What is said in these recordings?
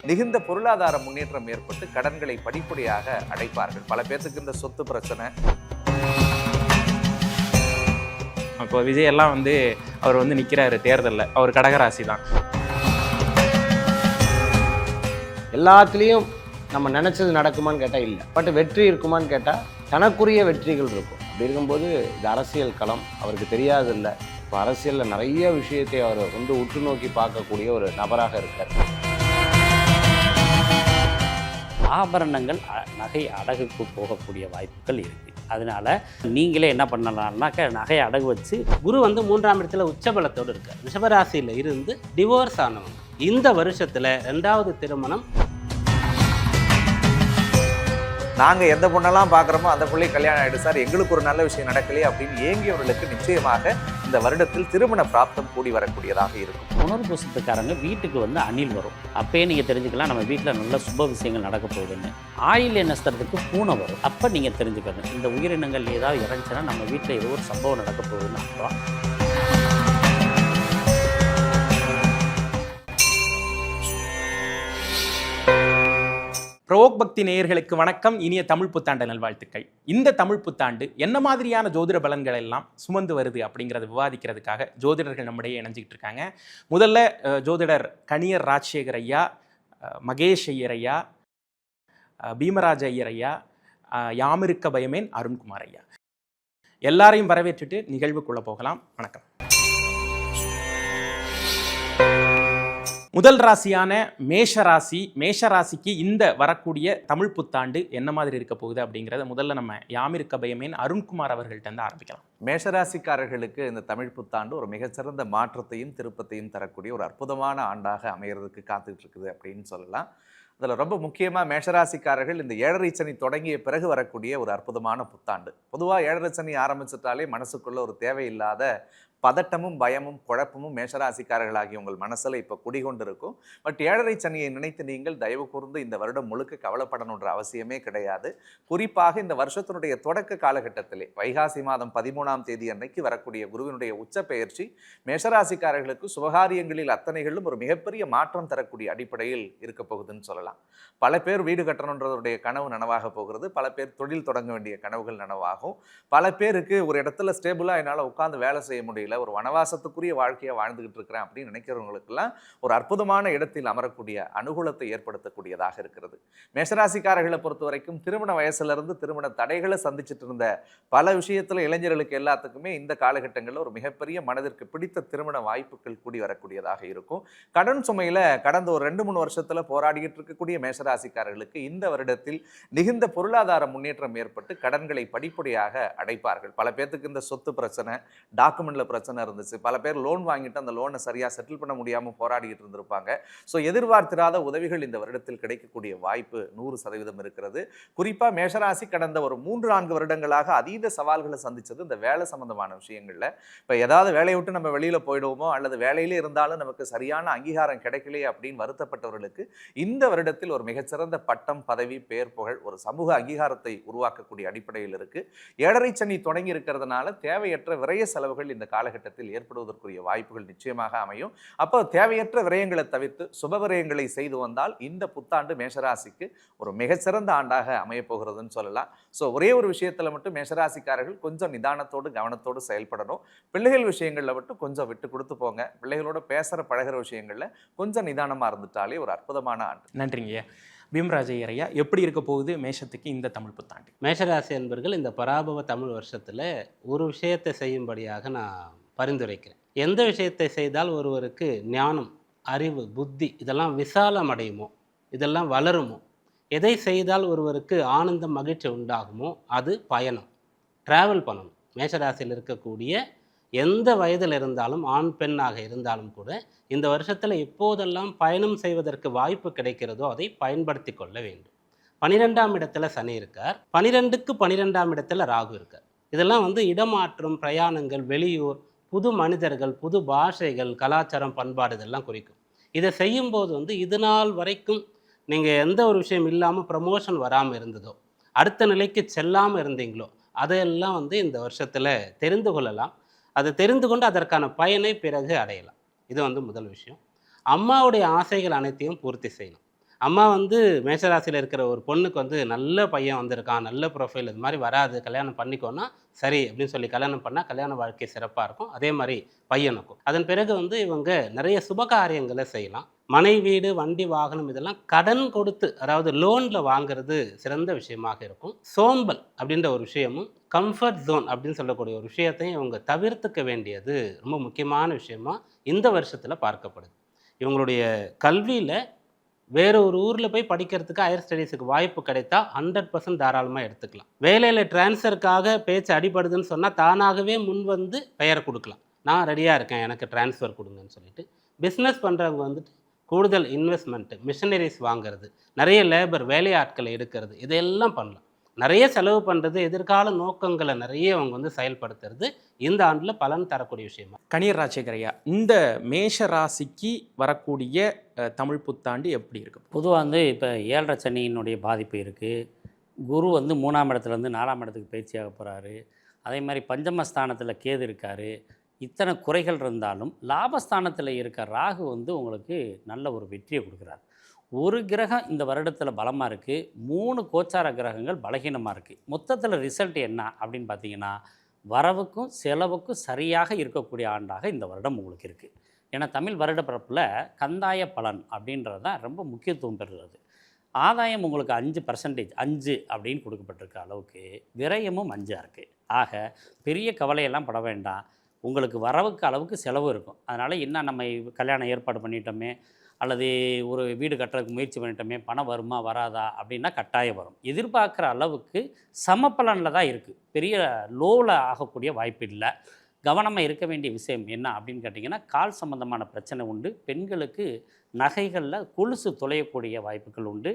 மிகுந்த பொருளாதார முன்னேற்றம் ஏற்பட்டு கடன்களை படிப்படியாக அடைப்பார்கள். பல பேர்த்துக்கு இந்த சொத்து பிரச்சனை. இப்போ விஜய் எல்லாம் அவர் நிற்கிறாரு தேர்தலில், அவர் கடகராசி தான். எல்லாத்துலேயும் நம்ம நினச்சது நடக்குமான்னு கேட்டால் இல்லை, பட் வெற்றி இருக்குமான்னு கேட்டால் தனக்குரிய வெற்றிகள் இருக்கும். அப்படி இருக்கும்போது இது அரசியல் களம் அவருக்கு தெரியாது இல்லை. இப்போ அரசியலில் நிறைய விஷயத்தை அவர் உற்று நோக்கி பார்க்கக்கூடிய ஒரு நபராக இருக்கார். ஆபரணங்கள் நகை அடகுக்கு போகக்கூடிய வாய்ப்புகள் இருக்குது. அதனால நீங்களே என்ன பண்ணலாம்னாக்க நகையை அடகு வச்சு, குரு 3ஆம் இடத்துல உச்சபலத்தோடு இருக்கார். ரிஷபராசியில் இருந்து டிவோர்ஸ் ஆனவங்க இந்த வருஷத்தில் 2வது திருமணம். நாங்கள் எந்த பொண்ணெல்லாம் பார்க்குறோமோ அந்த பிள்ளை கல்யாணம் ஆகிடு சார், எங்களுக்கு ஒரு நல்ல விஷயம் நடக்கலையே அப்படின்னு ஏங்கியவர்களுக்கு நிச்சயமாக இந்த வருடத்தில் திருமண பிராப்தம் கூடி வரக்கூடியதாக இருக்கும். புனர்பூசத்துக்காரங்க வீட்டுக்கு அணில் வரும். அப்பயே நீங்கள் தெரிஞ்சுக்கலாம் நம்ம வீட்டில் நல்ல சுப விஷயங்கள் நடக்க போகுதுன்னு. ஆயில் நஷ்டத்துக்கு பூனை வரும். அப்போ நீங்கள் தெரிஞ்சுக்கணும் இந்த உயிரினங்கள் ஏதாவது இறந்துச்சுன்னா நம்ம வீட்டில் ஏதோ ஒரு சம்பவம் நடக்க போகுதுன்னு அர்த்தம். ப்ரோக் பக்தி நேயர்களுக்கு வணக்கம். இனிய தமிழ் புத்தாண்டு நல்வாழ்த்துக்கள். இந்த தமிழ் புத்தாண்டு என்ன மாதிரியான ஜோதிட பலன்கள் எல்லாம் சுமந்து வருது அப்படிங்கிறத விவாதிக்கிறதுக்காக ஜோதிடர்கள் நம்முடைய இணைஞ்சிக்கிட்டு இருக்காங்க. முதல்ல ஜோதிடர் கணியர் ராஜசேகர் ஐயா, மகேஷ் ஐயர் ஐயா, பீமராஜ ஐயர் ஐயா, யாமிருக்க பயமேன் அருண்குமார் ஐயா, எல்லாரையும் வரவேற்றுட்டு நிகழ்வுக்குள்ள போகலாம். வணக்கம். முதல் ராசியான மேஷராசிக்கு இந்த வரக்கூடிய தமிழ் புத்தாண்டு என்ன மாதிரி இருக்க போகுது அப்படிங்கிறத முதல்ல நம்ம யாமிருக்க பயமேன் அருண்குமார் அவர்கள்ட்ட இருந்து ஆரம்பிக்கலாம். மேஷராசிக்காரர்களுக்கு இந்த தமிழ் புத்தாண்டு ஒரு மிகச்சிறந்த மாற்றத்தையும் திருப்பத்தையும் தரக்கூடிய ஒரு அற்புதமான ஆண்டாக அமைகிறதுக்கு காத்துக்கிட்டு இருக்குது அப்படின்னு சொல்லலாம். அதில் ரொம்ப முக்கியமாக மேஷராசிக்காரர்கள் இந்த 7.5 சனி தொடங்கிய பிறகு வரக்கூடிய ஒரு அற்புதமான புத்தாண்டு. பொதுவாக 7.5 சனி ஆரம்பிச்சிட்டாலே மனசுக்குள்ள ஒரு தேவையில்லாத பதட்டமும் பயமும் குழப்பமும் மேஷராசிக்காரர்களாகி உங்கள் மனசில் இப்போ குடிகொண்டு இருக்கும். பட் 7.5 சனியை நினைத்து நீங்கள் தயவு கூர்ந்து இந்த வருடம் முழுக்க கவலைப்படணுன்ற அவசியமே கிடையாது. குறிப்பாக இந்த வருஷத்தினுடைய தொடக்க காலகட்டத்திலே வைகாசி மாதம் 13ஆம் தேதி அன்னைக்கு வரக்கூடிய குருவினுடைய உச்ச பெயர்ச்சி மேஷராசிக்காரர்களுக்கு சுபகாரியங்களில் அத்தனைகளிலும் ஒரு மிகப்பெரிய மாற்றம் தரக்கூடிய அடிப்படையில் இருக்க போகுதுன்னு சொல்லலாம். பல பேர் வீடு கட்டணுன்றதுடைய கனவு நனவாக போகிறது. பல பேர் தொழில் தொடங்க வேண்டிய கனவுகள் நனவாகும். பல பேருக்கு ஒரு இடத்துல ஸ்டேபிளாக என்னால் உட்காந்து வேலை செய்ய முடியல, ஒரு வனவாசத்துக்குரிய வாழ்க்கையை வாழ்ந்துகிட்டு இருக்கிறேன் அப்படின்னு நினைக்கிறவங்களுக்கெல்லாம் ஒரு அற்புதமான இடத்தில் அமரக்கூடிய அனுகூலத்தை ஏற்படுத்தக்கூடியதாக இருக்கிறது. மேஷராசிக்காரர்களை பொறுத்த வரைக்கும் திருமண வயசுலேருந்து திருமண தடைகளை சந்திச்சுட்டு இருந்த பல விஷயத்தில் இளைஞர்களுக்கு எல்லாத்துக்குமே இந்த காலகட்டங்களில் ஒரு மிகப்பெரிய மனதிற்கு பிடித்த திருமண வாய்ப்புகள் கூடி வரக்கூடியதாக இருக்கும். கடன் சுமையில் கடந்த ஒரு 2-3 வருஷத்தில் போராடிக்கிட்டு இருக்கக்கூடிய மேஷராசிக்காரர்களுக்கு இந்த வருடத்தில் மிகுந்த பொருளாதார முன்னேற்றம் ஏற்பட்டு கடன்களை படிப்படியாக அடைப்பார்கள். பல பேர்த்துக்கு இந்த சொத்து பிரச்சனை, டாக்குமெண்ட்ல பிரச்சனை இருந்துச்சு. பல பேர் லோன் வாங்கிட்டு அந்த லோனை சரியாக செட்டில் பண்ண முடியாமல் போராடிக்கிட்டு இருந்திருப்பாங்க. ஸோ எதிர்பார்த்திராத உதவிகள் இந்த வருடத்தில் கிடைக்கக்கூடிய வாய்ப்பு 100% இருக்கிறது. குறிப்பாக மேஷராசி கடந்த ஒரு 3-4 வருடங்களாக அதீத சவால்களை சந்தித்தது இந்த வேலை சம்பந்தமான விஷயங்களில். இப்போ ஏதாவது வேலையை விட்டு நம்ம வெளியில் போயிடுவோமோ அல்லது வேலையிலே இருந்தாலும் நமக்கு சரியான அங்கீகாரம் கிடைக்கலையே அப்படின்னு வருத்தப்பட்டவர்களுக்கு இந்த வருடத்தில் ஒரு மிகச்சிறந்த பட்டம், பதவி, பெயர், புகழ், ஒரு சமூக அங்கீகாரத்தை உருவாக்கக்கூடிய அடிப்படையில் இருக்குது. 7.5 சனி தொடங்கி இருக்கிறதுனால தேவையற்ற விரய செலவுகள் இந்த காலகட்டத்தில் ஏற்படுவதற்குரிய வாய்ப்புகள் நிச்சயமாக அமையும். அப்போ தேவையற்ற விரயங்களை தவிர்த்து சுப விரயங்களை செய்து வந்தால் இந்த புத்தாண்டு மேஷராசிக்கு ஒரு மிகச்சிறந்த ஆண்டாக அமையப்போகிறதுன்னு சொல்லலாம். ஸோ ஒரே ஒரு விஷயத்தில் மட்டும் மேஷராசிக்காரர்கள் கொஞ்சம் நிதானத்தோடு கவனத்தோடு செயல்படணும். பிள்ளைகள் விஷயங்களில் மட்டும் கொஞ்சம் விட்டு கொடுத்து போங்க. பிள்ளைகளோட பேசுகிற பழகிற விஷயங்களில் கொஞ்சம் நிதானமாக இருந்துட்டாலே ஒரு அற்புதமான ஆண்டு. நன்றிங்க. பீமராஜ ஐயா, எப்படி இருக்க போகுது மேஷத்துக்கு இந்த தமிழ் புத்தாண்டு? மேஷராசி என்பர்கள் இந்த பராபவ தமிழ் வருஷத்தில் ஒரு விஷயத்தை செய்யும்படியாக நான் பரிந்துரைக்கிறேன். எந்த விஷயத்தை செய்தால் ஒருவருக்கு ஞானம், அறிவு, புத்தி இதெல்லாம் விசாலம் அடையுமோ, இதெல்லாம் வளருமோ, எதை செய்தால் ஒருவருக்கு ஆனந்தம், மகிழ்ச்சி உண்டாகுமோ அது பயணம், ட்ராவல் பண்ணணும். மேஷராசியில் இருக்கக்கூடிய எந்த வயதில் இருந்தாலும், ஆண் பெண்ணாக இருந்தாலும் கூட இந்த வருஷத்தில் எப்போதெல்லாம் பயணம் செய்வதற்கு வாய்ப்பு கிடைக்கிறதோ அதை பயன்படுத்தி கொள்ள வேண்டும். 12ஆம் இடத்துல சனி இருக்கார், 12க்கு 12ஆம் இடத்துல ராகு இருக்கார். இதெல்லாம் இடமாற்றம், பிரயாணங்கள், வெளியூர், புது மனிதர்கள், புது பாஷைகள், கலாச்சாரம், பண்பாடு இதெல்லாம் குறிக்கும். இதை செய்யும்போது இது நாள் வரைக்கும் நீங்கள் எந்த ஒரு விஷயம் இல்லாமல் ப்ரமோஷன் வராமல் இருந்ததோ, அடுத்த நிலைக்கு செல்லாமல் இருந்தீங்களோ அதையெல்லாம் இந்த வருஷத்தில் தெரிந்து கொள்ளலாம். அதை தெரிந்து கொண்டு அதற்கான பயனை பிறகு அடையலாம். இது முதல் விஷயம். அம்மாவுடைய ஆசைகள் அனைத்தையும் பூர்த்தி செய்யணும். அம்மா வந்து மேஷராசியில் இருக்கிற ஒரு பொண்ணுக்கு வந்து நல்ல பையன் வந்திருக்கான், நல்ல ப்ரொஃபைல், இது மாதிரி வராது, கல்யாணம் பண்ணிக்கோன்னா சரி அப்படின்னு சொல்லி கல்யாணம் பண்ணால் கல்யாண வாழ்க்கை சிறப்பாக இருக்கும். அதே மாதிரி பையனுக்கும். அதன் பிறகு வந்து இவங்க நிறைய சுபகாரியங்களை செய்யலாம். மனை, வீடு, வண்டி, வாகனம் இதெல்லாம் கடன் கொடுத்து, அதாவது லோனில் வாங்குறது சிறந்த விஷயமாக இருக்கும். சோம்பல் அப்படின்ற ஒரு விஷயமும், கம்ஃபர்ட் ஜோன் அப்படின்னு சொல்லக்கூடிய ஒரு விஷயத்தையும் இவங்க தவிர்த்துக்க வேண்டியது ரொம்ப முக்கியமான விஷயமா இந்த வருஷத்தில் பார்க்கப்படுது. இவங்களுடைய கல்வியில் வேற ஒரு ஊரில் போய் படிக்கிறதுக்கு ஹையர் ஸ்டடீஸுக்கு வாய்ப்பு கிடைத்தா 100% தாராளமாக எடுத்துக்கலாம். வேலையில் டிரான்ஸ்ஃபருக்காக பேச்சு அடிபடுதுன்னு சொன்னால் தானாகவே முன் வந்து பெயர் கொடுக்கலாம். நான் ரெடியாக இருக்கேன், எனக்கு டிரான்ஸ்ஃபர் கொடுங்கன்னு சொல்லிட்டு. பிஸ்னஸ் பண்ணுறவங்க வந்துட்டு கூடுதல் இன்வெஸ்ட்மெண்ட்டு, மிஷினரிஸ் வாங்குறது, நிறைய லேபர் வேலையாட்களை எடுக்கிறது, இதெல்லாம் பண்ணலாம். நிறைய செலவு பண்ணுறது, எதிர்கால நோக்கங்களை நிறைய அவங்க வந்து செயல்படுத்துறது இந்த ஆண்டில் பலன் தரக்கூடிய விஷயமா. கணியர் ராஜசேகர் ஐயா, இந்த மேஷ ராசிக்கு வரக்கூடிய தமிழ் புத்தாண்டு எப்படி இருக்கு? பொதுவாக வந்து இப்போ 7.5 சனியினுடைய பாதிப்பு இருக்குது. குரு வந்து 3ஆம் இடத்துலேருந்து 4ஆம் இடத்துக்கு பயிற்சியாக போகிறாரு. அதே மாதிரி பஞ்சமஸ்தானத்தில் கேது இருக்கார். இத்தனை குறைகள் இருந்தாலும் லாபஸ்தானத்தில் இருக்க ராகு வந்து உங்களுக்கு நல்ல ஒரு வெற்றியை கொடுக்குறாரு. ஒரு கிரகம் இந்த வருடத்தில் பலமாக இருக்குது, 3 கோச்சார கிரகங்கள் பலகீனமாக இருக்குது. மொத்தத்தில் ரிசல்ட் என்ன அப்படின்னு பார்த்தீங்கன்னா, வரவுக்கும் செலவுக்கும் சரியாக இருக்கக்கூடிய ஆண்டாக இந்த வருடம் உங்களுக்கு இருக்குது. ஏன்னா தமிழ் வருட பிறப்பில் கந்தாய பலன் அப்படின்றது தான் ரொம்ப முக்கியத்துவம் பெறுகிறது. ஆதாயம் உங்களுக்கு 5%, 5 அப்படின்னு கொடுக்கப்பட்டிருக்க அளவுக்கு விரயமும் 5 இருக்குது. ஆக பெரிய கவலையெல்லாம் பட வேண்டாம். உங்களுக்கு வரவுக்கு அளவுக்கு செலவு இருக்கும். அதனால் என்ன நம்ம கல்யாணம் ஏற்பாடு பண்ணிட்டோமே, அல்லது ஒரு வீடு கட்டுறதுக்கு முயற்சி பண்ணிட்டோமே, பணம் வருமா வராதா அப்படின்னா கட்டாயம் வரும். எதிர்பார்க்குற அளவுக்கு சமப்பலனில் தான் இருக்குது. பெரிய லோவில் ஆகக்கூடிய வாய்ப்பு இல்லை. கவனமாக இருக்க வேண்டிய விஷயம் என்ன அப்படின்னு கேட்டிங்கன்னா, கால் சம்பந்தமான பிரச்சனை உண்டு. பெண்களுக்கு நகைகளில் கொலுசு தொலையக்கூடிய வாய்ப்புகள் உண்டு.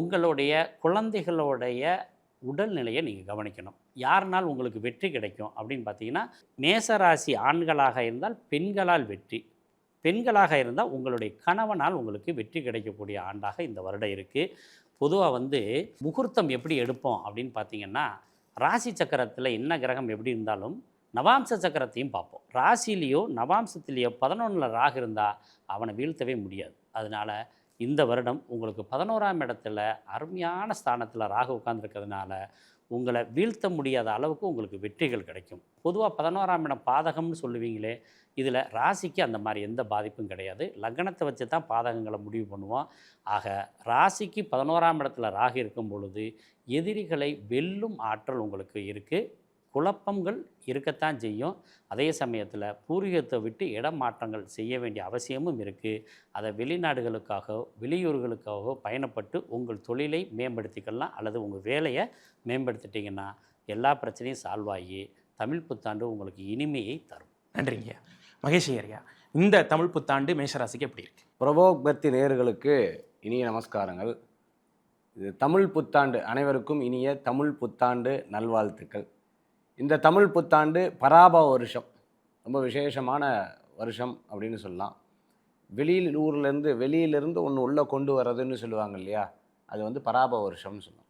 உங்களுடைய குழந்தைகளுடைய உடல்நிலையை நீங்கள் கவனிக்கணும். யாருனால் உங்களுக்கு வெற்றி கிடைக்கும் அப்படின்னு பார்த்தீங்கன்னா, மேசராசி ஆண்களாக இருந்தால் பெண்களால் வெற்றி, பெண்களாக இருந்தால் உங்களுடைய கணவனால் உங்களுக்கு வெற்றி கிடைக்கக்கூடிய ஆண்டாக இந்த வருடம் இருக்குது. பொதுவாக வந்து முகூர்த்தம் எப்படி எடுப்போம் அப்படின்னு பார்த்தீங்கன்னா, ராசி சக்கரத்தில் என்ன கிரகம் எப்படி இருந்தாலும் நவாம்ச சக்கரத்தையும் பார்ப்போம். ராசிலேயோ நவாம்சத்திலேயோ 11ல் ராகு இருந்தால் அவனை வீழ்த்தவே முடியாது. அதனால் இந்த வருடம் உங்களுக்கு 11ஆம் இடத்துல அருமையான ஸ்தானத்தில் ராகு உட்கார்ந்துருக்கிறதுனால உங்களை வீழ்த்த முடியாத அளவுக்கு உங்களுக்கு வெற்றிகள் கிடைக்கும். பொதுவாக 11ஆம் இடம் பாதகம்னு சொல்லுவீங்களே, இதில் ராசிக்கு அந்த மாதிரி எந்த பாதிப்பும் கிடையாது. லக்னத்தை வச்சு தான் பாதகங்களை முடிவு பண்ணுவோம். ஆக ராசிக்கு 11ஆம் இடத்துல ராகு இருக்கும் பொழுது எதிரிகளை வெல்லும் ஆற்றல் உங்களுக்கு இருக்குது. குழப்பங்கள் இருக்கத்தான் செய்யும். அதே சமயத்தில் பூர்வீகத்தை விட்டு இடம் மாற்றங்கள் செய்ய வேண்டிய அவசியமும் இருக்குது. அதை வெளிநாடுகளுக்காகவோ வெளியூர்களுக்காகவோ பயணப்பட்டு உங்கள் தொழிலை மேம்படுத்திக்கலாம், அல்லது உங்கள் வேலையை மேம்படுத்திட்டிங்கன்னா எல்லா பிரச்சனையும் சால்வ் ஆகி தமிழ் புத்தாண்டு உங்களுக்கு இனிமையை தரும். நன்றிங்க மகேஷ் ஐயா. இந்த தமிழ் புத்தாண்டு மேஷராசிக்கு எப்படி இருக்கு? பிரபோக் பக்தி நேயர்களுக்கு இனிய நமஸ்காரங்கள். இது தமிழ் புத்தாண்டு, அனைவருக்கும் இனிய தமிழ் புத்தாண்டு நல்வாழ்த்துக்கள். இந்த தமிழ் புத்தாண்டு பராபவ வருஷம், ரொம்ப விசேஷமான வருஷம் அப்படின்னு சொல்லலாம். வெளியிலிருந்து ஒன்று உள்ளே கொண்டு வர்றதுன்னு சொல்லுவாங்க இல்லையா, அது வந்து பராபவ வருஷம்னு சொல்லலாம்.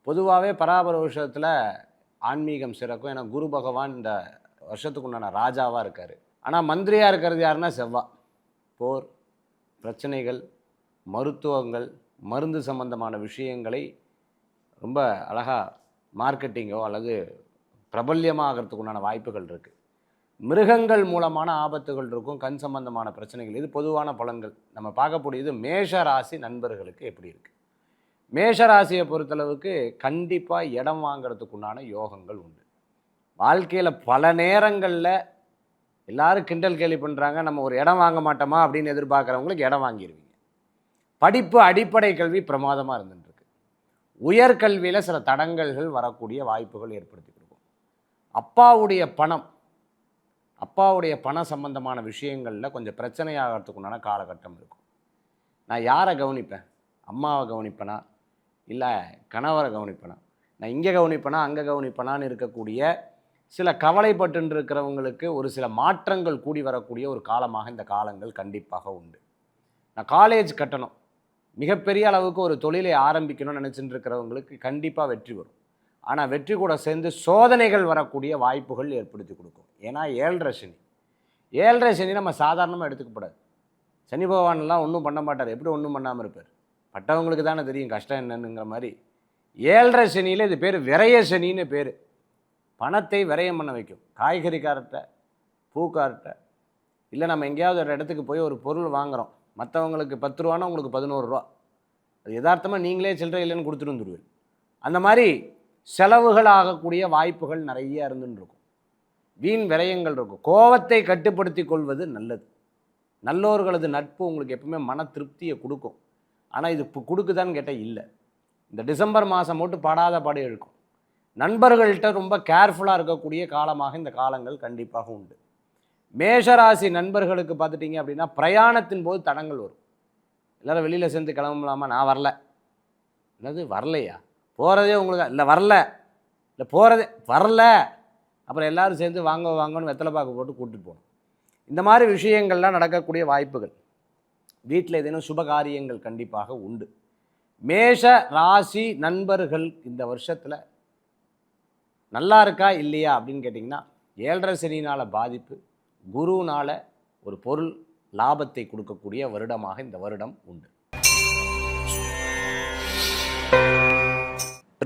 பொதுவாகவே பராபவ வருஷத்தில் ஆன்மீகம் சிறக்கும். ஏன்னா குரு பகவான் இந்த வருஷத்துக்கு உண்டான ராஜாவாக இருக்கார். ஆனால் மந்திரியாக இருக்கிறது யாருன்னா செவ்வாய். போர், பிரச்சனைகள், மருத்துவங்கள், மருந்து சம்பந்தமான விஷயங்களை ரொம்ப அழகாக மார்க்கெட்டிங்கோ அல்லது பிரபல்யமாகிறதுக்கு உண்டான வாய்ப்புகள் இருக்குது. மிருகங்கள் மூலமான ஆபத்துகள் இருக்கும், கண் சம்பந்தமான பிரச்சனைகள். இது பொதுவான பலன்கள். நம்ம பார்க்கக்கூடியது மேஷ ராசி நண்பர்களுக்கு எப்படி இருக்குது. மேஷ ராசியை பொறுத்தளவுக்கு கண்டிப்பாக இடம் வாங்கிறதுக்கு உண்டான யோகங்கள் உண்டு. வாழ்க்கையில் பல நேரங்களில் எல்லாரும் கிண்டல் கேலி பண்ணுறாங்க, நம்ம ஒரு இடம் வாங்க மாட்டோமா அப்படின்னு எதிர்பார்க்குறவங்களுக்கு இடம் வாங்கிடுவீங்க. படிப்பு, அடிப்படை கல்வி பிரமாதமாக இருந்துட்டுருக்கு. உயர்கல்வியில் சில தடங்கல்கள் வரக்கூடிய வாய்ப்புகள் ஏற்படுத்தி கொடுக்கும். அப்பாவுடைய பண சம்பந்தமான விஷயங்களில் கொஞ்சம் பிரச்சனையாகிறதுக்குண்டான காலகட்டம் இருக்கும். நான் யாரை கவனிப்பேன்? அம்மாவை கவனிப்பேனா, இல்லை கணவரை கவனிப்பேனா, நான் இங்கே கவனிப்பேனா அங்கே கவனிப்பேனான்னு இருக்கக்கூடிய சில கவலைப்பட்டு இருக்கிறவங்களுக்கு ஒரு சில மாற்றங்கள் கூடி வரக்கூடிய ஒரு காலமாக இந்த காலங்கள் கண்டிப்பாக உண்டு. நான் காலேஜ் கட்டணும், மிகப்பெரிய அளவுக்கு ஒரு தொழிலை ஆரம்பிக்கணும்னு நினச்சிட்டு இருக்கிறவங்களுக்கு கண்டிப்பாக வெற்றி வரும். ஆனால் வெற்றி கூட சேர்ந்து சோதனைகள் வரக்கூடிய வாய்ப்புகள் ஏற்படுத்தி கொடுக்கும். ஏன்னா 7.5 சனி நம்ம சாதாரணமாக எடுத்துக்கப்படாது. சனி பகவான்லாம் ஒன்றும் பண்ண மாட்டார். எப்படி ஒன்றும் பண்ணாமல் இருப்பார்? பட்டவங்களுக்கு தானே தெரியும் கஷ்டம் என்னன்னுங்கிற மாதிரி 7.5 சனியில் இது பேர் விரய சனின்னு பேர். பணத்தை விரயம் பண்ண வைக்கும். காய்கறிக்கார்ட்ட, பூக்கார்ட்ட, இல்லை நம்ம எங்கேயாவது ஒரு இடத்துக்கு போய் ஒரு பொருள் வாங்குகிறோம், மற்றவங்களுக்கு 10 ரூபான்னா உங்களுக்கு 11 ரூபா, அது யதார்த்தமாக நீங்களே சில்லறை இல்லைன்னு கொடுத்துட்டு வந்துடுவீங்க. அந்த மாதிரி செலவுகள் ஆகக்கூடிய வாய்ப்புகள் நிறைய இருந்துன்னு இருக்கும். வீண் விரயங்கள் இருக்கும். கோபத்தை கட்டுப்படுத்தி கொள்வது நல்லது. நல்லோர்களது நட்பு உங்களுக்கு எப்பவுமே மன திருப்தியை கொடுக்கும். ஆனால் இது இப்போ கொடுக்குதான்னு கேட்டால் இல்லை. இந்த டிசம்பர் மாதம் மட்டும் படாத பாடு இருக்கும். நண்பர்கள்ட்ட ரொம்ப கேர்ஃபுல்லாக இருக்கக்கூடிய காலமாக இந்த காலங்கள் கண்டிப்பாக உண்டு. மேஷராசி நண்பர்களுக்கு பார்த்துட்டிங்க அப்படின்னா பிரயாணத்தின் போது தடங்கள் வரும். எல்லோரும் வெளியில் சேர்ந்து கிளம்பலாமா, நான் வரல, என்னது வரலையா, போகிறதே உங்களுக்கு இல்லை வரல, இல்லை போகிறதே வரல, அப்புறம் எல்லோரும் சேர்ந்து வாங்கன்னு வெத்தலை பாக்கு போட்டு கூப்பிட்டு போகணும். இந்த மாதிரி விஷயங்கள்லாம் நடக்கக்கூடிய வாய்ப்புகள். வீட்டில் ஏதேனும் சுபகாரியங்கள் கண்டிப்பாக உண்டு. மேஷ ராசி நண்பர்கள் இந்த வருஷத்தில் நல்லா இருக்கா இல்லையா அப்படின்னு கேட்டிங்கன்னா 7.5 சனியினால் பாதிப்பு, குருவினால் ஒரு பொருள் லாபத்தை கொடுக்கக்கூடிய வருடமாக இந்த வருடம் உண்டு.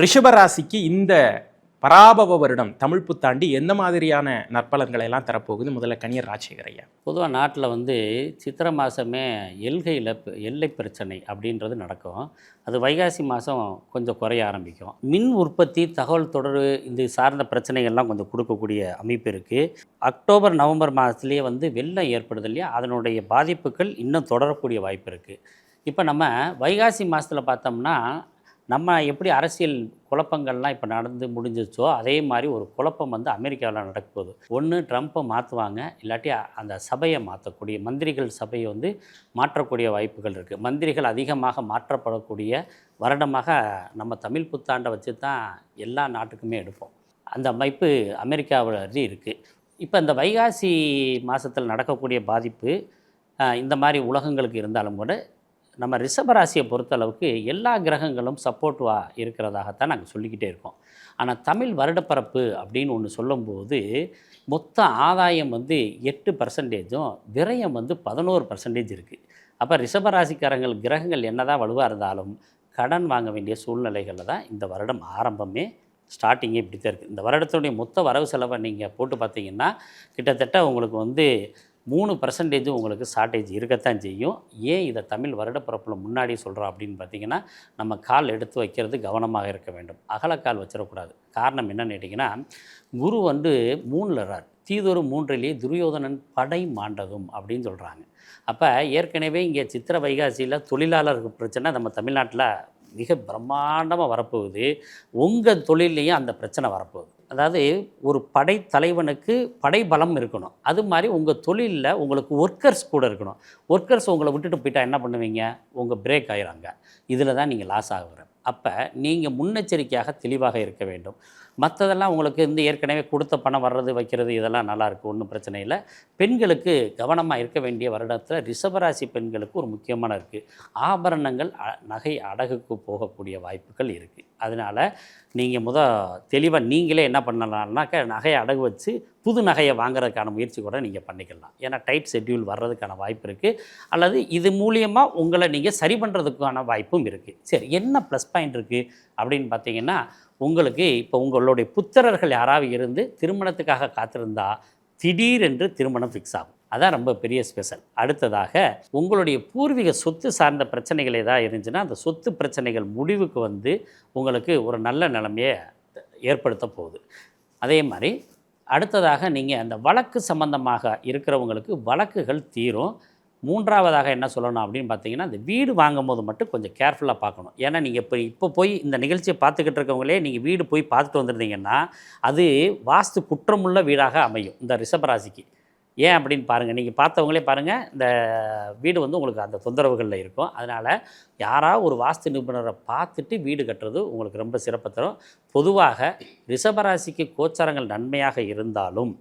ரிஷபராசிக்கு இந்த பராபவ வருடம் தமிழ் புத்தாண்டு எந்த மாதிரியான நற்பலன்களை எல்லாம் தரப்போகுது? முதல்ல கன்னியர் ராஜசேகர் ஐயா. பொதுவாக நாட்டில் வந்து சித்திரை மாதமே எல்லை பிரச்சனை அப்படின்றது நடக்கும். அது வைகாசி மாதம் கொஞ்சம் குறைய ஆரம்பிக்கும். மின் உற்பத்தி, தகவல் தொடர்பு, இந்த சார்ந்த பிரச்சனைகள்லாம் கொஞ்சம் கொடுக்கக்கூடிய அமைப்பு இருக்குது. அக்டோபர் நவம்பர் மாதத்துலேயே வந்து வெள்ளம் ஏற்படுது இல்லையா, அதனுடைய பாதிப்புகள் இன்னும் தொடரக்கூடிய வாய்ப்பு இருக்குது. இப்போ நம்ம வைகாசி மாதத்தில் பார்த்தோம்னா நம்ம எப்படி அரசியல் குழப்பங்கள்லாம் இப்போ நடந்து முடிஞ்சிச்சோ அதே மாதிரி ஒரு குழப்பம் வந்து அமெரிக்காவில் நடக்கும்போது ஒன்று ட்ரம்ப்பை மாற்றுவாங்க, இல்லாட்டி அந்த சபையை மாற்றக்கூடிய மந்திரிகள் சபையை வந்து மாற்றக்கூடிய வாய்ப்புகள் இருக்குது. மந்திரிகள் அதிகமாக மாற்றப்படக்கூடிய வருடமாக நம்ம தமிழ் புத்தாண்டை வச்சு தான் எல்லா நாட்டுக்குமே எடுப்போம். அந்த அமைப்பு அமெரிக்காவில் இருக்குது. இப்போ இந்த வைகாசி மாதத்தில் நடக்கக்கூடிய பாதிப்பு இந்த மாதிரி உலகங்களுக்கு இருந்தாலும் கூட நம்ம ரிஷபராசியை பொறுத்தளவுக்கு எல்லா கிரகங்களும் சப்போர்ட்டிவாக இருக்கிறதாகத்தான் நாங்கள் சொல்லிக்கிட்டே இருக்கோம். ஆனால் தமிழ் வருடப்பரப்பு அப்படின்னு ஒன்று சொல்லும்போது மொத்த ஆதாயம் வந்து 8%, விரயம் வந்து 11% இருக்குது. அப்போ ரிஷபராசிக்காரங்கள் கிரகங்கள் என்ன தான் வலுவாக இருந்தாலும் கடன் வாங்க வேண்டிய சூழ்நிலைகளில் தான் இந்த வருடம் ஆரம்பமே ஸ்டார்டிங்கே இப்படி தான் இருக்குது. இந்த வருடத்துடைய மொத்த வரவு செலவை நீங்கள் போட்டு பார்த்தீங்கன்னா கிட்டத்தட்ட உங்களுக்கு வந்து 3% உங்களுக்கு ஷார்ட்டேஜ் இருக்கத்தான் செய்யும். ஏன் இதை தமிழ் வருடப்பிறப்பில் முன்னாடி சொல்கிறோம் அப்படின்னு பார்த்தீங்கன்னா, நம்ம கால் எடுத்து வைக்கிறது கவனமாக இருக்க வேண்டும். அகலக்கால் வச்சிடக்கூடாது. காரணம் என்னன்னு கேட்டிங்கன்னா, குரு வந்து 3ல் இருக்கார். தீதொரு 3லேயே துரியோதனன் படை மாண்டதும் அப்படின்னு சொல்கிறாங்க. அப்போ ஏற்கனவே இங்கே சித்திரை வைகாசியில் தொழிலாளருக்கு பிரச்சனை நம்ம தமிழ்நாட்டில் மிக பிரம்மாண்டமாக வரப்போகுது. உங்கள் தொழிலையும் அந்த பிரச்சனை வரப்போகுது. அதாவது ஒரு படைத்தலைவனுக்கு படைபலம் இருக்கணும். அது மாதிரி உங்கள் தொழிலில் உங்களுக்கு ஒர்க்கர்ஸ் கூட இருக்கணும். ஒர்க்கர்ஸ் உங்களை விட்டுட்டு போயிட்டால் என்ன பண்ணுவீங்க? உங்கள் பிரேக் ஆகிறாங்க. இதில் தான் நீங்கள் லாஸ் ஆகுற. அப்போ நீங்கள் முன்னெச்சரிக்கையாக தெளிவாக இருக்க வேண்டும். மற்றதெல்லாம் உங்களுக்கு வந்து ஏற்கனவே கொடுத்த பணம் வர்றது வைக்கிறது இதெல்லாம் நல்லாயிருக்கு, ஒன்றும் பிரச்சனை இல்லை. பெண்களுக்கு கவனமாக இருக்க வேண்டிய வருடத்தில் ரிஷபராசி பெண்களுக்கு ஒரு முக்கியமான இருக்குது. ஆபரணங்கள் நகை அடகுக்கு போகக்கூடிய வாய்ப்புகள் இருக்குது. அதனால் நீங்கள் தெளிவாக நீங்களே என்ன பண்ணலாம்னாக்கா நகையை அடகு வச்சு புது நகையை வாங்குறதுக்கான முயற்சி கூட நீங்கள் பண்ணிக்கலாம். ஏன்னா டைட் ஷெட்யூல் வர்றதுக்கான வாய்ப்பு இருக்குது. அல்லது இது மூலியமாக உங்களை நீங்கள் சரி பண்ணுறதுக்கான வாய்ப்பும் இருக்குது. சரி, என்ன ப்ளஸ் பாயிண்ட் இருக்குது அப்படின்னு பார்த்தீங்கன்னா, உங்களுக்கு இப்போ உங்களுடைய புத்திரர்கள் யாராவது இருந்து திருமணத்துக்காக காத்திருந்தா திடீரென்று திருமணம் ஃபிக்ஸ் ஆகும். அதான் ரொம்ப பெரிய ஸ்பெஷல். அடுத்ததாக உங்களுடைய பூர்வீக சொத்து சார்ந்த பிரச்சனைகள் ஏதாவது இருந்துச்சுன்னா அந்த சொத்து பிரச்சனைகள் முடிவுக்கு வந்து உங்களுக்கு ஒரு நல்ல நிலைமையை ஏற்படுத்த போகுது. அதே மாதிரி அடுத்ததாக நீங்கள் அந்த வழக்கு சம்பந்தமாக இருக்கிறவங்களுக்கு வழக்குகள் தீரும். மூன்றாவதாக என்ன சொல்லணும் அப்படின்னு பார்த்தீங்கன்னா, இந்த வீடு வாங்கும் போது மட்டும் கொஞ்சம் கேர்ஃபுல்லாக பார்க்கணும். ஏன்னா நீங்கள் இப்போ போய் இந்த நிகழ்ச்சியை பார்த்துக்கிட்டு இருக்கவங்களே நீங்கள் வீடு போய் பார்த்துட்டு வந்துருந்தீங்கன்னா அது வாஸ்து குற்றமுள்ள வீடாக அமையும் இந்த ரிஷபராசிக்கு. ஏன் அப்படின்னு பாருங்கள், நீங்கள் பார்த்தவங்களே பாருங்கள், இந்த வீடு வந்து உங்களுக்கு அந்த தொந்தரவுகளில் இருக்கும். அதனால் யாராவது ஒரு வாஸ்து நிபுணரை பார்த்துட்டு வீடு கட்டுறது உங்களுக்கு ரொம்ப சிறப்பு தரும். பொதுவாக ரிஷபராசிக்கு கோச்சாரங்கள் நன்மையாக இருந்தாலும்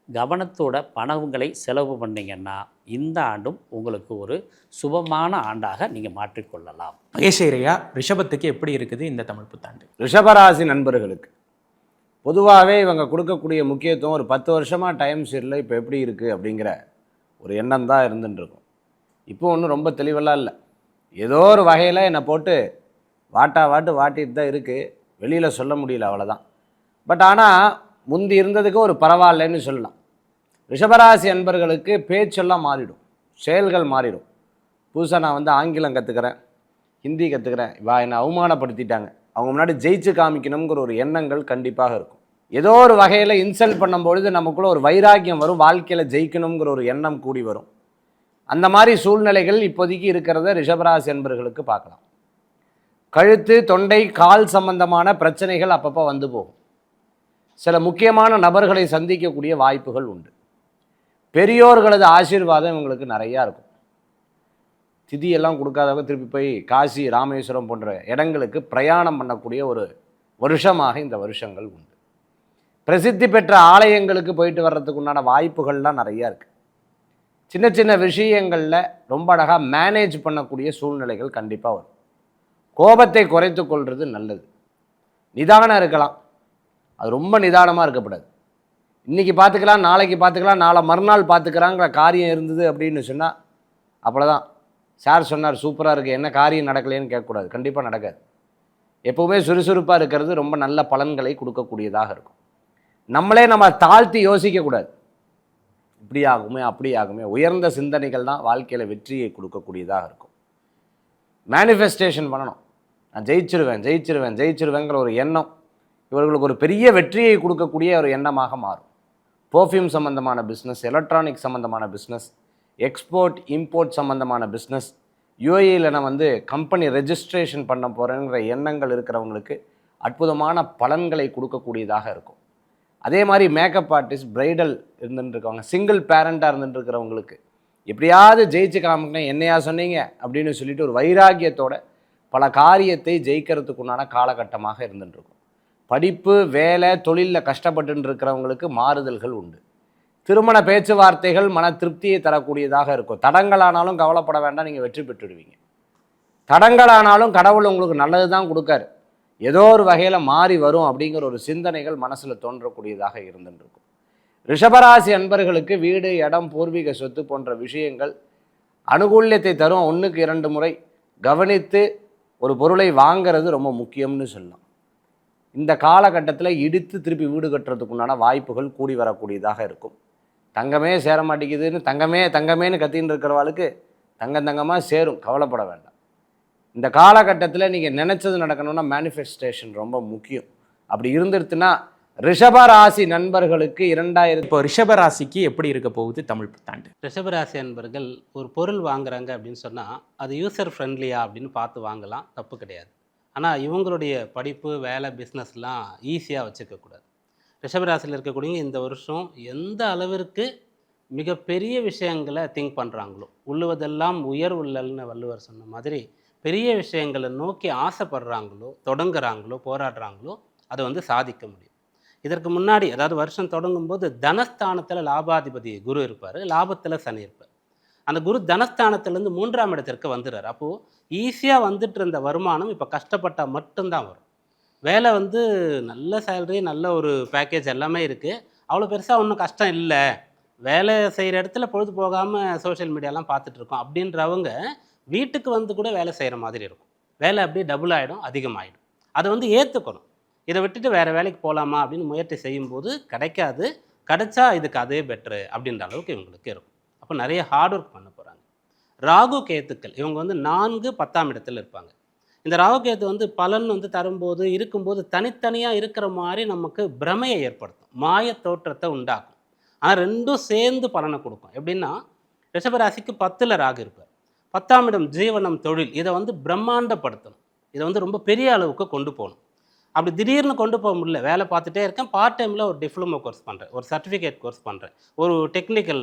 கவனத்தோட பணங்களை செலவு பண்ணிங்கன்னா இந்த ஆண்டும் உங்களுக்கு ஒரு சுபமான ஆண்டாக நீங்கள் மாற்றிக்கொள்ளலாம். மகேஷையா, ரிஷபத்துக்கு எப்படி இருக்குது இந்த தமிழ் புத்தாண்டு? ரிஷபராசி நண்பர்களுக்கு பொதுவாகவே இவங்க கொடுக்கக்கூடிய முக்கியத்துவம் ஒரு 10 வருஷமாக டைம் சீரில் இப்போ எப்படி இருக்குது அப்படிங்கிற ஒரு எண்ணம் தான் இருந்துட்டுருக்கும். இப்போ ஒன்றும் ரொம்ப தெளிவெல்லாம் இல்லை. ஏதோ ஒரு வகையில் என்னை போட்டு வாட்டிட்டு தான் இருக்குது, வெளியில் சொல்ல முடியல, அவ்வளோதான். பட் ஆனால் முந்தி இருந்ததுக்கு ஒரு பரவாயில்லைன்னு சொல்லலாம். ரிஷபராசி அன்பர்களுக்கு பேச்செல்லாம் மாறிடும், செயல்கள் மாறிடும். புதுசாக நான் வந்து ஆங்கிலம் கற்றுக்கிறேன், ஹிந்தி கற்றுக்கிறேன், என்னை அவமானப்படுத்திட்டாங்க, அவங்க முன்னாடி ஜெயிச்சு காமிக்கணுங்கிற ஒரு எண்ணங்கள் கண்டிப்பாக இருக்கும். ஏதோ ஒரு வகையில் இன்சல்ட் பண்ணும்பொழுது நமக்குள்ளே ஒரு வைராக்கியம் வரும், வாழ்க்கையில் ஜெயிக்கணுங்கிற ஒரு எண்ணம் கூடி வரும். அந்த மாதிரி சூழ்நிலைகள் இப்போதைக்கு இருக்கிறத ரிஷபராசி அன்பர்களுக்கு பார்க்கலாம். கழுத்து, தொண்டை, கால் சம்பந்தமான பிரச்சனைகள் அப்பப்போ வந்து போகும். சில முக்கியமான நபர்களை சந்திக்கக்கூடிய வாய்ப்புகள் உண்டு. பெரியோர்களது ஆசீர்வாதம் இவங்களுக்கு நிறையா இருக்கும். திதியெல்லாம் கொடுக்காதவங்க திருப்பி போய் காசி, ராமேஸ்வரம் போன்ற இடங்களுக்கு பிரயாணம் பண்ணக்கூடிய ஒரு வருஷமாக இந்த வருஷங்கள் உண்டு. பிரசித்தி பெற்ற ஆலயங்களுக்கு போயிட்டு வர்றதுக்கு உண்டான வாய்ப்புகள்லாம் நிறையா இருக்குது. சின்ன சின்ன விஷயங்களில் ரொம்ப அழகாக மேனேஜ் பண்ணக்கூடிய சூழ்நிலைகள் கண்டிப்பாக வரும். கோபத்தை குறைத்து கொள்வது நல்லது. நிதானம் இருக்கலாம், அது ரொம்ப நிதானமாக இருக்கக்கூடாது. இன்றைக்கி பார்த்துக்கலாம், நாளைக்கு பார்த்துக்கலாம், நாளை மறுநாள் பார்த்துக்கிறாங்கிற காரியம் இருந்தது அப்படின்னு சொன்னால் அவ்வளோதான். சார் சொன்னார் சூப்பராக இருக்குது, என்ன காரியம் நடக்கலைன்னு கேட்கக்கூடாது, கண்டிப்பாக நடக்காது. எப்போவுமே சுறுசுறுப்பாக இருக்கிறது ரொம்ப நல்ல பலன்களை கொடுக்கக்கூடியதாக இருக்கும். நம்மளே நம்ம தாழ்த்தி யோசிக்கக்கூடாது, இப்படி ஆகுமே அப்படி ஆகுமே. உயர்ந்த சிந்தனைகள் தான் வாழ்க்கையில் வெற்றியை கொடுக்கக்கூடியதாக இருக்கும். மேனிஃபெஸ்டேஷன் பண்ணணும், நான் ஜெயிச்சிருவேங்கிற ஒரு எண்ணம் இவர்களுக்கு ஒரு பெரிய வெற்றியை கொடுக்கக்கூடிய ஒரு எண்ணமாக மாறும். பர்ஃப்யூம் சம்மந்தமான பிஸ்னஸ், எலக்ட்ரானிக் சம்மந்தமான பிஸ்னஸ், எக்ஸ்போர்ட் இம்போர்ட் சம்மந்தமான பிஸ்னஸ், யூஏஇயில் நான் வந்து கம்பெனி ரெஜிஸ்ட்ரேஷன் பண்ண போகிறேங்கிற எண்ணங்கள் இருக்கிறவங்களுக்கு அற்புதமான பலன்களை கொடுக்கக்கூடியதாக இருக்கும். அதே மாதிரி மேக்கப் ஆர்டிஸ்ட், பிரைடல் இருந்துட்டுருக்கவங்க, சிங்கிள் பேரண்ட்டாக இருந்துட்டுருக்கிறவங்களுக்கு எப்படியாவது ஜெயிச்சு காமிக்கணும், என்னையா சொன்னீங்க அப்படின்னு சொல்லிட்டு ஒரு வைராக்கியத்தோட பல காரியத்தை ஜெயிக்கிறதுக்குண்டான காலகட்டமாக இருந்துட்டுருக்கும். படிப்பு, வேலை, தொழிலில் கஷ்டப்பட்டு இருக்கிறவங்களுக்கு மாறுதல்கள் உண்டு. திருமண பேச்சுவார்த்தைகள் மன திருப்தியை தரக்கூடியதாக இருக்கும். தடங்களானாலும் கவலைப்பட வேண்டாம், நீங்கள் வெற்றி பெற்றுடுவீங்க. தடங்களானாலும் கடவுள் உங்களுக்கு நல்லது தான் கொடுக்காரு, ஏதோ ஒரு வகையில் மாறி வரும் அப்படிங்கிற ஒரு சிந்தனைகள் மனசில் தோன்றக்கூடியதாக இருந்துருக்கும். ரிஷபராசி அன்பர்களுக்கு வீடு, இடம், பூர்வீக சொத்து போன்ற விஷயங்கள் அனுகூல்யத்தை தரும். 1க்கு 2 முறை கவனித்து ஒரு பொருளை வாங்கிறது ரொம்ப முக்கியம்னு சொல்லலாம். இந்த காலகட்டத்தில் இடித்து திருப்பி வீடு கட்டுறதுக்குண்டான வாய்ப்புகள் கூடி வரக்கூடியதாக இருக்கும். தங்கமே சேர மாட்டேங்குதுன்னு தங்கமேன்னு கத்தின்னு இருக்கிறவாளுக்கு தங்கமாக சேரும், கவலைப்பட வேண்டாம். இந்த காலகட்டத்தில் நீங்கள் நினச்சது நடக்கணும்னா மேனிஃபெஸ்டேஷன் ரொம்ப முக்கியம். அப்படி இருந்துருச்சுன்னா ரிஷபராசி நண்பர்களுக்கு இப்போ ரிஷபராசிக்கு எப்படி இருக்க போகுது தமிழ் புத்தாண்டு? ரிஷபராசி அன்பர்கள் ஒரு பொருள் வாங்குறாங்க அப்படின்னு சொன்னால் அது யூசர் ஃப்ரெண்ட்லியா அப்படின்னு பார்த்து வாங்கலாம், தப்பு கிடையாது. ஆனால் இவங்களுடைய படிப்பு, வேலை, பிஸ்னஸ்லாம் ஈஸியாக வச்சுக்கக்கூடாது. ரிஷபராசியில் இருக்கக்கூடிய இந்த வருஷம் எந்த அளவிற்கு மிகப்பெரிய விஷயங்களை திங்க் பண்ணுறாங்களோ, உள்ளுவதெல்லாம் உயர் உள்ளல்னு வள்ளுவர் சொன்ன மாதிரி பெரிய விஷயங்களை நோக்கி ஆசைப்படுறாங்களோ, தொடங்குறாங்களோ, போராடுறாங்களோ, அதை வந்து சாதிக்க முடியும். இதற்கு முன்னாடி அதாவது வருஷம் தொடங்கும்போது தனஸ்தானத்தில் லாபாதிபதி குரு இருப்பார், லாபத்தில் சனி இருப்பார். அந்த குரு தனஸ்தானத்திலேருந்து 3ஆம் இடத்திற்கு வந்துடுறார். அப்போது ஈஸியாக வந்துட்டு இருந்த வருமானம் இப்போ கஷ்டப்பட்டால் மட்டும்தான் வரும். வேலை வந்து நல்ல சேலரி, நல்ல ஒரு பேக்கேஜ் எல்லாமே இருக்குது, அவ்வளோ பெருசாக ஒன்றும் கஷ்டம் இல்லை, வேலை செய்கிற இடத்துல பொழுது போகாமல் சோஷியல் மீடியாலாம் பார்த்துட்ருக்கோம் அப்படின்றவங்க வீட்டுக்கு வந்து கூட வேலை செய்கிற மாதிரி இருக்கும். வேலை அப்படியே டபுள் ஆகிடும், அதிகமாகிடும். அதை வந்து ஏற்றுக்கணும். இதை விட்டுட்டு வேறு வேலைக்கு போகலாமா அப்படின்னு முயற்சி செய்யும்போது கிடைக்காது, கிடைச்சா இதுக்கு அதே பெட்ரு அப்படின்ற அளவுக்கு இவங்களுக்கு இருக்கும். அப்போ நிறைய ஹார்ட் ஒர்க் பண்ண போகிறாங்க. ராகு கேத்துக்கள் இவங்க வந்து 4, 10ஆம் இடத்துல இருப்பாங்க. இந்த ராகு கேத்து வந்து பலன் வந்து தரும்போது இருக்கும்போது தனித்தனியாக இருக்கிற மாதிரி நமக்கு பிரமையை ஏற்படுத்தும், மாய தோற்றத்தை உண்டாக்கும். ஆனால் ரெண்டும் சேர்ந்து பலனை கொடுக்கும். எப்படின்னா ரிஷபராசிக்கு 10ல் ராகு இருப்பார். 10ஆம் இடம் ஜீவனம், தொழில், இதை வந்து பிரம்மாண்டப்படுத்தணும், இதை வந்து ரொம்ப பெரிய அளவுக்கு கொண்டு போகணும். அப்படி திடீர்னு கொண்டு போக முடியல, வேலை பார்த்துட்டே இருக்கேன், பார்ட் டைமில் ஒரு டிப்ளமோ கோர்ஸ் பண்ணுறேன், ஒரு சர்டிஃபிகேட் கோர்ஸ் பண்ணுறேன், ஒரு டெக்னிக்கல்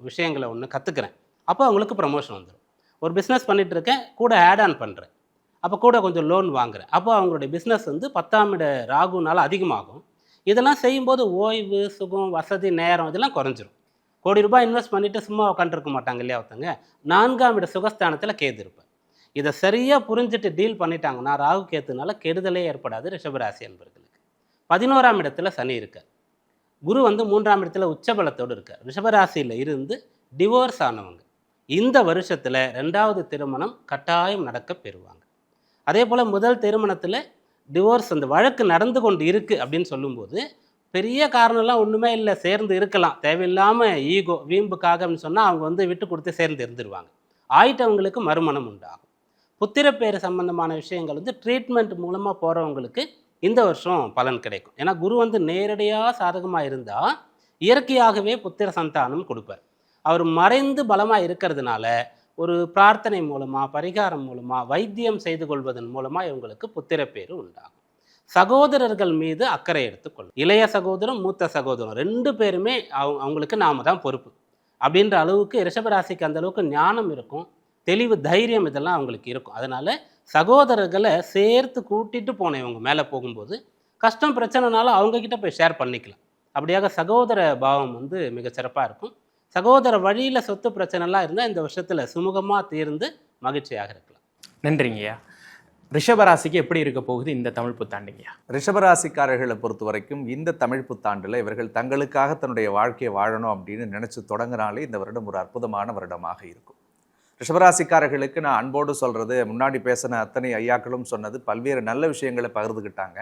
விஷயங்களை ஒன்று கற்றுக்கிறேன், அப்போ அவங்களுக்கு ப்ரமோஷன் வந்துடும். ஒரு பிஸ்னஸ் பண்ணிகிட்ருக்கேன், கூட ஆட் ஆன் பண்ணுறேன், அப்போ கூட கொஞ்சம் லோன் வாங்குறேன், அப்போ அவங்களுடைய பிஸ்னஸ் வந்து 10ஆம் இட ராகுனால அதிகமாகும். இதெல்லாம் செய்யும்போது ஓய்வு, சுகம், வசதி, நேரம் இதெல்லாம் குறைஞ்சிரும். கோடி ரூபாய் இன்வெஸ்ட் பண்ணிவிட்டு சும்மா உட்காந்துருக்க மாட்டாங்க இல்லையா ஒருத்தங்க. 4ஆம் இட சுகஸ்தானத்தில் கேது இருப்பேன். இதை சரியாக புரிஞ்சுட்டு டீல் பண்ணிட்டாங்கன்னா ராகு கேத்துனால கெடுதலே ஏற்படாது ரிஷபராசி என்பர்களுக்கு. 11ஆம் இடத்துல சனி இருக்கார். குரு வந்து 3ஆம் இடத்துல உச்சபலத்தோடு இருக்கார். ரிஷபராசியில் இருந்து டிவோர்ஸ் ஆனவங்க, இந்த வருஷத்தில் 2வது திருமணம் கட்டாயம் நடக்க பெறுவாங்க. அதே போல் முதல் திருமணத்தில் டிவோர்ஸ் அந்த வழக்கு நடந்து கொண்டு இருக்குது அப்படின்னு சொல்லும்போது பெரிய காரணம்லாம் ஒன்றுமே இல்லை, சேர்ந்து இருக்கலாம், தேவையில்லாமல் ஈகோ வீம்புக்காக அப்படின்னு சொன்னால் அவங்க வந்து விட்டு கொடுத்து சேர்ந்து இருந்துருவாங்க. ஆயிட்டவங்களுக்கு மறுமணம் உண்டாகும். புத்திரப்பேறு சம்பந்தமான விஷயங்கள் வந்து ட்ரீட்மெண்ட் மூலமாக போகிறவங்களுக்கு இந்த வருஷம் பலன் கிடைக்கும். ஏன்னா குரு வந்து நேரடியாக சாதகமாக இருந்தால் இயற்கையாகவே புத்திர சந்தானம் கொடுப்பார். அவர் மறைந்து பலமாக இருக்கிறதுனால ஒரு பிரார்த்தனை மூலமாக, பரிகாரம் மூலமாக, வைத்தியம் செய்து கொள்வதன் மூலமாக இவங்களுக்கு புத்திரப்பேறு உண்டாகும். சகோதரர்கள் மீது அக்கறை எடுத்துக்கொள்ளும். இளைய சகோதரம், மூத்த சகோதரம் 2 பேருமே அவங்களுக்கு நாம தான் பொறுப்பு அப்படின்ற அளவுக்கு ரிஷபராசிக்கு அந்த அளவுக்கு ஞானம் இருக்கும், தெளிவு, தைரியம் இதெல்லாம் அவங்களுக்கு இருக்கும். அதனால் சகோதரர்களை சேர்த்து கூட்டிகிட்டு போனேன் இவங்க மேலே போகும்போது கஷ்டம் பிரச்சனைனாலும் அவங்கக்கிட்ட போய் ஷேர் பண்ணிக்கலாம். அப்படியாக சகோதர பாவம் வந்து மிகச்சிறப்பாக இருக்கும். சகோதர வழியில் சொத்து பிரச்சனைலாம் இருந்தால் இந்த வருஷத்தில் சுமூகமாக தீர்ந்து மகிழ்ச்சியாக இருக்கலாம். நன்றிங்கய்யா. ரிஷபராசிக்கு எப்படி இருக்க போகுது இந்த தமிழ் புத்தாண்டுங்கய்யா? ரிஷபராசிக்காரர்களை பொறுத்த வரைக்கும் இந்த தமிழ் புத்தாண்டில் இவர்கள் தங்களுக்காக தன்னுடைய வாழ்க்கையை வாழணும் அப்படின்னு நினச்சி தொடங்கினாலே இந்த வருடம் ஒரு அற்புதமான வருடமாக இருக்கும். ரிஷபராசிக்காரர்களுக்கு நான் அன்போடு சொல்கிறது, முன்னாடி பேசின அத்தனை ஐயாக்களும் சொன்னது, பல்வேறு நல்ல விஷயங்களை பகிர்ந்துக்கிட்டாங்க.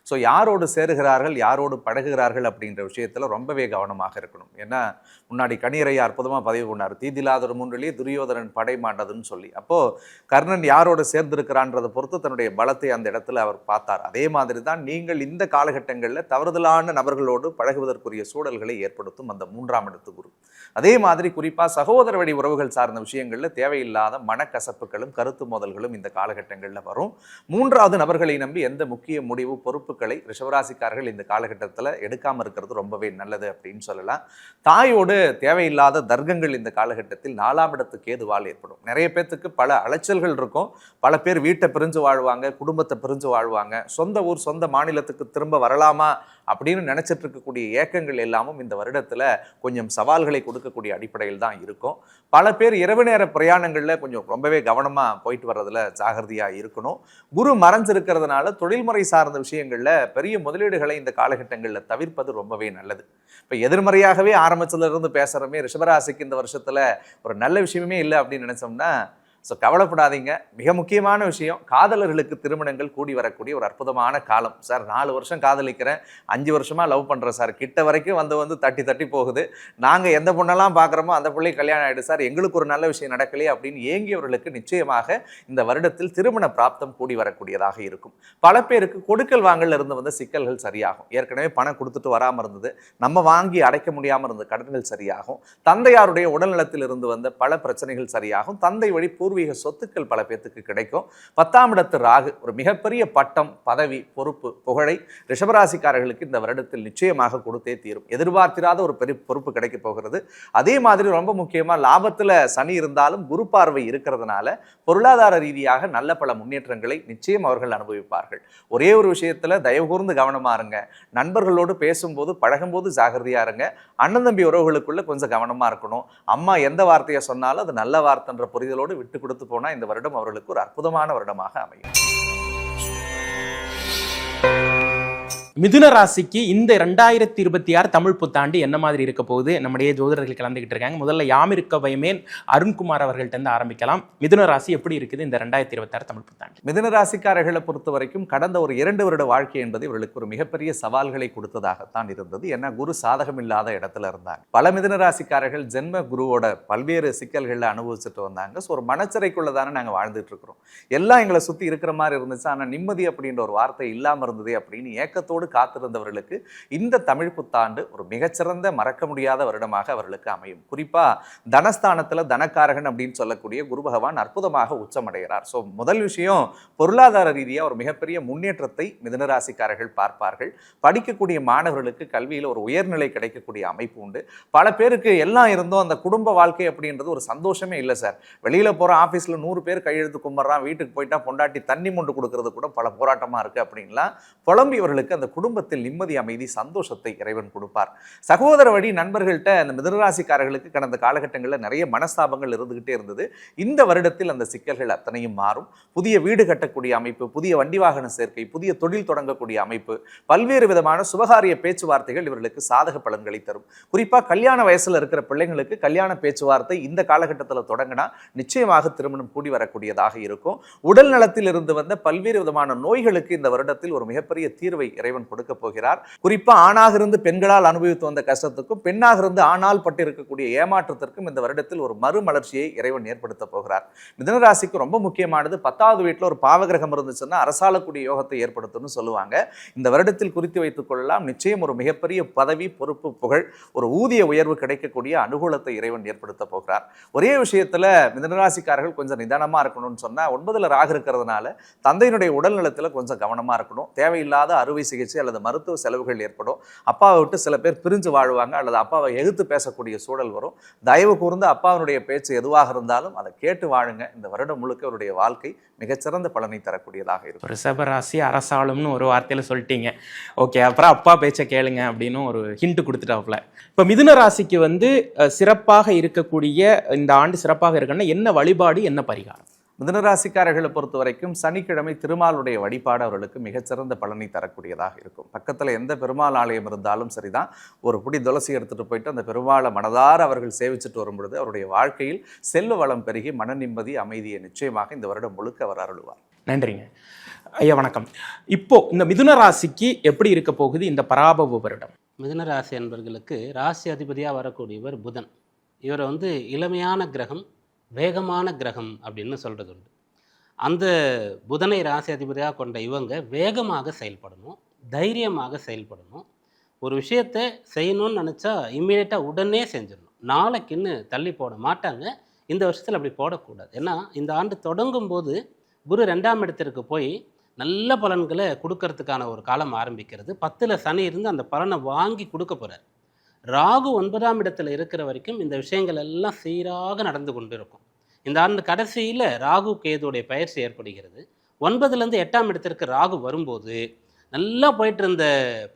ஸோ யாரோடு சேருகிறார்கள், யாரோடு பழகுகிறார்கள் அப்படின்ற விஷயத்தில் ரொம்பவே கவனமாக இருக்கணும். ஏன்னா முன்னாடி கணியரையா அற்புதமாக பதிவு பண்ணார், தீதிலாதொரு முன்னிலே துரியோதனன் படை மாண்டதுன்னு சொல்லி. அப்போது கர்ணன் யாரோடு சேர்ந்திருக்கிறான்றதை பொறுத்து தன்னுடைய பலத்தை அந்த இடத்துல அவர் பார்த்தார். அதே மாதிரி தான் நீங்கள் இந்த காலகட்டங்களில் தவறுதலான நபர்களோடு பழகுவதற்குரிய சூழல்களை ஏற்படுத்தும் அந்த 3ஆம் இடத்து குரு. அதே மாதிரி குறிப்பாக சகோதர வழி உறவுகள் சார்ந்த விஷயங்களில் தேவையில்லாத மனக்கசப்புகளும் கருத்து மோதல்களும் இந்த காலகட்டங்களில் வரும். 3வது நபர்களை நம்பி எந்த முக்கிய முடிவு, பொறுப்புகளை ரிஷபராசிக்காரர்கள் இந்த காலகட்டத்தில் எடுக்காமல் இருக்கிறது ரொம்பவே நல்லது அப்படின்னு சொல்லலாம். தாயோடு தேவையில்லாத தர்க்கங்கள் இந்த காலகட்டத்தில் 4ஆம் இடத்து கேதுவால் ஏற்படும். நிறைய பேர்த்துக்கு பல அலைச்சல்கள் இருக்கும். பல பேர் வீட்டை பிரிஞ்சு வாழ்வாங்க, குடும்பத்தை பிரிஞ்சு வாழ்வாங்க, சொந்த ஊர் சொந்த மாநிலத்துக்கு திரும்ப வரலாமா அப்படின்னு நினச்சிட்டு இருக்கக்கூடிய ஏக்கங்கள் எல்லாமும் இந்த வருடத்தில் கொஞ்சம் சவால்களை கொடுக்கக்கூடிய அடிப்படையில் தான் இருக்கும். பல பேர் இரவு நேர பிரயாணங்களில் கொஞ்சம் ரொம்பவே கவனமாக போயிட்டு வர்றதுல ஜாகிரதையாக இருக்கணும். குரு மறைஞ்சிருக்கிறதுனால தொழில்முறை சார்ந்த விஷயங்களில் பெரிய முதலீடுகளை இந்த காலகட்டங்களில் தவிர்ப்பது ரொம்பவே நல்லது. இப்போ எதிர்மறையாகவே ஆரம்பத்திலிருந்து பேசுகிறோமே, ரிஷபராசிக்கு இந்த வருஷத்தில் ஒரு நல்ல விஷயமே இல்லை அப்படின்னு நினச்சோம்னா ஸோ கவலைப்படாதீங்க. மிக முக்கியமான விஷயம், காதலர்களுக்கு திருமணங்கள் கூடி வரக்கூடிய ஒரு அற்புதமான காலம். சார் 4 வருஷம் காதலிக்கிறேன், 5 வருஷமாக லவ் பண்ணுறேன் சார், கிட்ட வரைக்கும் வந்து தட்டி தட்டி போகுது, நாங்கள் எந்த பொண்ணெல்லாம் பார்க்குறோமோ அந்த பிள்ளை கல்யாணம் ஆகிடுது சார், எங்களுக்கு ஒரு நல்ல விஷயம் நடக்கலையே அப்படின்னு ஏங்கியவர்களுக்கு நிச்சயமாக இந்த வருடத்தில் திருமண பிராப்தம் கூடி வரக்கூடியதாக இருக்கும். பல பேருக்கு கொடுக்கல் வாங்கல இருந்து வந்த சிக்கல்கள் சரியாகும். ஏற்கனவே பணம் கொடுத்துட்டு வராமல் இருந்தது, நம்ம வாங்கி அடைக்க முடியாமல் இருந்த கடன்கள் சரியாகும். தந்தையாருடைய உடல்நலத்தில் இருந்து வந்த பல பிரச்சனைகள் சரியாகும். தந்தை வழி பூர்வீக சொத்துக்கள் பல பேர்த்துக்கு கிடைக்கும். 10ஆம் இடத்து ராகு ஒரு மிகப்பெரிய பட்டம், பதவி, பொறுப்பு, புகழை ரிஷபராசிக்காரர்களுக்கு இந்த வருடத்தில் நிச்சயமாக கொடுத்தே தீரும். எதிர்பார்த்திராத ஒரு பெரிய பொறுப்பு கிடைக்க போகிறது. அதே மாதிரி ரொம்ப முக்கியமாக லாபத்தில் சனி இருந்தாலும் குரு பார்வை இருக்கிறதுனால பொருளாதார ரீதியாக நல்ல பல முன்னேற்றங்களை நிச்சயம் அவர்கள் அனுபவிப்பார்கள். ஒரே ஒரு விஷயத்தில் தயவு கூர்ந்து கவனமாக இருங்க. நண்பர்களோடு பேசும்போது பழகும்போது ஜாகிரதையாக இருங்க. அண்ணன் தம்பி உறவுகளுக்குள்ள கொஞ்சம் கவனமாக இருக்கணும். அம்மா எந்த வார்த்தையை சொன்னாலும் அது நல்ல வார்த்தைன்ற புரிதலோடு விட்டு கொடுத்து போனால் இந்த வருடம் அவர்களுக்கு ஒரு அற்புதமான வருடமாக அமையும். மிதுன ராசிக்கு இந்த 2026 தமிழ் புத்தாண்டு என்ன மாதிரி இருக்க போகுது? நம்முடைய ஜோதிடர்கள் கலந்துகிட்டு இருக்காங்க. முதல்ல யாமிருக்க பயமேன் அருண்குமார் அவர்கள்ட்ட இருந்து ஆரம்பிக்கலாம். மிதுன ராசி எப்படி இருக்குது இந்த 2026 தமிழ் புத்தாண்டு? மிதுன ராசிக்காரர்களை பொறுத்த வரைக்கும் கடந்த ஒரு 2 வருட வாழ்க்கை என்பது இவர்களுக்கு ஒரு மிகப்பெரிய சவால்களை கொடுத்ததாகத்தான் இருந்தது. ஏன்னா குரு சாதகம் இல்லாத இடத்துல இருந்தாங்க. பல மிதுன ராசிக்காரர்கள் ஜென்ம குருவோட பல்வேறு சிக்கல்களை அனுபவிச்சுட்டு வந்தாங்க. ஸோ ஒரு மனச்சிறைக்குள்ளதானே நாங்கள் வாழ்ந்துட்டு இருக்கிறோம். எல்லாம் எங்களை சுற்றி இருக்கிற மாதிரி இருந்துச்சு, ஆனால் நிம்மதி அப்படின்ற ஒரு வார்த்தை இல்லாமல் இருந்ததே அப்படின்னு ஏக்கத்தோடு காத்திருந்தவர்களுக்கு இந்த தமிழ் புத்தாண்டு ஒரு மிகச்சிறந்த மறக்க முடியாத வருடமாக அவர்களுக்கு அமையும். குறிப்பா தனஸ்தானத்துல தனக்காரகன் அப்படின்னு சொல்லக்கூடிய குரு பகவான் அற்புதமாக உச்சமடைகிறார். ஸோ முதல் விஷயம், பொருளாதார ரீதியாக ஒரு மிகப்பெரிய முன்னேற்றத்தை மிதுனராசிக்காரர்கள் பார்ப்பார்கள். படிக்கக்கூடிய மாணவர்களுக்கு கல்வியில் ஒரு உயர்நிலை கிடைக்கக்கூடிய அமைப்பு உண்டு. பல பேருக்கு எல்லாம் இருந்தும் அந்த குடும்ப வாழ்க்கை அப்படின்றது ஒரு சந்தோஷமே இல்லை சார். வெளியில போற ஆஃபீஸில் 100 பேர் கையெழுத்து கும்பிட்றான், வீட்டுக்கு போயிட்டா பொண்டாட்டி தண்ணி மொண்டு கொடுக்கறது கூட பல போராட்டமா இருக்கு அப்படின்லாம் புலம்பியவர்களுக்கு அந்த குடும்பத்தில் நிம்மதி, அமைதி, சந்தோஷத்தை இறைவன் கொடுப்பார். சகோதர வழி நண்பர்கள்ட்ட அந்த மிதுனராசிக்காரர்களுக்கு கடந்த காலகட்டங்களில் நிறைய மனஸ்தாபங்கள் இருந்துகிட்டே இருந்தது. இந்த வருடத்தில் அந்த சிக்கல்கள் அத்தனையும் மாறும். புதிய வீடு கட்டக்கூடிய அமைப்பு, புதிய வண்டி வாகன சேர்க்கை, புதிய தொழில் தொடங்கக்கூடிய அமைப்பு, பல்வேறு விதமான சுபகாரிய பேச்சுவார்த்தைகள் இவர்களுக்கு சாதக பலன்களை தரும். குறிப்பாக கல்யாண வயசுல இருக்கிற பிள்ளைங்களுக்கு கல்யாண பேச்சுவார்த்தை இந்த காலகட்டத்தில் தொடங்கினா நிச்சயமாக திருமணம் கூடி வரக்கூடியதாக இருக்கும். உடல் நலத்தில் இருந்து வந்த பல்வேறு விதமான நோய்களுக்கு இந்த வருடத்தில் ஒரு மிகப்பெரிய தீர்வை இறைவன் கொடுக்க போகிறார். குறிப்பா ஆணாக இருந்து பெண்களால் அனுபவித்து வந்த கஷ்டத்துக்கும், பெண்ணாக இருந்து ஆணால் பட்டு இருக்கக்கூடிய ஏமாற்றத்திற்கும் இந்த வருடத்தில் ஒரு மறுமலர்ச்சியை இறைவன் ஏற்படுத்த போகிறார். மிதுனராசிக்கு ரொம்ப முக்கியமானது 10வது வீட்டில் ஒரு பாவகிரகம் இருந்துச்சுன்னா அரசாளக்கூடிய யோகத்தை ஏற்படுத்தும்னு சொல்லுவாங்க. இந்த வருடத்தில் குறித்து வைத்துக் கொள்ளலாம். நிச்சயம் ஒரு மிகப்பெரிய பதவி, பொறுப்பு, புகழ், ஒரு ஊதிய உயர்வு கிடைக்கக்கூடிய அனுகூலத்தை இறைவன் ஏற்படுத்த போகிறார். ஒரே விஷயத்துல மிதுனராசிக்காரர்கள் கொஞ்சம் நிதானமா இருக்கணும்னு சொன்னா 9ல் ராகு இருக்கிறதுனால தந்தையினுடைய உடல் நலத்துல கொஞ்சம் கவனமா இருக்கணும். தேவையில்லாத அறுவை சிகிச்சை அல்லது மருத்துவ செலவுகள் ஏற்படும். அப்பாவை விட்டு சில பேர் பிரிஞ்சு வாழ்வாங்க அல்லது அப்பாவை எதிர்த்து பேசக்கூடிய சூழல் வரும். தயவு கூர்ந்து அப்பாவினுடைய பேச்சு எதுவாக இருந்தாலும் அதை கேட்டு வாழுங்க. இந்த வருடம் முழுக்க அவருடைய வாழ்க்கை மிகச்சிறந்த பலனை தரக்கூடியதாக இருக்கும். ரிஷபராசி அரசாளும்னு ஒரு வார்த்தையில சொல்லிட்டீங்க. ஓகே, அப்புறம் அப்பா பேச்சை கேளுங்க அப்படின்னு ஒரு ஹிண்ட் கொடுத்துட்டாப்ல. இப்போ மிதுன ராசிக்கு வந்து சிறப்பாக இருக்கக்கூடிய இந்த ஆண்டு சிறப்பாக இருக்குன்னா என்ன வழிபாடு, என்ன பரிகாரம்? மிதுனராசிக்காரர்களை பொறுத்த வரைக்கும் சனிக்கிழமை திருமாலுடைய வழிபாடு அவர்களுக்கு மிகச்சிறந்த பலனை தரக்கூடியதாக இருக்கும். பக்கத்தில் எந்த பெருமாள் ஆலயம் இருந்தாலும் சரிதான், ஒரு புடி துளசி எடுத்துகிட்டு போயிட்டு அந்த பெருமாளை மனதார அவர்கள் சேவிச்சுட்டு வரும் பொழுது அவருடைய வாழ்க்கையில் செல்வ வளம் பெருகி மன நிம்மதி, அமைதியை நிச்சயமாக இந்த வருடம் முழுக்க அவர் அருள்வார். நன்றிங்க ஐயா, வணக்கம். இப்போ இந்த மிதுன ராசிக்கு எப்படி இருக்க போகுது இந்த பராபவ வருடம்? மிதுன ராசி என்பர்களுக்கு ராசி அதிபதியாக வரக்கூடியவர் புதன். இவரை வந்து இளமையான கிரகம், வேகமான கிரகம் அப்படின்னு சொல்கிறது உண்டு. அந்த புதனை ராசி அதிபதியாக கொண்ட இவங்க வேகமாக செயல்படணும், தைரியமாக செயல்படணும். ஒரு விஷயத்தை செய்யணும்னு நினச்சா இம்மீடியட்டாக உடனே செஞ்சிடணும். நாளைக்குன்னு தள்ளி போட மாட்டாங்க. இந்த வருஷத்தில் அப்படி போடக்கூடாது. ஏன்னா இந்த ஆண்டு தொடங்கும் போது குரு 2ஆம் இடத்திற்கு போய் நல்ல பலன்களை கொடுக்கறதுக்கான ஒரு காலம் ஆரம்பிக்கிறது. 10ல் சனி இருந்து அந்த பலனை வாங்கி கொடுக்க போகிறார். ராகு 9ஆம் இடத்துல இருக்கிற வரைக்கும் இந்த விஷயங்கள் எல்லாம் சீராக நடந்து கொண்டு இருக்கும். இந்த ஆண்டு கடைசியில் ராகு கேதுடைய பயிற்சி ஏற்படுகிறது. 9லேருந்து 8ஆம் இடத்திற்கு ராகு வரும்போது நல்லா போயிட்டு இருந்த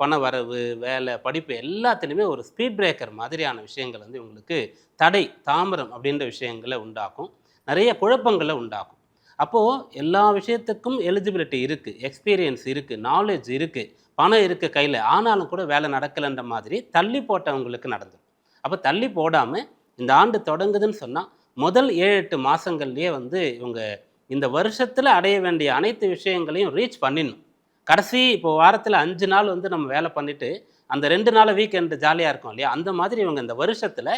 பண வரவு, வேலை, படிப்பு எல்லாத்துலேயுமே ஒரு ஸ்பீட் பிரேக்கர் மாதிரியான விஷயங்கள் வந்து உங்களுக்கு தடை, தாமரம் அப்படின்ற விஷயங்களை உண்டாக்கும். நிறைய குழப்பங்களை உண்டாக்கும். அப்போது எல்லா விஷயத்துக்கும் எலிஜிபிலிட்டி இருக்குது, எக்ஸ்பீரியன்ஸ் இருக்குது, நாலேஜ் இருக்குது, பணம் இருக்குது கையில், ஆனாலும் கூட வேலை நடக்கலைன்ற மாதிரி தள்ளி போட்டவங்களுக்கு நடந்துடும். அப்போ தள்ளி போடாமல் இந்த ஆண்டு தொடங்குதுன்னு சொன்னால் முதல் 7-8 மாதங்கள்லேயே வந்து இவங்க இந்த வருஷத்தில் அடைய வேண்டிய அனைத்து விஷயங்களையும் ரீச் பண்ணிடணும். கடைசி இப்போ வாரத்தில் 5 நாள் வந்து நம்ம வேலை பண்ணிவிட்டு அந்த 2 நாள் வீக்கெண்டு ஜாலியாக இருக்கும் இல்லையா, அந்த மாதிரி இவங்க இந்த வருஷத்தில்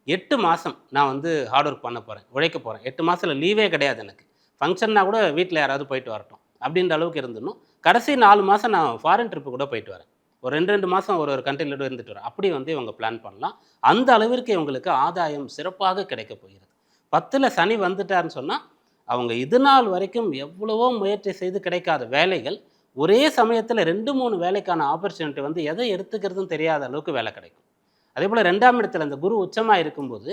8 மாதம் நான் வந்து ஹார்ட் ஒர்க் பண்ண போகிறேன், உழைக்க போகிறேன். 8 மாதத்தில் லீவே கிடையாது எனக்கு. ஃபங்க்ஷன்னா கூட வீட்டில் யாராவது போயிட்டு வரட்டும் அப்படின்ற அளவுக்கு இருந்துடணும். கடைசி 4 மாதம் நான் ஃபாரின் ட்ரிப்பு கூட போயிட்டு வரேன். ஒரு 2 மாதம் ஒரு கண்ட்ரியில் இருந்துட்டு வரேன். அப்படி வந்து இவங்க பிளான் பண்ணலாம். அந்த அளவிற்கு இவங்களுக்கு ஆதாயம் சிறப்பாக கிடைக்க போகிறது. 10ல் சனி வந்துட்டாருன்னு சொன்னால் அவங்க இது நாள் வரைக்கும் எவ்வளவோ முயற்சி செய்து கிடைக்காத வேலைகள் ஒரே சமயத்தில் 2-3 வேலைக்கான ஆப்பர்ச்சுனிட்டி வந்து எதை எடுத்துக்கிறதுன்னு தெரியாத அளவுக்கு வேலை கிடைக்கும். அதே போல் 2ஆம் இடத்துல இந்த குரு உச்சமாக இருக்கும்போது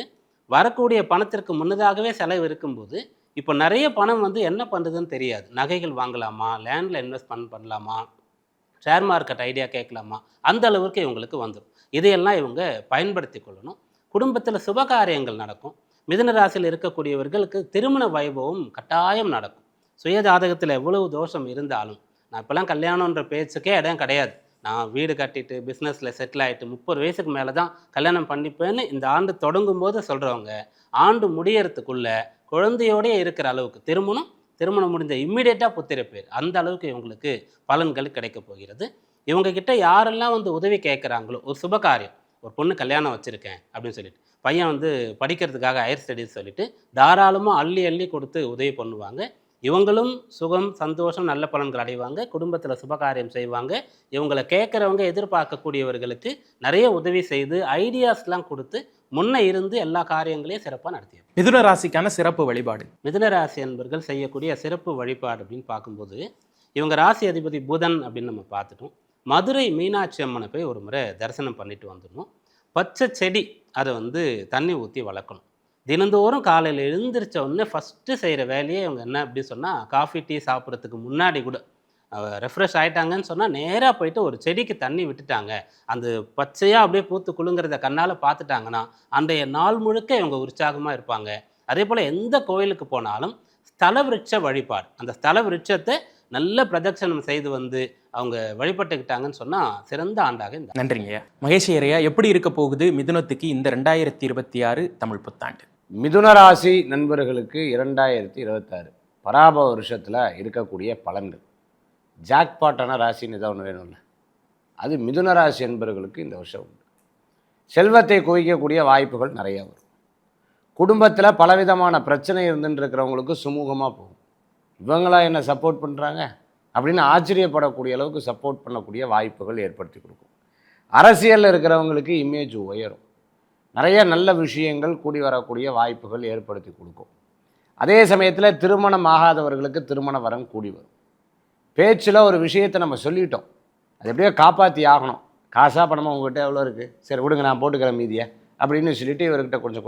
வரக்கூடிய பணத்திற்கு முன்னதாகவே செலவு இருக்கும்போது இப்போ நிறைய பணம் வந்து என்ன பண்ணுறதுன்னு தெரியாது. நகைகள் வாங்கலாமா, லேண்டில் இன்வெஸ்ட்மெண்ட் பண்ணலாமா, ஷேர் மார்க்கெட் ஐடியா கேட்கலாமா, அந்த அளவுக்கு இவங்களுக்கு வந்துடும். இதையெல்லாம் இவங்க பயன்படுத்தி கொள்ளணும். குடும்பத்தில் சுபகாரியங்கள் நடக்கும். மிதுன ராசியில் இருக்கக்கூடியவர்களுக்கு திருமண வைபவம் கட்டாயம் நடக்கும். சுய ஜாதகத்தில் எவ்வளவு தோஷம் இருந்தாலும், நான் இப்போலாம் கல்யாணன்ற பேச்சுக்கே இடம் கிடையாது, நான் வீடு கட்டிட்டு பிஸ்னஸில் செட்டில் ஆகிட்டு 30 வயசுக்கு மேலே தான் கல்யாணம் பண்ணிப்பேன்னு இந்த ஆண்டு தொடங்கும் போது சொல்கிறவங்க ஆண்டு முடியறதுக்குள்ளே குழந்தையோடய இருக்கிற அளவுக்கு திருமணம் முடிஞ்ச இம்மிடியேட்டாக புத்திர பேர், அந்த அளவுக்கு இவங்களுக்கு பலன்கள் கிடைக்க போகிறது. இவங்கக்கிட்ட யாரெல்லாம் வந்து உதவி கேட்குறாங்களோ, ஒரு சுபகாரியம், ஒரு பொண்ணு கல்யாணம் வச்சுருக்கேன் அப்படின்னு சொல்லிட்டு, பையன் வந்து படிக்கிறதுக்காக ஹையர் ஸ்டடீஸ் சொல்லிட்டு தாராளமாக அள்ளி கொடுத்து உதவி பண்ணுவாங்க. இவங்களும் சுகம், சந்தோஷம், நல்ல பலன்கள் அடைவாங்க. குடும்பத்தில் சுபகாரியம் செய்வாங்க. இவங்களை கேட்குறவங்க எதிர்பார்க்கக்கூடியவர்களுக்கு நிறைய உதவி செய்து ஐடியாஸ்லாம் கொடுத்து முன்ன இருந்து எல்லா காரியங்களையும் சிறப்பாக நடத்தியது. மிதுன ராசிக்கான சிறப்பு வழிபாடு, மிதுன ராசி என்பர்கள் செய்யக்கூடிய சிறப்பு வழிபாடு அப்படின்னு பார்க்கும்போது, இவங்க ராசி அதிபதி புதன் அப்படின்னு நம்ம பார்த்துட்டோம். மதுரை மீனாட்சி அம்மனை போய் ஒரு முறை தரிசனம் பண்ணிட்டு வந்துடணும். பச்சை செடி அதை வந்து தண்ணி ஊற்றி வளர்க்கணும். தினந்தோறும் காலையில் எழுந்திரிச்ச உடனே ஃபஸ்ட்டு செய்கிற வேலையே இவங்க என்ன அப்படின்னு சொன்னால், காஃபி டீ சாப்பிட்றதுக்கு முன்னாடி கூட ரெஃப்ரெஷ் ஆயிட்டாங்கன்னு சொன்னால் நேராக போயிட்டு ஒரு செடிக்கு தண்ணி விட்டுட்டாங்க, அந்த பச்சையாக அப்படியே பூத்து குலுங்குறத கண்ணால் பார்த்துட்டாங்கன்னா அன்றைய நாள் முழுக்க இவங்க உற்சாகமாக இருப்பாங்க. அதே போல் எந்த கோயிலுக்கு போனாலும் ஸ்தல விருட்ச வழிபாடு, அந்த ஸ்தல விருட்சத்தை நல்ல பிரதட்சணம் செய்து வந்து அவங்க வழிபட்டுக்கிட்டாங்கன்னு சொன்னால் சிறந்த ஆண்டாக இந்த நன்றிங்க. மகேஷ் ஐயா, எப்படி இருக்க போகுது மிதுனத்துக்கு இந்த 2026 தமிழ் புத்தாண்டு? மிதுன ராசி நண்பர்களுக்கு 2026 பராபவ வருஷத்தில் இருக்கக்கூடிய பலன்கள். ஜாக்பாட்டான ராசின்னு ஏதாவது ஒன்று வேணும்ல, அது மிதுன ராசி என்பவர்களுக்கு இந்த வருஷம் உண்டு. செல்வத்தை குவிக்கக்கூடிய வாய்ப்புகள் நிறையா வரும். குடும்பத்தில் பலவிதமான பிரச்சனை இருந்துட்டு இருக்கிறவங்களுக்கு சுமூகமாக போகும். இவங்களா என்ன சப்போர்ட் பண்ணுறாங்க அப்படின்னு ஆச்சரியப்படக்கூடிய அளவுக்கு சப்போர்ட் பண்ணக்கூடிய வாய்ப்புகள் ஏற்படுத்தி கொடுக்கும். அரசியலில் இருக்கிறவங்களுக்கு இமேஜ் உயரும். நிறைய நல்ல விஷயங்கள் கூடி வரக்கூடிய வாய்ப்புகள் ஏற்படுத்தி கொடுக்கும். அதே சமயத்தில் திருமணம் ஆகாதவர்களுக்கு திருமண வரம் கூடி வரும். பேச்சில் ஒரு விஷயத்தை நம்ம சொல்லிட்டோம், அது எப்படியோ காப்பாற்றி ஆகணும். காசாக பணமாக உங்கள்கிட்ட எவ்வளோ இருக்குது, சரி விடுங்க நான் போட்டுக்கிறேன் மீதியை அப்படின்னு சொல்லிட்டு இவர்கிட்ட கொஞ்சம்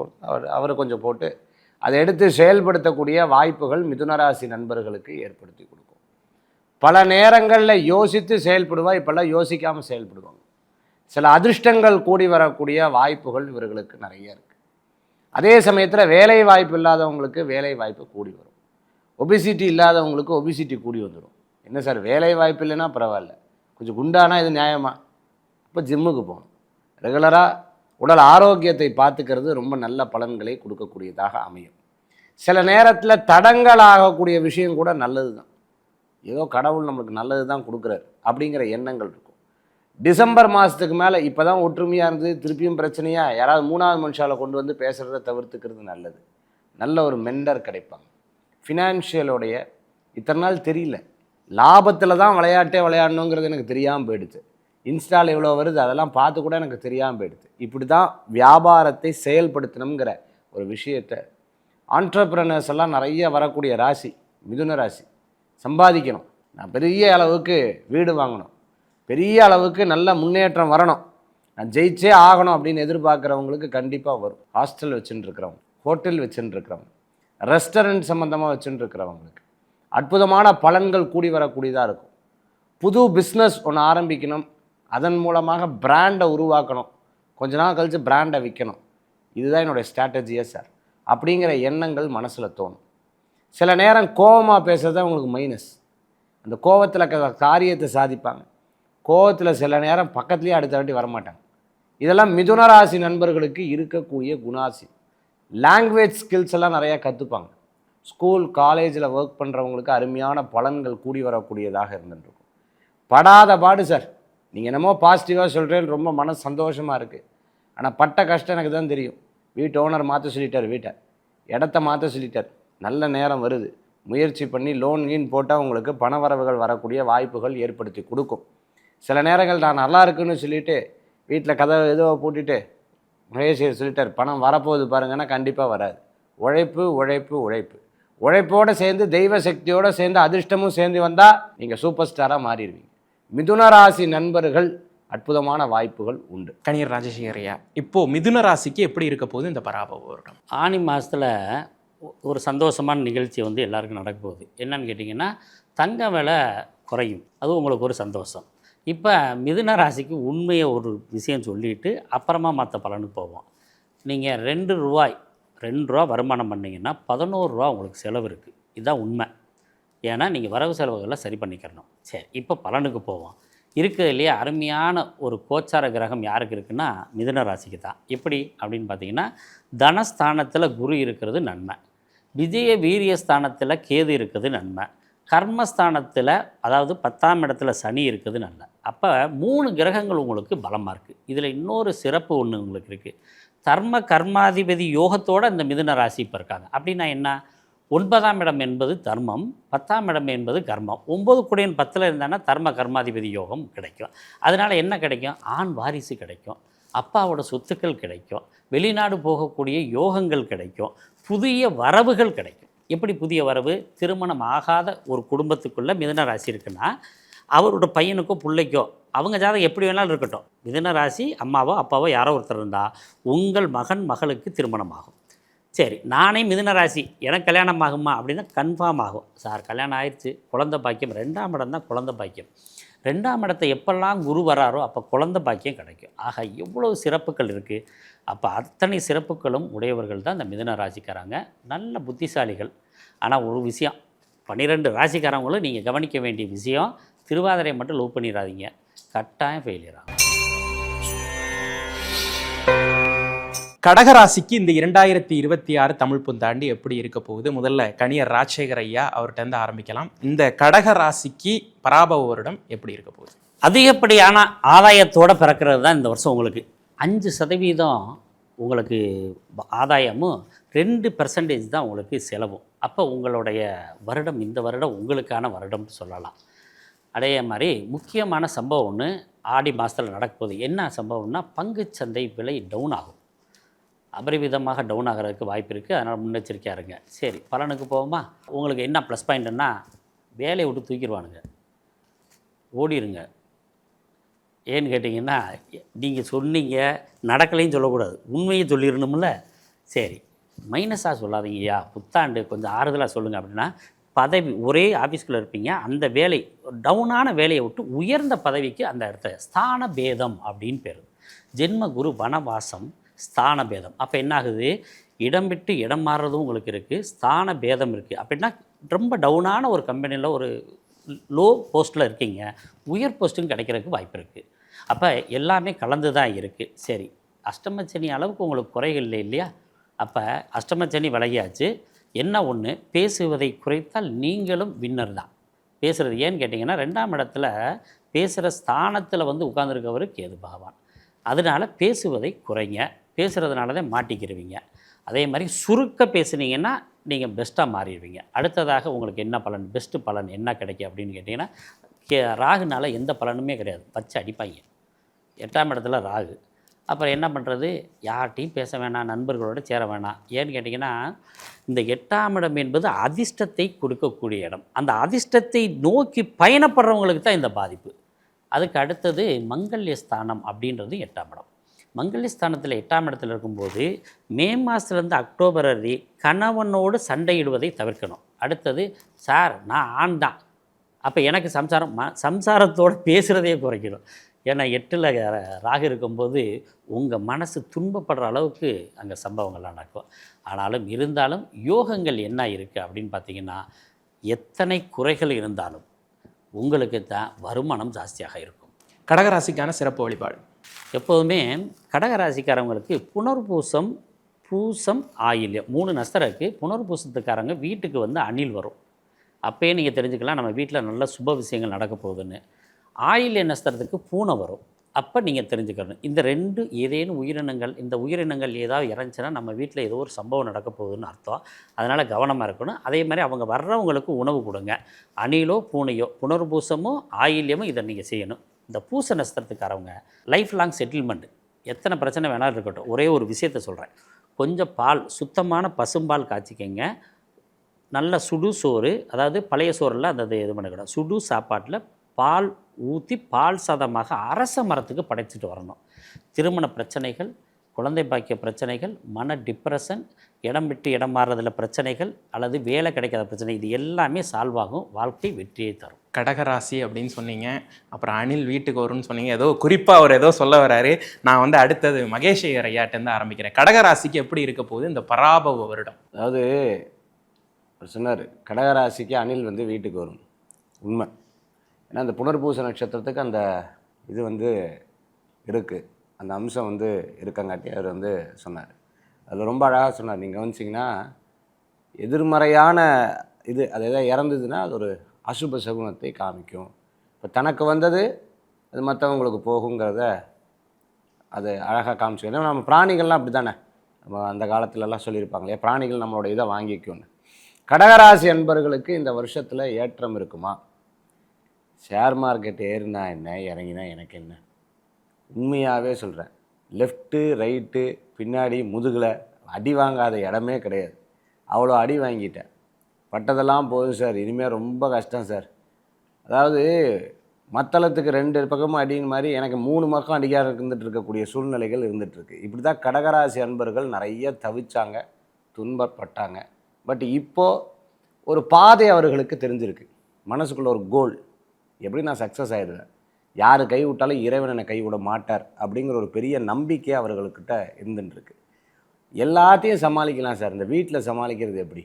அவரை கொஞ்சம் போட்டு அதை எடுத்து செயல்படுத்தக்கூடிய வாய்ப்புகள் மிதுனராசி நண்பர்களுக்கு ஏற்படுத்தி கொடுக்கும். பல நேரங்களில் யோசித்து செயல்படுவா, இப்போல்லாம் யோசிக்காமல் செயல்படுவாங்க. சில அதிர்ஷ்டங்கள் கூடி வரக்கூடிய வாய்ப்புகள் இவர்களுக்கு நிறைய இருக்குது. அதே சமயத்தில் வேலை வாய்ப்பு இல்லாதவங்களுக்கு வேலை வாய்ப்பு கூடி வரும். ஒபிசிட்டி இல்லாதவங்களுக்கு ஒபிசிட்டி கூடி வந்துடும். என்ன சார் வேலை வாய்ப்பு இல்லைன்னா பரவாயில்ல, கொஞ்சம் குண்டானா இது நியாயமா? இப்போ ஜிம்முக்கு போகணும். ரெகுலராக உடல் ஆரோக்கியத்தை பார்த்துக்கிறது ரொம்ப நல்ல பலன்களை கொடுக்கக்கூடியதாக அமையும். சில நேரத்தில் தடங்கள் ஆகக்கூடிய விஷயம் கூட நல்லது தான். ஏதோ கடவுள் நம்மளுக்கு நல்லது தான் கொடுக்குறாரு அப்படிங்கிற எண்ணங்கள் இருக்கும். டிசம்பர் மாதத்துக்கு மேலே இப்போ தான் ஒற்றுமையாக இருந்தது, திருப்பியும் பிரச்சனையாக யாராவது மூணாவது மனுஷால கொண்டு வந்து பேசுகிறத தவிர்த்துக்கிறது நல்லது. நல்ல ஒரு மெண்டர் கிடைப்பாங்க. ஃபினான்ஷியலோடைய இத்தனை நாள் தெரியல, லாபத்தில் தான் விளையாட்டே விளையாடணுங்கிறது எனக்கு தெரியாமல் போயிடுச்சு. இன்ஸ்டால் எவ்வளோ வருது அதெல்லாம் பார்த்து கூட எனக்கு தெரியாமல் போயிடுது. இப்படி தான் வியாபாரத்தை செயல்படுத்தணுங்கிற ஒரு விஷயத்தை ஆண்டர்ப்ரனர்ஸ் எல்லாம் நிறைய வரக்கூடிய ராசி மிதுன ராசி. சம்பாதிக்கணும், நான் பெரிய அளவுக்கு வீடு வாங்கணும், பெரிய அளவுக்கு நல்ல முன்னேற்றம் வரணும், நான் ஜெயிச்சே ஆகணும் அப்படின்னு எதிர்பார்க்குறவங்களுக்கு கண்டிப்பாக வரும். ஹாஸ்டல் வச்சுட்டு இருக்கிறவங்க, ஹோட்டல் வச்சுட்டு இருக்கிறவங்க, ரெஸ்டாரண்ட் சம்மந்தமாக வச்சுட்டு இருக்கிறவங்களுக்கு அற்புதமான பலன்கள் கூடி வரக்கூடியதாக இருக்கும். புது பிஸ்னஸ் ஒன்று ஆரம்பிக்கணும், அதன் மூலமாக பிராண்டை உருவாக்கணும், கொஞ்ச நாள் கழித்து பிராண்டை விற்கணும், இதுதான் என்னுடைய ஸ்ட்ராட்டஜியே சார் அப்படிங்கிற எண்ணங்கள் மனசில் தோணும். சில நேரம் கோபமாக பேசுறது அவங்களுக்கு மைனஸ். அந்த கோபத்தில் காரியத்தை சாதிப்பாங்க. கோபத்தில் சில நேரம் பக்கத்துலேயே அடுத்த வாட்டி வரமாட்டாங்க. இதெல்லாம் மிதுன ராசி நண்பர்களுக்கு இருக்கக்கூடிய குணாசி. லாங்குவேஜ் ஸ்கில்ஸ் எல்லாம் நிறையா கற்றுப்பாங்க. ஸ்கூல் காலேஜில் ஒர்க் பண்ணுறவங்களுக்கு அருமையான பலன்கள் கூடி வரக்கூடியதாக இருந்துருக்கும். படாத பாடு சார், நீங்கள் என்னமோ பாசிட்டிவாக சொல்கிறேன்னு ரொம்ப மனசு சந்தோஷமாக இருக்குது, ஆனால் பட்ட கஷ்டம் எனக்கு தான் தெரியும். வீட்டு ஓனர் மாற்ற சொல்லிட்டார், வீட்டை இடத்த மாற்ற சொல்லிட்டார், நல்ல நேரம் வருது, முயற்சி பண்ணி லோன் கீன் போட்டால் உங்களுக்கு பண வரவுகள் வரக்கூடிய வாய்ப்புகள் ஏற்படுத்தி கொடுக்கும். சில நேரங்கள் நான் நல்லா இருக்குன்னு சொல்லிவிட்டு வீட்டில் கதவை ஏதோ பூட்டிட்டு மகேஷ் சொல்லிட்டார் பணம் வரப்போகுது பாருங்கன்னா கண்டிப்பாக வராது. உழைப்பு உழைப்பு உழைப்பு, உழைப்போடு சேர்ந்து தெய்வ சக்தியோடு சேர்ந்து அதிர்ஷ்டமும் சேர்ந்து வந்தால் நீங்கள் சூப்பர் ஸ்டாராக மாறிடுவீங்க. மிதுன ராசி நண்பர்கள் அற்புதமான வாய்ப்புகள் உண்டு. கணியர் ராஜசேகரையா, இப்போ மிதுன ராசிக்கு எப்படி இருக்க போகுது இந்த பராபவ வருடம்? ஆனி மாதத்தில் ஒரு சந்தோஷமான நிகழ்ச்சி வந்து எல்லாருக்கும் நடக்க போகுது. என்னன்னு கேட்டிங்கன்னா, தங்க விலை குறையும், அது உங்களுக்கு ஒரு சந்தோஷம். இப்போ மிதுன ராசிக்கு உண்மையை ஒரு விஷயம் சொல்லிவிட்டு அப்புறமா மற்ற பலனுக்கு போவோம். நீங்கள் 2 ரூபா வருமானம் பண்ணிங்கன்னா 11 ரூபா உங்களுக்கு செலவு இருக்குது, இதுதான் உண்மை. ஏன்னா நீங்கள் வரவு செலவுகளை சரி பண்ணிக்கிறணும். சரி, இப்போ பலனுக்கு போவோம். இருக்குது இல்லையா, அருமையான ஒரு கோச்சார கிரகம் யாருக்கு இருக்குன்னா மிதுன ராசிக்கு தான். எப்படி அப்படின்னு பார்த்தீங்கன்னா, தனஸ்தானத்தில் குரு இருக்கிறது நன்மை, விஜய வீரிய ஸ்தானத்தில் கேது இருக்குது நன்மை, கர்மஸ்தானத்தில் அதாவது 10ஆம் இடத்துல சனி இருக்குது நன்மை. அப்போ 3 கிரகங்கள் உங்களுக்கு பலமாக இருக்குது. இதில் இன்னொரு சிறப்பு ஒன்று உங்களுக்கு இருக்குது. தர்ம கர்மாதிபதி யோகத்தோடு இந்த மிதுன ராசி இப்போ இருக்காங்க. அப்படின்னா என்ன, 9ஆம் இடம் என்பது தர்மம், 10ஆம் இடம் என்பது கர்மம். 9 கூடையன் 10ல் இருந்தாங்கன்னா தர்ம கர்மாதிபதி யோகம் கிடைக்கும். அதனால் என்ன கிடைக்கும், ஆண் வாரிசு கிடைக்கும், அப்பாவோட சொத்துக்கள் கிடைக்கும், வெளிநாடு போகக்கூடிய யோகங்கள் கிடைக்கும், புதிய வரவுகள் கிடைக்கும். எப்படி புதிய வரவு, திருமணம் ஆகாத ஒரு குடும்பத்துக்குள்ளே மிதுன ராசி இருக்குன்னா அவரோட பையனுக்கோ பிள்ளைக்கோ அவங்க ஜாதகம் எப்படி வேணாலும் இருக்கட்டும், மிதுன ராசி அம்மாவோ அப்பாவோ யாரோ ஒருத்தர் இருந்தால் உங்கள் மகன் மகளுக்கு திருமணம் ஆகும். சரி, நானே மிதுன ராசி, எனக்கு கல்யாணம் ஆகுமா அப்படின்னா கன்ஃபார்ம் ஆகும். சார் கல்யாணம் ஆயிடுச்சு, குழந்தை பாக்கியம். 2ஆம் இடம் தான் குழந்தை பாக்கியம். 2ஆம் இடத்தை எப்பெல்லாம் குரு வராரோ அப்போ குழந்தை பாக்கியம் கிடைக்கும். ஆக எவ்வளவு சிறப்புகள் இருக்குது. அப்போ அத்தனை சிறப்புகளும் உடையவர்கள் தான் இந்த மிதுன ராசிக்காரங்க. நல்ல புத்திசாலிகள். ஆனால் ஒரு விஷயம், 12 ராசிக்காரங்களும் நீங்கள் கவனிக்க வேண்டிய விஷயம், திருவாதிரை மட்டும் லவ் பண்ணிடாதீங்க, கட்டாயம் ஃபெயிலியர் ஆகும். கடகராசிக்கு இந்த 2026 தமிழ் புத்தாண்டு எப்படி இருக்க போகுது? முதல்ல கணியர் ராஜசேகர் ஐயா அவர்கிட்ட இருந்து ஆரம்பிக்கலாம். இந்த கடகராசிக்கு பராபவ வருடம் எப்படி இருக்க போகுது? அதிகப்படியான ஆதாயத்தோடு பிறக்கிறது தான் இந்த வருஷம் உங்களுக்கு. 5% உங்களுக்கு ஆதாயமும் 2% தான் உங்களுக்கு செலவும். அப்போ உங்களுடைய வருடம் இந்த வருடம் உங்களுக்கான வருடம் சொல்லலாம். அதே மாதிரி முக்கியமான சம்பவம் ஒன்று ஆடி மாதத்தில் நடக்க போகுது. என்ன சம்பவம்னா, பங்குச்சந்தை விலை டவுன் ஆகும். அபரிவிதமாக டவுன் ஆகிறதுக்கு வாய்ப்பு இருக்குது. அதனால் முன்னெச்சரிக்கையாக இருங்க. சரி, பலனுக்கு போவோமா? உங்களுக்கு என்ன ப்ளஸ் பாயிண்ட்டுன்னா, வேலையை விட்டு தூக்கிடுவானுங்க, ஓடிடுங்க. ஏன்னு கேட்டிங்கன்னா, நீங்கள் சொன்னீங்க நடக்கலையும் சொல்லக்கூடாது, உண்மையை சொல்லிடணும்ல. சரி, மைனஸாக சொல்லாதீங்கய்யா, புத்தாண்டு கொஞ்சம் ஆறுதலாக சொல்லுங்கள் அப்படின்னா, பதவி ஒரே ஆஃபீஸ்குள்ளே இருப்பீங்க, அந்த வேலை டவுனான வேலையை விட்டு உயர்ந்த பதவிக்கு அந்த இடத்த ஸ்தான பேதம் அப்படின்னு பேர். ஜென்ம குரு வனவாசம், ஸ்தான பேதம். அப்போ என்ன ஆகுது, இடம் விட்டு இடம் மாறுறதும் உங்களுக்கு இருக்குது, ஸ்தான பேதம் இருக்குது. அப்படின்னா ரொம்ப டவுனான ஒரு கம்பெனியில் ஒரு லோ போஸ்ட்டில் இருக்கீங்க, உயர் போஸ்ட்டும் கிடைக்கிறதுக்கு வாய்ப்பு இருக்குது. அப்போ எல்லாமே கலந்து தான் இருக்குது. சரி, அஷ்டமச்சனி அளவுக்கு உங்களுக்கு குறைகள் இல்லை இல்லையா? அப்போ அஷ்டமச்சனி விலகியாச்சு. என்ன ஒன்று, பேசுவதை குறைத்தால் நீங்களும் வின்னர் தான். பேசுகிறது ஏன்னு கேட்டிங்கன்னா, 2ஆம் இடத்துல பேசுகிற ஸ்தானத்தில் வந்து உட்கார்ந்துருக்கவர் கேது பகவான். அதனால் பேசுவதை குறைங்க. பேசுகிறதுனால தான் மாட்டிக்கிடுவீங்க. அதே மாதிரி சுருக்க பேசுனீங்கன்னா நீங்கள் பெஸ்ட்டாக மாறிடுவீங்க. அடுத்ததாக உங்களுக்கு என்ன பலன், பெஸ்ட்டு பலன் என்ன கிடைக்கும் அப்படின்னு கேட்டிங்கன்னா, ராகுனால் எந்த பலனுமே கிடையாது, வச்சு அடிப்பாங்க. 8ஆம் இடத்துல ராகு. அப்புறம் என்ன பண்ணுறது, யார்கிட்டையும் பேச வேணாம், நண்பர்களோடு சேர வேணாம். ஏன்னு கேட்டிங்கன்னா, இந்த 8ஆம் இடம் என்பது அதிர்ஷ்டத்தை கொடுக்கக்கூடிய இடம். அந்த அதிர்ஷ்டத்தை நோக்கி பயணப்படுறவங்களுக்கு தான் இந்த பாதிப்பு. அதுக்கு அடுத்தது மங்கல்யஸ்தானம் அப்படின்றது 8ஆம் இடம். மங்கல்யஸ்தானத்தில் 8ஆம் இடத்துல இருக்கும்போது மே மாதத்துலேருந்து அக்டோபர் வரை கணவனோடு சண்டையிடுவதை தவிர்க்கணும். அடுத்தது, சார் நான் ஆண் தான், அப்போ எனக்கு சம்சாரத்தோடு பேசுகிறதையே குறைக்கணும். ஏன்னா 8ல் ராகு இருக்கும்போது உங்கள் மனசு துன்பப்படுற அளவுக்கு அங்கே சம்பவங்கள்லாம் நடக்கும். ஆனாலும் இருந்தாலும் யோகங்கள் என்ன இருக்குது அப்படின்னு பார்த்தீங்கன்னா, எத்தனை குறைகள் இருந்தாலும் உங்களுக்கு தான் வருமானம் ஜாஸ்தியாக இருக்கும். கடகராசிக்கான சிறப்பு வழிபாடு எப்போதுமே கடகராசிக்காரவங்களுக்கு புனர்பூசம், பூசம், ஆயில்யம் 3 நஸ்தரம் இருக்குது. புனர்பூசத்துக்காரங்க வீட்டுக்கு வந்து அணில் வரும். அப்போயே நீங்கள் தெரிஞ்சுக்கலாம் நம்ம வீட்டில் நல்ல சுப விஷயங்கள் நடக்க போகுதுன்னு. ஆயில்ய நஸ்தரத்துக்கு பூனை வரும். அப்போ நீங்கள் தெரிஞ்சுக்கணும், இந்த 2 ஏதேனும் உயிரினங்கள், இந்த உயிரினங்கள் ஏதாவது இறந்துச்சுன்னா நம்ம வீட்டில் ஏதோ ஒரு சம்பவம் நடக்க போகுதுன்னு அர்த்தம். அதனால் கவனமாக இருக்கணும். அதே மாதிரி அவங்க வர்றவங்களுக்கு உணவு கொடுங்க. அணிலோ பூனையோ, புனர்பூசமோ ஆயில்யமோ இதை நீங்கள் செய்யணும். இந்த பூச நஸ்தரத்துக்காரவங்க லைஃப் லாங் செட்டில்மெண்ட், எத்தனை பிரச்சனை வேணாலும் இருக்கட்டும். ஒரே ஒரு விஷயத்த சொல்கிறேன், கொஞ்சம் பால், சுத்தமான பசும்பால் காய்ச்சிக்கங்க. நல்ல சுடு சோறு, அதாவது பழைய சோறில் அந்த இது பண்ணக்கூடாது, சுடு சாப்பாட்டில் பால் ஊற்றி பால் சாதமாக அரச மரத்துக்கு படைச்சிட்டு வரணும். திருமண பிரச்சனைகள், குழந்தை பாக்கிய பிரச்சனைகள், மன டிப்ரெஷன், இடம் விட்டு இடம் மாறுறதுல பிரச்சனைகள், அல்லது வேலை கிடைக்காத பிரச்சனை, இது எல்லாமே சால்வ் ஆகும். வாழ்க்கை வெற்றியை தரும். கடகராசி அப்படின்னு சொன்னீங்க, அப்புறம் அணில் வீட்டுக்கு வரும்னு சொன்னீங்க. ஏதோ குறிப்பாக அவர் ஏதோ சொல்ல வராரு. நான் வந்து அடுத்தது மகேஷ் ஐயாட்டேருந்து ஆரம்பிக்கிறேன். கடகராசிக்கு எப்படி இருக்க போகுது இந்த பராபவ வருடம்? அதாவது சொன்னார், கடகராசிக்கு அணில் வந்து வீட்டுக்கு வரும். உண்மை. ஏன்னா அந்த புனர்பூச நட்சத்திரத்துக்கு அந்த இது வந்து இருக்குது, அந்த அம்சம் வந்து இருக்கங்காட்டி அவர் வந்து சொன்னார். அதில் ரொம்ப அழகாக சொன்னார். நீங்கள் கவனிச்சிங்கன்னா, எதிர்மறையான இது அது எதாவது இறந்ததுன்னா அது ஒரு அசுப சகுனத்தை காமிக்கும். இப்போ தனக்கு வந்தது அது மற்றவங்களுக்கு போகுங்கிறத அது அழகாக காமிச்சு. ஏன்னா நம்ம பிராணிகள்லாம் அப்படி தானே, நம்ம அந்த காலத்துலலாம் சொல்லியிருப்பாங்களே, பிராணிகள் நம்மளோட இதை வாங்கிக்கும்னு. கடகராசி அன்பர்களுக்கு இந்த வருஷத்தில் ஏற்றம் இருக்குமா? ஷேர் மார்க்கெட் ஏறினா என்ன, இறங்கினா எனக்கு என்ன? உண்மையாகவே சொல்கிறேன், லெஃப்ட்டு ரைட்டு பின்னாடி முதுகில் அடி வாங்காத இடமே கிடையாது. அவ்வளோ அடி வாங்கிட்டேன், பட்டதெல்லாம் போதும் சார், இனிமேல் ரொம்ப கஷ்டம் சார். அதாவது மத்தளத்துக்கு 2 பக்கமும் அடின்னு மாதிரி எனக்கு 3 பக்கம் அடிக்காக இருந்துட்டு இருக்கக்கூடிய சூழ்நிலைகள் இருந்துகிட்ருக்கு. இப்படி தான் கடகராசி அன்பர்கள் நிறைய தவிச்சாங்க, துன்பப்பட்டாங்க. பட் இப்போது ஒரு பாதை அவர்களுக்கு தெரிஞ்சிருக்கு. மனசுக்குள்ள ஒரு கோல், எப்படி நான் சக்ஸஸ் ஆகிடுவேன், யார் கை விட்டாலும் இறைவன் என்னை கைவிட மாட்டார் அப்படிங்கிற ஒரு பெரிய நம்பிக்கை அவர்கள்கிட்ட இருந்துட்டுருக்கு. எல்லாத்தையும் சமாளிக்கலாம் சார், இந்த வீட்டில் சமாளிக்கிறது எப்படி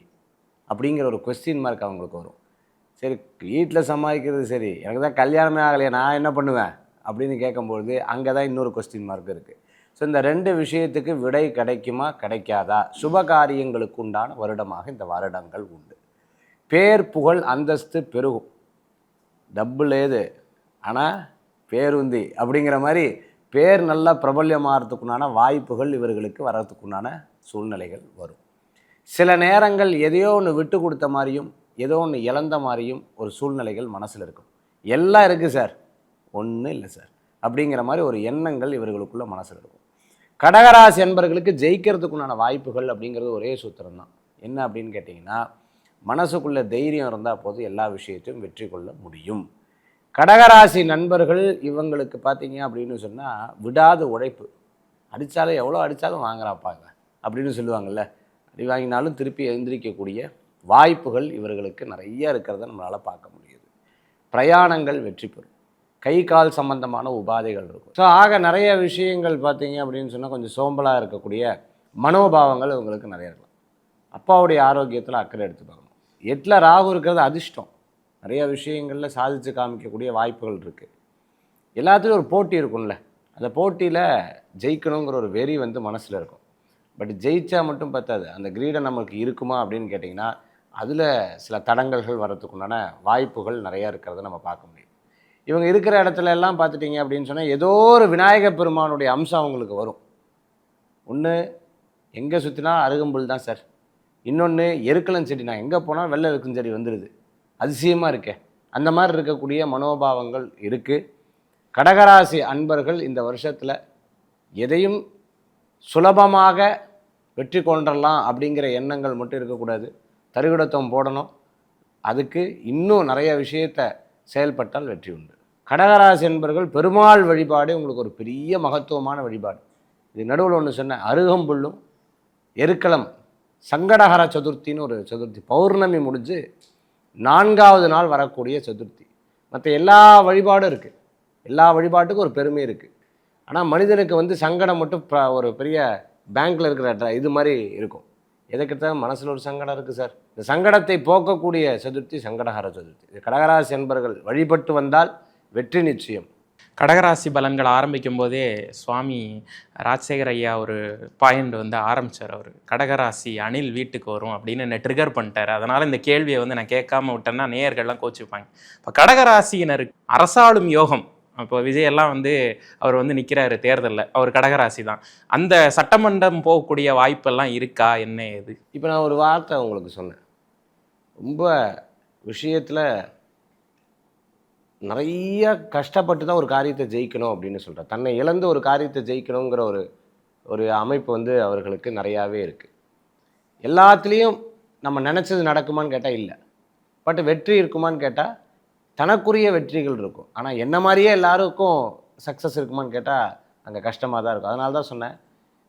அப்படிங்கிற ஒரு கொஸ்டின் மார்க் அவங்களுக்கு வரும். சரி, வீட்டில் சமாளிக்கிறது சரி, எனக்கு தான் கல்யாணமே ஆகலையே, நான் என்ன பண்ணுவேன் அப்படின்னு கேட்கும்பொழுது அங்கே தான் இன்னொரு கொஸ்டின் மார்க் இருக்குது. ஸோ இந்த 2 விஷயத்துக்கு விடை கிடைக்குமா கிடைக்காதா? சுப காரியங்களுக்கு உண்டான வருடமாக இந்த வருடங்கள் உண்டு. பேர் புகழ் அந்தஸ்து பெருகும். டபுள் ஏது ஆனால் பேருந்தி அப்படிங்கிற மாதிரி பேர் நல்லா பிரபல்யமாகறதுக்குண்டான வாய்ப்புகள் இவர்களுக்கு வர்றதுக்குண்டான சூழ்நிலைகள் வரும். சில நேரங்கள் எதையோ ஒன்று விட்டு கொடுத்த மாதிரியும் ஏதோ ஒன்று இழந்த மாதிரியும் ஒரு சூழ்நிலைகள் மனசில் இருக்கும். எல்லாம் இருக்குது சார், ஒன்றும் இல்லை சார் அப்படிங்கிற மாதிரி ஒரு எண்ணங்கள் இவர்களுக்குள்ள மனசில் இருக்கும். கடகராசி என்பவர்களுக்கு ஜெயிக்கிறதுக்குண்டான வாய்ப்புகள் அப்படிங்கிறது ஒரே சூத்திரம் தான். என்ன அப்படின்னு கேட்டிங்கன்னா, மனசுக்குள்ளே தைரியம் இருந்தால் போது எல்லா விஷயத்தையும் வெற்றி கொள்ள முடியும். கடகராசி நண்பர்கள் இவங்களுக்கு பார்த்தீங்க அப்படின்னு சொன்னால் விடாத உழைப்பு. அடித்தாலும் எவ்வளோ அடித்தாலும் வாங்குறாப்பாங்க அப்படின்னு சொல்லுவாங்கள்ல, அடி வாங்கினாலும் திருப்பி எழுந்திரிக்கக்கூடிய வாய்ப்புகள் இவர்களுக்கு நிறைய இருக்கிறத நம்மளால் பார்க்க முடியுது. பிரயாணங்கள் வெற்றி பெறும். கை கால் சம்பந்தமான உபாதைகள் இருக்கும். ஸோ ஆக நிறைய விஷயங்கள் பார்த்தீங்க அப்படின்னு சொன்னால் கொஞ்சம் சோம்பலாக இருக்கக்கூடிய மனோபாவங்கள் இவங்களுக்கு நிறைய இருக்கலாம். அப்பாவுடைய ஆரோக்கியத்தில் அக்கறை எடுத்து பார்க்கணும். 8ல் ராகு இருக்கிறது அதிர்ஷ்டம். நிறைய விஷயங்களில் சாதித்து காமிக்கக்கூடிய வாய்ப்புகள் இருக்குது. எல்லாத்துலேயும் ஒரு போட்டி இருக்கும்ல, அந்த போட்டியில் ஜெயிக்கணுங்கிற ஒரு வெறி மனசில் இருக்கும். பட் ஜெயிச்சா மட்டும் பத்தாது, அந்த கிரீடம் நமக்கு இருக்குமா அப்படின்னு கேட்டிங்கன்னா அதில் சில தடங்கல்கள் வர்றதுக்குண்டான வாய்ப்புகள் நிறையா இருக்கிறத நம்ம பார்க்க முடியும். இவங்க இருக்கிற இடத்துல எல்லாம் பார்த்துட்டிங்க அப்படின்னு சொன்னால் ஏதோ ஒரு விநாயகப் பெருமானுடைய அம்சம் அவங்களுக்கு வரும். ஒன்று எங்கே சுற்றினா அருகம்புல் தான் சார், இன்னொன்று எருக்கலம் செடி, நான் எங்கே போனால் வெள்ளை எருக்கும் செடி வந்துடுது, அதிசயமாக இருக்கே, அந்த மாதிரி இருக்கக்கூடிய மனோபாவங்கள் இருக்குது. கடகராசி அன்பர்கள் இந்த வருஷத்தில் எதையும் சுலபமாக வெற்றி கொண்டரலாம் அப்படிங்கிற எண்ணங்கள் மட்டும் இருக்கக்கூடாது. தருவிடத்துவம் போடணும். அதுக்கு இன்னும் நிறைய விஷயத்தை செயல்பட்டால் வெற்றி உண்டு. கடகராசி என்பர்கள் பெருமாள் வழிபாடு உங்களுக்கு ஒரு பெரிய மகத்துவமான வழிபாடு. இது நடுவில் ஒன்று சொன்னேன், அருகம்புல்லும் எருக்களம் சங்கடஹர சதுர்த்தின்னு ஒரு சதுர்த்தி, பௌர்ணமி முடிஞ்சு 4வது நாள் வரக்கூடிய சதுர்த்தி. மற்ற எல்லா வழிபாடும் இருக்குது, எல்லா வழிபாட்டுக்கும் ஒரு பெருமை இருக்குது. ஆனால் மனிதனுக்கு சங்கடம் மட்டும் ஒரு பெரிய பேங்க்கில் இருக்கிற இது மாதிரி இருக்கும். எதுக்கிட்ட மனசில் ஒரு சங்கடம் இருக்குது சார், இந்த சங்கடத்தை போக்கக்கூடிய சதுர்த்தி சங்கடஹர சதுர்த்தி. இது கடகராசி என்பர்கள் வழிபட்டு வந்தால் வெற்றி நிச்சயம். கடகராசி பலன்கள் ஆரம்பிக்கும் போதே சுவாமி ராஜசேகர் ஐயா ஒரு பாயிண்ட் ஆரம்பித்தார். அவர் கடகராசி அணில் வீட்டுக்கு வரும் அப்படின்னு என்னை ட்ரிகர் பண்ணிட்டார். அதனால் இந்த கேள்வியை நான் கேட்காம விட்டேன்னா நேயர்கள்லாம் கோச்சிப்பாங்க. இப்போ கடகராசியினருக்கு அரசாளும் யோகம், இப்போ விஜய் எல்லாம் அவர் நிற்கிறாரு தேர்தலில், அவர் கடகராசி தான். அந்த சட்டமன்றம் போகக்கூடிய வாய்ப்பெல்லாம் இருக்கா, என்ன ஏது? இப்போ நான் ஒரு வார்த்தை உங்களுக்கு சொன்னேன், ரொம்ப விஷயத்தில் நிறைய கஷ்டப்பட்டு தான் ஒரு காரியத்தை ஜெயிக்கணும் அப்படின்னு சொல்கிறேன். தன்னை இழந்து ஒரு காரியத்தை ஜெயிக்கணுங்கிற ஒரு அமைப்பு அவர்களுக்கு நிறையாவே இருக்குது. எல்லாத்துலேயும் நம்ம நினச்சது நடக்குமான்னு கேட்டால் இல்லை, பட் வெற்றி இருக்குமான்னு கேட்டால் தனக்குரிய வெற்றிகள் இருக்கும். ஆனால் என்ன மாதிரியே எல்லாருக்கும் சக்ஸஸ் இருக்குமான்னு கேட்டால் அங்கே கஷ்டமாக தான் இருக்கும். அதனால தான் சொன்னேன்,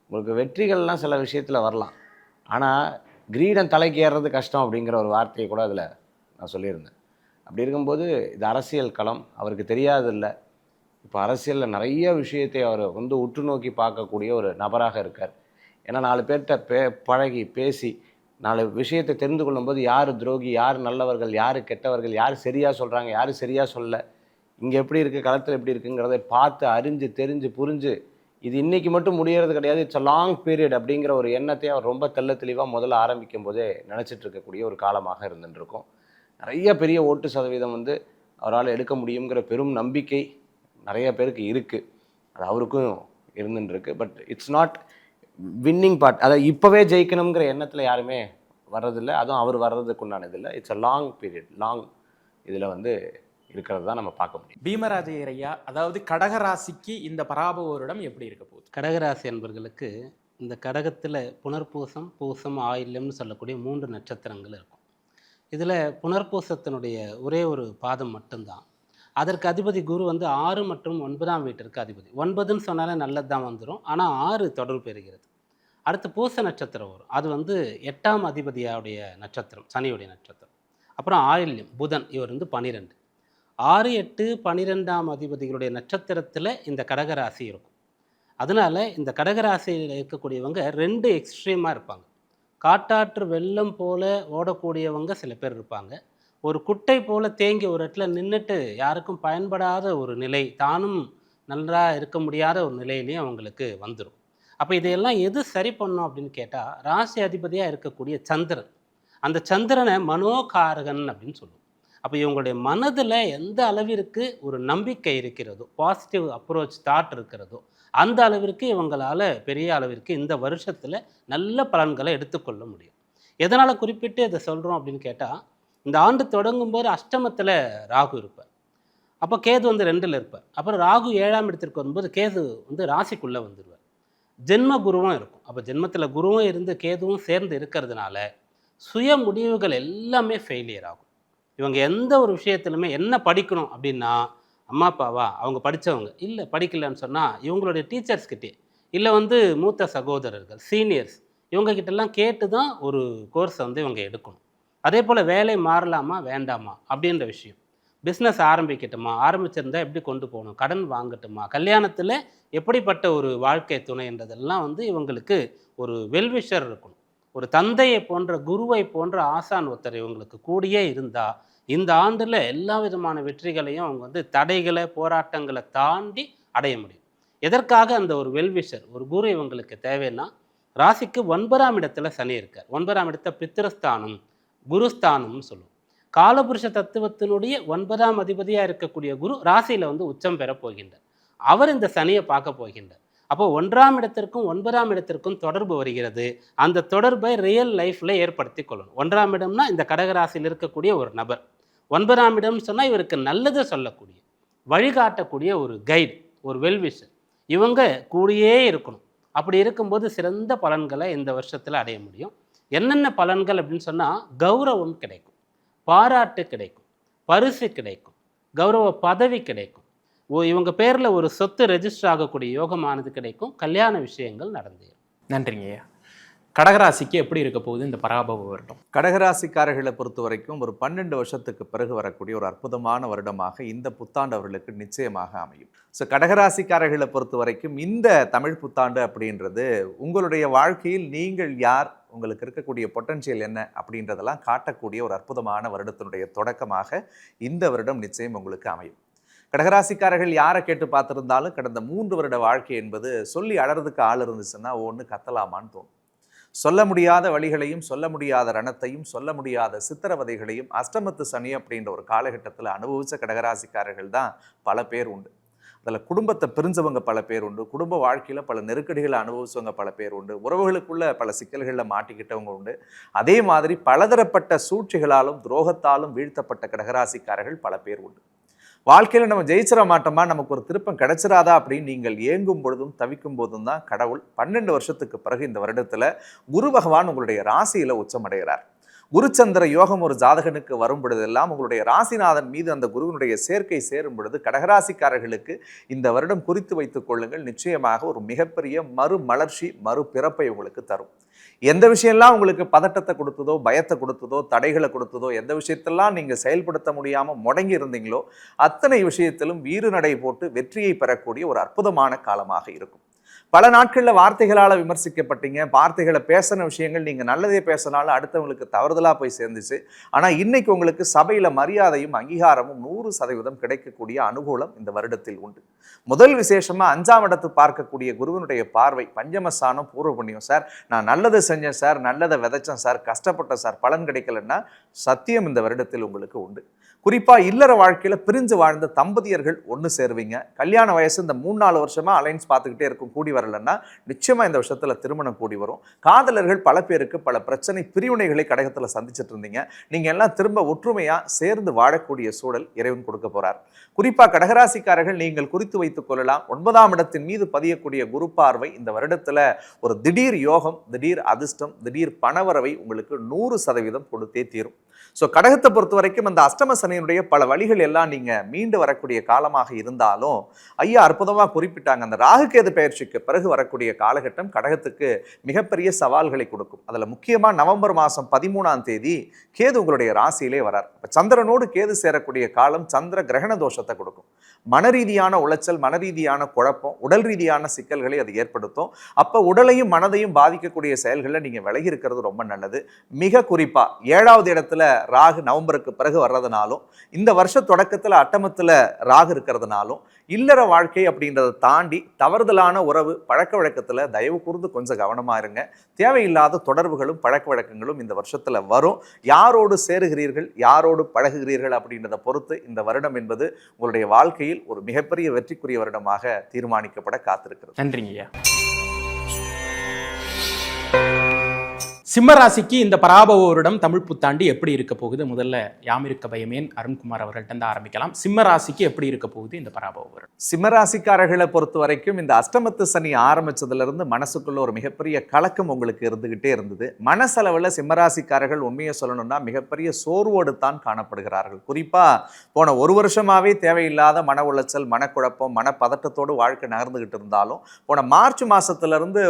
உங்களுக்கு வெற்றிகள்லாம் சில விஷயத்தில் வரலாம், ஆனால் கிரீடம் தலைக்கு ஏறுறது கஷ்டம் அப்படிங்கிற ஒரு வார்த்தையை கூட அதில் நான் சொல்லியிருந்தேன். அப்படி இருக்கும்போது இது அரசியல் களம், அவருக்கு தெரியாதில்லை. இப்போ அரசியலில் நிறைய விஷயத்தை அவர் உற்று நோக்கி பார்க்கக்கூடிய ஒரு நபராக இருக்கார். ஏன்னா 4 பேர்கிட்ட பழகி பேசி 4 விஷயத்தை தெரிந்து கொள்ளும்போது யார் துரோகி, யார் நல்லவர்கள், யார் கெட்டவர்கள், யார் சரியாக சொல்கிறாங்க, யார் சரியாக சொல்ல, இங்கே எப்படி இருக்குது, களத்தில் எப்படி இருக்குங்கிறத பார்த்து அறிஞ்சு தெரிஞ்சு புரிஞ்சு, இது இன்றைக்கி மட்டும் முடியறது கிடையாது, இட்ஸ் அ லாங் பீரியட் அப்படிங்கிற ஒரு எண்ணத்தை அவர் ரொம்ப தெளிவாக முதல்ல ஆரம்பிக்கும் போதே நினச்சிட்டு இருக்கக்கூடிய ஒரு காலமாக இருந்துருக்கும். நிறைய பெரிய ஓட்டு சதவீதம் அவரால் எடுக்க முடியுங்கிற பெரும் நம்பிக்கை நிறைய பேருக்கு இருக்குது. அது அவருக்கும் இருந்துருக்கு. But it's not winning part. அதை இப்போவே ஜெயிக்கணுங்கிற எண்ணத்தில் யாருமே வர்றதில்லை, அதுவும் அவர் வர்றதுக்கு உண்டானதில்லை. It's a long period, long இதில் இருக்கிறது தான் நம்ம பார்க்க முடியும். பீமராஜையர் ஐயா, அதாவது கடகராசிக்கு இந்த பராபவ வருடம் எப்படி இருக்க போகுது? கடகராசி என்பர்களுக்கு இந்த கடகத்தில் புனர்பூசம், பூசம், ஆயில்யம்னு சொல்லக்கூடிய 3 நட்சத்திரங்கள் இருக்கும். இதில் புனர்பூசத்தினுடைய ஒரே ஒரு பாதம் மட்டும்தான். அதற்கு அதிபதி குரு 6 மற்றும் 9ஆம் வீட்டிற்கு அதிபதி. 9ன்னு சொன்னாலே நல்லது தான் வந்துடும், ஆனால் 6 தொடர்பு பெறுகிறது. அடுத்து பூச நட்சத்திரம் வரும். அது வந்து 8ஆம் அதிபதியாவுடைய நட்சத்திரம், சனியுடைய நட்சத்திரம். அப்புறம் ஆயில்யம், புதன், இவர் வந்து 12. 6, 8, 12ஆம் அதிபதிகளுடைய நட்சத்திரத்தில் இந்த கடகராசி இருக்கும். அதனால இந்த கடகராசியில் இருக்கக்கூடியவங்க 2 எக்ஸ்ட்ரீமாக இருப்பாங்க. காட்டாற்று வெள்ளம் போல ஓடக்கூடியவங்க சில பேர் இருப்பாங்க. ஒரு குட்டை போல தேங்கி ஒரு இடத்துல நின்றுட்டு யாருக்கும் பயன்படாத ஒரு நிலை, தானும் நல்லா இருக்க முடியாத ஒரு நிலையிலையும் அவங்களுக்கு வந்துடும். அப்போ இதையெல்லாம் எது சரி பண்ணும் அப்படின்னு கேட்டால், ராசி அதிபதியாக இருக்கக்கூடிய சந்திரன், அந்த சந்திரனை மனோகாரகன் அப்படின்னு சொல்லுவோம். அப்போ இவங்களுடைய மனதில் எந்த அளவிற்கு ஒரு நம்பிக்கை இருக்கிறதோ, பாசிட்டிவ் அப்ரோச் தாட் இருக்கிறதோ, அந்த அளவிற்கு இவங்களால் பெரிய அளவிற்கு இந்த வருஷத்தில் நல்ல பலன்களை எடுத்துக்கொள்ள முடியும். எதனால் குறிப்பிட்டு இதை சொல்கிறோம் அப்படின்னு கேட்டால், இந்த ஆண்டு தொடங்கும்போது அஷ்டமத்தில் ராகு இருப்பார். அப்போ கேது வந்து 2ல் இருப்பார். அப்புறம் ராகு 7ஆம் இடத்திற்கு வரும்போது கேது வந்து ராசிக்குள்ளே வந்துடுவார். ஜென்ம குருவும் இருக்கும். அப்போ ஜென்மத்தில் குருவும் இருந்து கேதுவும் சேர்ந்து இருக்கிறதுனால சுய முடிவுகள் எல்லாமே ஃபெயிலியர் ஆகும். இவங்க எந்த ஒரு விஷயத்துலையுமே என்ன படிக்கணும் அப்படின்னா, அம்மா அப்பாவா அவங்க படித்தவங்க, இல்லை படிக்கலன்னு சொன்னால் இவங்களுடைய டீச்சர்ஸ்கிட்டே, இல்லை வந்து மூத்த சகோதரர்கள், சீனியர்ஸ், இவங்ககிட்டலாம் கேட்டு தான் ஒரு கோர்ஸை வந்து இவங்க எடுக்கணும். அதே போல் வேலை மாறலாமா வேண்டாமா அப்படின்ற விஷயம், பிஸ்னஸ் ஆரம்பிக்கட்டுமா, ஆரம்பிச்சிருந்தா எப்படி கொண்டு போகணும், கடன் வாங்கட்டுமா, கல்யாணத்தில் எப்படிப்பட்ட ஒரு வாழ்க்கை துணைன்றதெல்லாம் வந்து இவங்களுக்கு ஒரு வெல்விஷர் இருக்கணும். ஒரு தந்தையை போன்ற, குருவை போன்ற ஆசான் ஒருத்தர் இவங்களுக்கு கூடியே இருந்தால் இந்த ஆண்டில் எல்லா விதமான வெற்றிகளையும் அவங்க வந்து தடைகளை, போராட்டங்களை தாண்டி அடைய முடியும். எதற்காக அந்த ஒரு வெல்விஷர், ஒரு குரு இவங்களுக்கு தேவைன்னா, ராசிக்கு 9ஆம் இடத்துல சனி இருக்கார். 9ஆம் இடத்த பித்திருஸ்தானம், குருஸ்தானம்னு சொல்லுவோம். காலபுருஷ தத்துவத்தினுடைய 9ஆம் அதிபதியாக இருக்கக்கூடிய குரு ராசியில் வந்து உச்சம் பெற போகின்றார். அவர் இந்த சனியை பார்க்க போகின்றார். அப்போ 1ஆம் இடத்திற்கும் 9ஆம் இடத்திற்கும் தொடர்பு வருகிறது. அந்த தொடர்பை ரியல் லைஃப்பில் ஏற்படுத்தி கொள்ளணும். 1ஆம் இடம்னா இந்த கடகராசியில் இருக்கக்கூடிய ஒரு நபர், 9ஆம் இடம்னு சொன்னால் இவருக்கு நல்லது சொல்லக்கூடிய, வழிகாட்டக்கூடிய ஒரு கைடு, ஒரு வெல்விஷர், இவங்க கூடியே இருக்கணும். அப்படி இருக்கும்போது சிறந்த பலன்களை இந்த வருஷத்தில் அடைய முடியும். என்னென்ன பலன்கள் அப்படின்னு சொன்னால், கௌரவம் கிடைக்கும், பாராட்டு கிடைக்கும், பரிசு கிடைக்கும், கௌரவ பதவி கிடைக்கும், இவங்க பேரில் ஒரு சொத்து ரெஜிஸ்டர் ஆகக்கூடிய யோகமானது கிடைக்கும், கல்யாண விஷயங்கள் நடந்தேறும். நன்றிங்க ஐயா. கடகராசிக்கு எப்படி இருக்க போகுது இந்த பராபவ வருடம்? கடகராசிக்காரர்களை பொறுத்த வரைக்கும் ஒரு 12 வருஷத்துக்கு பிறகு வரக்கூடிய ஒரு அற்புதமான வருடமாக இந்த புத்தாண்டு அவர்களுக்கு நிச்சயமாக அமையும். ஸோ கடகராசிக்காரர்களை பொறுத்த வரைக்கும் இந்த தமிழ் புத்தாண்டு அப்படின்றது உங்களுடைய வாழ்க்கையில் நீங்கள் யார், உங்களுக்கு இருக்கக்கூடிய பொட்டன்ஷியல் என்ன அப்படின்றதெல்லாம் காட்டக்கூடிய ஒரு அற்புதமான வருடத்தினுடைய தொடக்கமாக இந்த வருடம் நிச்சயம் உங்களுக்கு அமையும். கடகராசிக்காரர்கள் யாரை கேட்டு பார்த்துருந்தாலும் கடந்த 3 வருட வாழ்க்கை என்பது சொல்லி அழறதுக்கு ஆள் இருந்துச்சுன்னா ஒன்று கத்தலாமான்னு தோணும். சொல்ல முடியாத வழிகளையும், சொல்ல முடியாத ரணத்தையும், சொல்ல முடியாத சித்திரவதைகளையும் அஷ்டமத்து சனி அப்படின்ற ஒரு காலகட்டத்தில் அனுபவித்த கடகராசிக்காரர்கள் தான் பல பேர் உண்டு. அதில் குடும்பத்தை பிரிஞ்சவங்க பல பேர் உண்டு, குடும்ப வாழ்க்கையில் பல நெருக்கடிகளை அனுபவிச்சவங்க பல பேர் உண்டு, உறவுகளுக்குள்ள பல சிக்கல்களில் மாட்டிக்கிட்டவங்க உண்டு. அதே மாதிரி பலதரப்பட்ட சூழ்ச்சிகளாலும் துரோகத்தாலும் வீழ்த்தப்பட்ட கடகராசிக்காரர்கள் பல பேர் உண்டு. வாழ்க்கையில் நம்ம ஜெயிச்சிட மாட்டோமா, நமக்கு ஒரு திருப்பம் கிடைச்சிடாதா அப்படின்னு நீங்கள் ஏங்கும் பொழுதும் தவிக்கும் போதும் தான் கடவுள் 12 வருஷத்துக்கு பிறகு இந்த வருடத்தில் குரு பகவான் உங்களுடைய ராசியில் உச்சமடைகிறார். குருச்சந்திர யோகம் ஒரு ஜாதகனுக்கு வரும் பொழுதெல்லாம் உங்களுடைய ராசிநாதன் மீது அந்த குருவினுடைய சேர்க்கை சேரும் பொழுது கடகராசிக்காரர்களுக்கு இந்த வருடம் குறித்து வைத்துக் கொள்ளுங்கள், நிச்சயமாக ஒரு மிகப்பெரிய மறுமலர்ச்சி, மறுபிறப்பை உங்களுக்கு தரும். எந்த விஷயம்லாம் உங்களுக்கு பதட்டத்தை கொடுத்ததோ, பயத்தை கொடுத்ததோ, தடைகளை கொடுத்ததோ, எந்த விஷயத்தெல்லாம் நீங்கள் செயல்படுத்த முடியாமல் முடங்கி இருந்தீங்களோ அத்தனை விஷயத்திலும் வீறு நடை போட்டு வெற்றியை பெறக்கூடிய ஒரு அற்புதமான காலமாக இருக்கும். பல நாட்களில் வார்த்தைகளால் விமர்சிக்கப்பட்டீங்க, வார்த்தைகளை பேசின விஷயங்கள் நீங்கள் நல்லதே பேசினாலும் அடுத்தவங்களுக்கு தவறுதலாக போய் சேர்ந்துச்சு. ஆனால் இன்னைக்கு உங்களுக்கு சபையில் மரியாதையும் அங்கீகாரமும் 100% கிடைக்கக்கூடிய அனுகூலம் இந்த வருடத்தில் உண்டு. முதல் விசேஷமாக 5ஆம் இடத்து பார்க்கக்கூடிய குருவினுடைய பார்வை, பஞ்சமஸ்தானம், பூர்வ புண்ணியம். சார் நான் நல்லதை செஞ்சேன் சார், நல்லதை விதைச்சேன் சார், கஷ்டப்பட்டேன் சார், பலன் கிடைக்கலன்னா சத்தியம் இந்த வருடத்தில் உங்களுக்கு உண்டு. குறிப்பாக இல்லற வாழ்க்கையில் பிரிஞ்சு வாழ்ந்த தம்பதியர்கள் ஒன்று சேருவீங்க. கல்யாண வயசு இந்த 3-4 வருஷமாக அலைன்ஸ் பார்த்துக்கிட்டே இருக்கும், கூடி வரலன்னா நிச்சயமாக இந்த வருஷத்தில் திருமணம் கூடி வரும். காதலர்கள் பல பேருக்கு பல பிரச்சனை, பிரிவினைகளை கடகத்தில் சந்திச்சுட்டு இருந்தீங்க. நீங்கள் எல்லாம் திரும்ப ஒற்றுமையாக சேர்ந்து வாழக்கூடிய சூழல் இறைவன் கொடுக்க போகிறார். குறிப்பாக கடகராசிக்காரர்கள் நீங்கள் குறித்து வைத்துக் கொள்ளலாம், 9ஆம் இடத்தின் மீது பதியக்கூடிய குரு பார்வை இந்த வருடத்தில் ஒரு திடீர் யோகம், திடீர் அதிர்ஷ்டம், திடீர் பணவரவை உங்களுக்கு 100% கொடுத்தே தீரும். ஸோ கடகத்தை பொறுத்த வரைக்கும் அந்த அஷ்டம சனியினுடைய பல வழிகள் எல்லாம் நீங்கள் மீண்டு வரக்கூடிய காலமாக இருந்தாலும் ஐயா அற்புதமாக குறிப்பிட்டாங்க. அந்த ராகு கேது பயிற்சிக்கு பயிற்சிக்கு பிறகு வரக்கூடிய காலகட்டம் கடகத்துக்கு மிகப்பெரிய சவால்களை கொடுக்கும். அதில் முக்கியமாக நவம்பர் மாதம் 13ஆம் தேதி கேது உங்களுடைய ராசியிலே வரார். இப்போ சந்திரனோடு கேது சேரக்கூடிய காலம் சந்திர கிரகண தோஷத்தை கொடுக்கும். மனரீதியான உளைச்சல், மனரீதியான குழப்பம், உடல் ரீதியான சிக்கல்களை அது ஏற்படுத்தும். அப்போ உடலையும் மனதையும் பாதிக்கக்கூடிய செயல்களில் நீங்கள் விலகி இருக்கிறது ரொம்ப நல்லது. மிக குறிப்பாக 7வது இடத்துல ராகு நவம்பருக்கு பிறகு வர்றதுனாலும், இந்த வருஷ தொடக்கத்தில் அட்டமத்தில் ராகு இருக்கிறதுனாலும், இல்லற வாழ்க்கை அப்படின்றத தாண்டி தவறுதலான உறவு பழக்க வழக்கத்தில் தயவு கூர்ந்து கொஞ்சம் கவனமாக இருங்க. தேவையில்லாத தொடர்புகளும் பழக்க வழக்கங்களும் இந்த வருஷத்தில் வரும். யாரோடு சேருகிறீர்கள், யாரோடு பழகுகிறீர்கள் அப்படின்றத பொறுத்து இந்த வருடம் என்பது உங்களுடைய வாழ்க்கையில் ஒரு மிகப்பெரிய வெற்றிக்குரிய வருடமாக தீர்மானிக்கப்பட காத்திருக்கிறது. நன்றிங்கய்யா. சிம்மராசிக்கு இந்த பராபவ வருடம் தமிழ் புத்தாண்டு எப்படி இருக்க போகுது? முதல்ல யாமிருக்க பயமேன் அருண்குமார் அவர்கள்ட்ட தான் ஆரம்பிக்கலாம். சிம்மராசிக்கு எப்படி இருக்க போகுது இந்த பராபவ வருடம்? சிம்மராசிக்காரர்களை பொறுத்த வரைக்கும் இந்த அஷ்டமத்து சனி ஆரம்பிச்சதுல இருந்து மனசுக்குள்ள ஒரு மிகப்பெரிய கலக்கம் உங்களுக்கு இருந்துகிட்டே இருந்தது. மனசளவில் சிம்மராசிக்காரர்கள் உண்மையை சொல்லணும்னா மிகப்பெரிய சோர்வோடு தான் காணப்படுகிறார்கள். குறிப்பா போன ஒரு வருஷமாவே தேவையில்லாத மன உளைச்சல், மனக்குழப்பம், மனப்பதட்டத்தோடு வாழ்க்கை நகர்ந்துகிட்டு இருந்தாலும் போன மார்ச் மாசத்துல இருந்து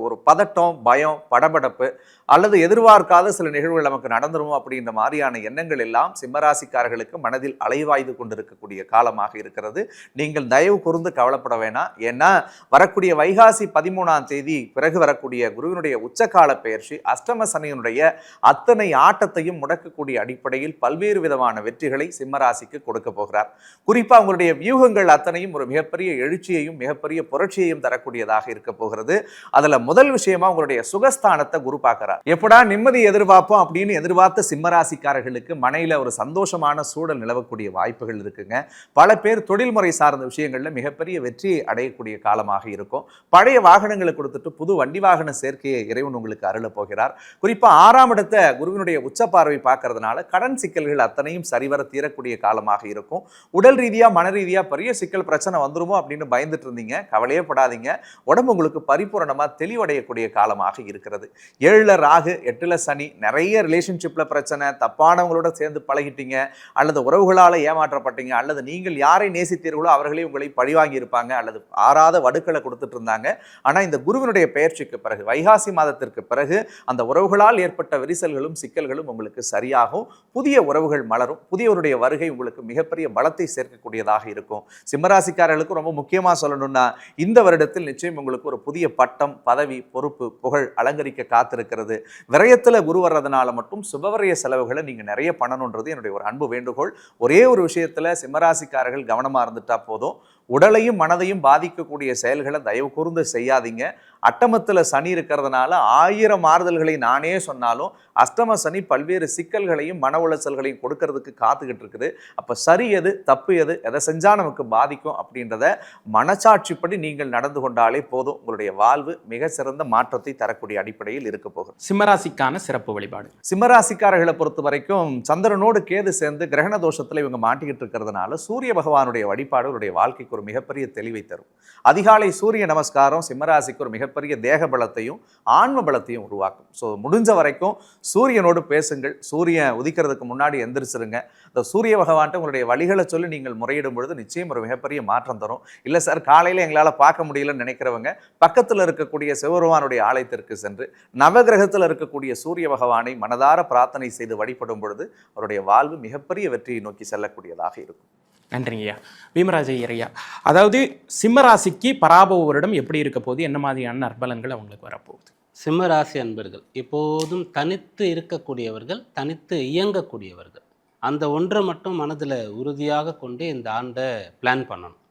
ஒரு பதட்டம், பயம், படபடப்பு அல்லது எதிர்பார்க்காத சில நிகழ்வுகள் நமக்கு நடந்துரும் அப்படின்ற மாதிரியான எண்ணங்கள் எல்லாம் சிம்மராசிக்காரர்களுக்கு மனதில் அலைவாய்ந்து கொண்டிருக்கக்கூடிய காலமாக இருக்கிறது. நீங்கள் தயவு கூர்ந்து கவலைப்பட வேணாம். ஏன்னா வரக்கூடிய வைகாசி 13ஆம் தேதி பிறகு வரக்கூடிய குருவினுடைய உச்சகால பெயர்ச்சி அஷ்டம சனியினுடைய அத்தனை ஆட்டத்தையும் முடக்கக்கூடிய அடிப்படையில் பல்வேறு விதமான வெற்றிகளை சிம்மராசிக்கு கொடுக்க போகிறார். குறிப்பாக உங்களுடைய வியூகங்கள் அத்தனையும் ஒரு மிகப்பெரிய எழுச்சியையும் மிகப்பெரிய புரட்சியையும் தரக்கூடியதாக இருக்க போகிறது. அதுல முதல் விஷயமா உங்களுடைய சுகஸ்தானத்தை குரு பார்க்கிறார். எப்படா நிம்மதி எதிர்பார்ப்போம் அப்படின்னு எதிர்பார்த்த சிம்மராசிக்காரர்களுக்கு மனையில ஒரு சந்தோஷமான சூழல் நிலவக்கூடிய வாய்ப்புகள் இருக்குங்க. பல பேர் தொழில்முறை சார்ந்த விஷயங்கள்ல மிகப்பெரிய வெற்றியை அடையக்கூடிய காலமாக இருக்கும். பழைய வாகனங்களை கொடுத்துட்டு புது வண்டி வாகன சேர்க்கையை இறைவன் உங்களுக்கு அருள போகிறார். குறிப்பா 6ஆம் இடத்தை குருவினுடைய உச்ச பார்வை பார்க்கறதுனால கடன் சிக்கல்கள் அத்தனையும் சரிவர தீரக்கூடிய காலமாக இருக்கும். உடல் ரீதியா மன ரீதியா பெரிய சிக்கல் பிரச்சனை வந்துருமோ அப்படின்னு பயந்துட்டு இருந்தீங்க, கவலையே படாதீங்க. உடம்பு உங்களுக்கு பரிபூரணமா தெளிவடையக்கூடிய காலமாக இருக்கிறது. 7ல ராகு, 8ல சனி, நிறைய ரிலேஷன்ஷிப்ல பிரச்சனை, தப்பானவங்களோட சேர்ந்து பழகிட்டீங்க, அல்லது உறவுகளால் ஏமாற்றப்பட்டீங்க, அல்லது நீங்கள் யாரை நேசித்தீர்களோ அவர்களே உங்களை பழிவாங்கி இருப்பாங்க, அல்லது ஆறாத வடுக்களை கொடுத்துட்டு இருந்தாங்க. ஆனா இந்த குருவினுடைய பெயர்ச்சிக்கு பிறகு வைகாசி மாதத்திற்கு பிறகு அந்த உறவுகளால் ஏற்பட்ட விரிசல்களும் சிக்கல்களும் உங்களுக்கு சரியாகும். புதிய உறவுகள் மலரும். புதியவருடைய வருகை உங்களுக்கு மிகப்பெரிய பலத்தை சேர்க்கக்கூடியதாக இருக்கும். சிம்மராசிக்காரர்களுக்கு ரொம்ப முக்கியமா சொல்லணும்னா இந்த வருடத்தில் நிச்சயம் உங்களுக்கு ஒரு புதிய பட்டம், பதவி, பொறுப்பு, புகழ் அலங்கரிக்க காத்திருக்கிறது. விரயத்துல குரு வர்றதுனால மட்டும் சுபவரிய செலவுகளை நீங்க நிறைய பண்ணணுன்றது என்னுடைய ஒரு அன்பு வேண்டுகோள். ஒரே ஒரு விஷயத்துல சிம்மராசிக்காரர்கள் கவனமா இருந்துட்டா போதும். உடலையும் மனதையும் பாதிக்கக்கூடிய செயல்களை தயவு கூர்ந்து செய்யாதீங்க. அட்டமத்துல சனி இருக்கிறதுனால 1000 மாறுதல்களை நானே சொன்னாலும் அஷ்டம சனி பல்வேறு சிக்கல்களையும் மன உளைச்சல்களையும் கொடுக்கறதுக்கு காத்துக்கிட்டு இருக்குது. அப்ப சரி எது, தப்பு எது, எதை செஞ்சா நமக்கு பாதிக்கும் அப்படின்றத மனசாட்சிப்படி நீங்கள் நடந்து கொண்டாலே போதும். உங்களுடைய வாழ்வு மிக சிறந்த மாற்றத்தை தரக்கூடிய அடிப்படையில் இருக்க போகும். சிம்மராசிக்கான சிறப்பு வழிபாடு. சிம்மராசிக்காரர்களை பொறுத்த வரைக்கும் சந்திரனோடு கேது சேர்ந்து கிரகண தோஷத்துல இவங்க மாட்டிக்கிட்டு இருக்கிறதுனால சூரிய பகவானுடைய வழிபாடு உங்களுடைய வாழ்க்கைக்கு ஒரு மிகப்பெரிய தெளிவை தரும். அதிகாலை சூரிய நமஸ்காரம் சிம்மராசிக்கு ஒரு மிகப்பெரிய தேக பலத்தையும் ஆன்ம பலத்தையும் உருவாக்கும். ஸோ முடிஞ்ச வரைக்கும் சூரியனோடு பேசுங்கள். சூரியன் உதிக்கிறதுக்கு முன்னாடி எந்திரிச்சிருங்க. இந்த சூரிய பகவான்ட்டு உங்களுடைய வழிகளை சொல்லி நீங்கள் முறையிடும் பொழுது நிச்சயம் ஒரு மிகப்பெரிய மாற்றம் தரும். இல்லை சார் காலையில் எங்களால் பார்க்க முடியலன்னு நினைக்கிறவங்க பக்கத்தில் இருக்கக்கூடிய சிவபெருமானுடைய ஆலயத்திற்கு சென்று நவகிரகத்தில் இருக்கக்கூடிய சூரிய பகவானை மனதார பிரார்த்தனை செய்து வழிபடும் பொழுது அவருடைய வாழ்வு மிகப்பெரிய வெற்றியை நோக்கி செல்லக்கூடியதாக இருக்கும். நன்றிங்கய்யா. பீமராஜ ஐயரையா, அதாவது சிம்மராசிக்கு பராபவ வருடம் எப்படி இருக்க போகுது, என்ன மாதிரியான நற்பலன்கள் அவங்களுக்கு வரப்போகுது? சிம்மராசி அன்பர்கள் எப்போதும் தனித்து இருக்கக்கூடியவர்கள், தனித்து இயங்கக்கூடியவர்கள். அந்த ஒன்றை மட்டும் மனதில் உறுதியாக கொண்டு இந்த ஆண்டை பிளான் பண்ணணும்.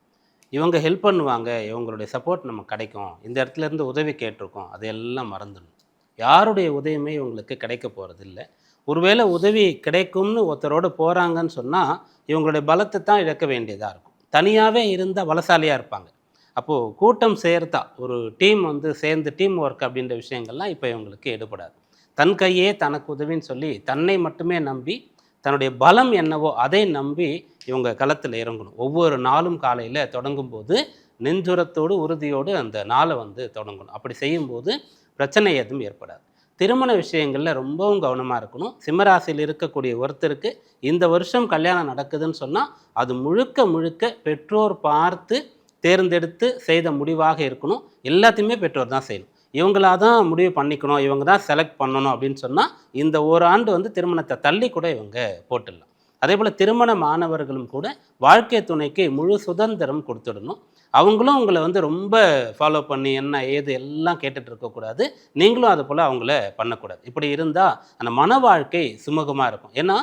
இவங்க ஹெல்ப் பண்ணுவாங்க, இவங்களுடைய சப்போர்ட் நமக்கு கிடைக்கும், இந்த இடத்துல இருந்து உதவி கேட்டிருக்கோம், அதையெல்லாம் மறந்துடணும். யாருடைய உதவியுமே இவங்களுக்கு கிடைக்க போகிறதில்ல. ஒருவேளை உதவி கிடைக்கும்னு ஒருத்தரோடு போகிறாங்கன்னு சொன்னால் இவங்களுடைய பலத்தை தான் இழக்க வேண்டியதாக இருக்கும். தனியாகவே இருந்தால் பலசாலியாக இருப்பாங்க. அப்போது கூட்டம் சேர்த்தா ஒரு டீம் சேர்ந்து டீம் ஒர்க் அப்படின்ற விஷயங்கள்லாம் இப்போ இவங்களுக்கு எடுபடாது. தன் கையே தனக்கு உதவின்னு சொல்லி தன்னை மட்டுமே நம்பி தன்னுடைய பலம் என்னவோ அதை நம்பி இவங்க களத்தில் இறங்கணும். ஒவ்வொரு நாளும் காலையில் தொடங்கும்போது நெஞ்சுரத்தோடு உறுதியோடு அந்த நாளை தொடங்கணும். அப்படி செய்யும்போது பிரச்சனை எதுவும் ஏற்படாது. திருமண விஷயங்களில் ரொம்பவும் கவனமாக இருக்கணும். சிம்மராசியில் இருக்கக்கூடிய ஒருத்தருக்கு இந்த வருஷம் கல்யாணம் நடக்குதுன்னு சொன்னால் அது முழுக்க முழுக்க பெற்றோர் பார்த்து தேர்ந்தெடுத்து செய்த முடிவாக இருக்கணும். எல்லாத்தையுமே பெற்றோர் தான் செய்யணும். இவங்களா தான் முடிவு பண்ணிக்கணும், இவங்க தான் செலக்ட் பண்ணணும் அப்படின்னு சொன்னால் இந்த ஓராண்டு வந்து திருமணத்தை தள்ளி கூட இவங்க போட்டுடலாம். அதே போல் திருமண மாணவர்களும் கூட வாழ்க்கை துணைக்கு முழு சுதந்திரம் கொடுத்துடணும். அவங்களும் உங்களை வந்து ரொம்ப ஃபாலோ பண்ணி என்ன ஏது எல்லாம் கேட்டுட்டு இருக்கக்கூடாது. நீங்களும் அது போல் அவங்கள பண்ணக்கூடாது. இப்படி இருந்தால் அந்த மன வாழ்க்கை சுமூகமாக இருக்கும். ஏன்னா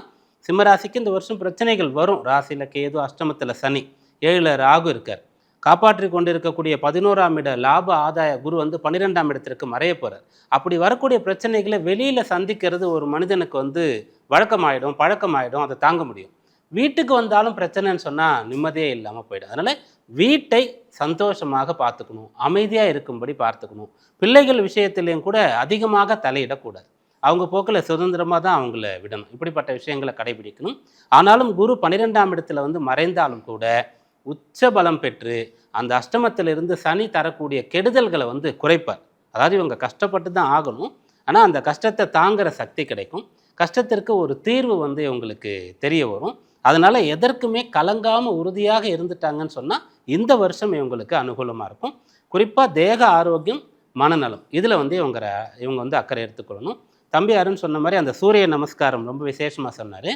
சிம்மராசிக்கு இந்த வருஷம் பிரச்சனைகள் வரும். ராசியில் கேது, அஷ்டமத்தில் சனி, 7ல் ராகு இருக்கார். காப்பாற்றி கொண்டு இருக்கக்கூடிய 11ஆம் இட லாப ஆதாய குரு வந்து 12ஆம் இடத்திற்கு மறைய போகிறார். அப்படி வரக்கூடிய பிரச்சனைகளை வெளியில் சந்திக்கிறது ஒரு மனிதனுக்கு வந்து வழக்கமாயிடும், பழக்கமாயிடும். அதை தாங்க முடியும். வீட்டுக்கு வந்தாலும் பிரச்சனைன்னு சொன்னால் நிம்மதியே இல்லாமல் போயிடும். அதனால் வீட்டை சந்தோஷமாக பார்த்துக்கணும், அமைதியாக இருக்கும்படி பார்த்துக்கணும். பிள்ளைகள் விஷயத்திலையும் கூட அதிகமாக தலையிடக்கூடாது. அவங்க போக்கில் சுதந்திரமாக தான் அவங்கள விடணும். இப்படிப்பட்ட விஷயங்களை கடைபிடிக்கணும். ஆனாலும் குரு 12ஆம் இடத்துல வந்து மறைந்தாலும் கூட உச்ச பலம் பெற்று அந்த அஷ்டமத்திலிருந்து சனி தரக்கூடிய கெடுதல்களை வந்து குறைப்பார். அதாவது இவங்க கஷ்டப்பட்டு தான் ஆகணும், ஆனால் அந்த கஷ்டத்தை தாங்குகிற சக்தி கிடைக்கும். கஷ்டத்திற்கு ஒரு தீர்வு வந்து இவங்களுக்கு தெரிய வரும். அதனால் எதற்குமே கலங்காமல் உறுதியாக இருந்துட்டாங்கன்னு சொன்னால் இந்த வருஷம் இவங்களுக்கு அனுகூலமாக இருக்கும். குறிப்பாக தேக ஆரோக்கியம், மனநலம், இதில் வந்து இவங்க வந்து அக்கறை எடுத்துக்கொள்ளணும். தம்பி அருண் சொன்ன மாதிரி அந்த சூரிய நமஸ்காரம் ரொம்ப விசேஷமாக சொன்னார்.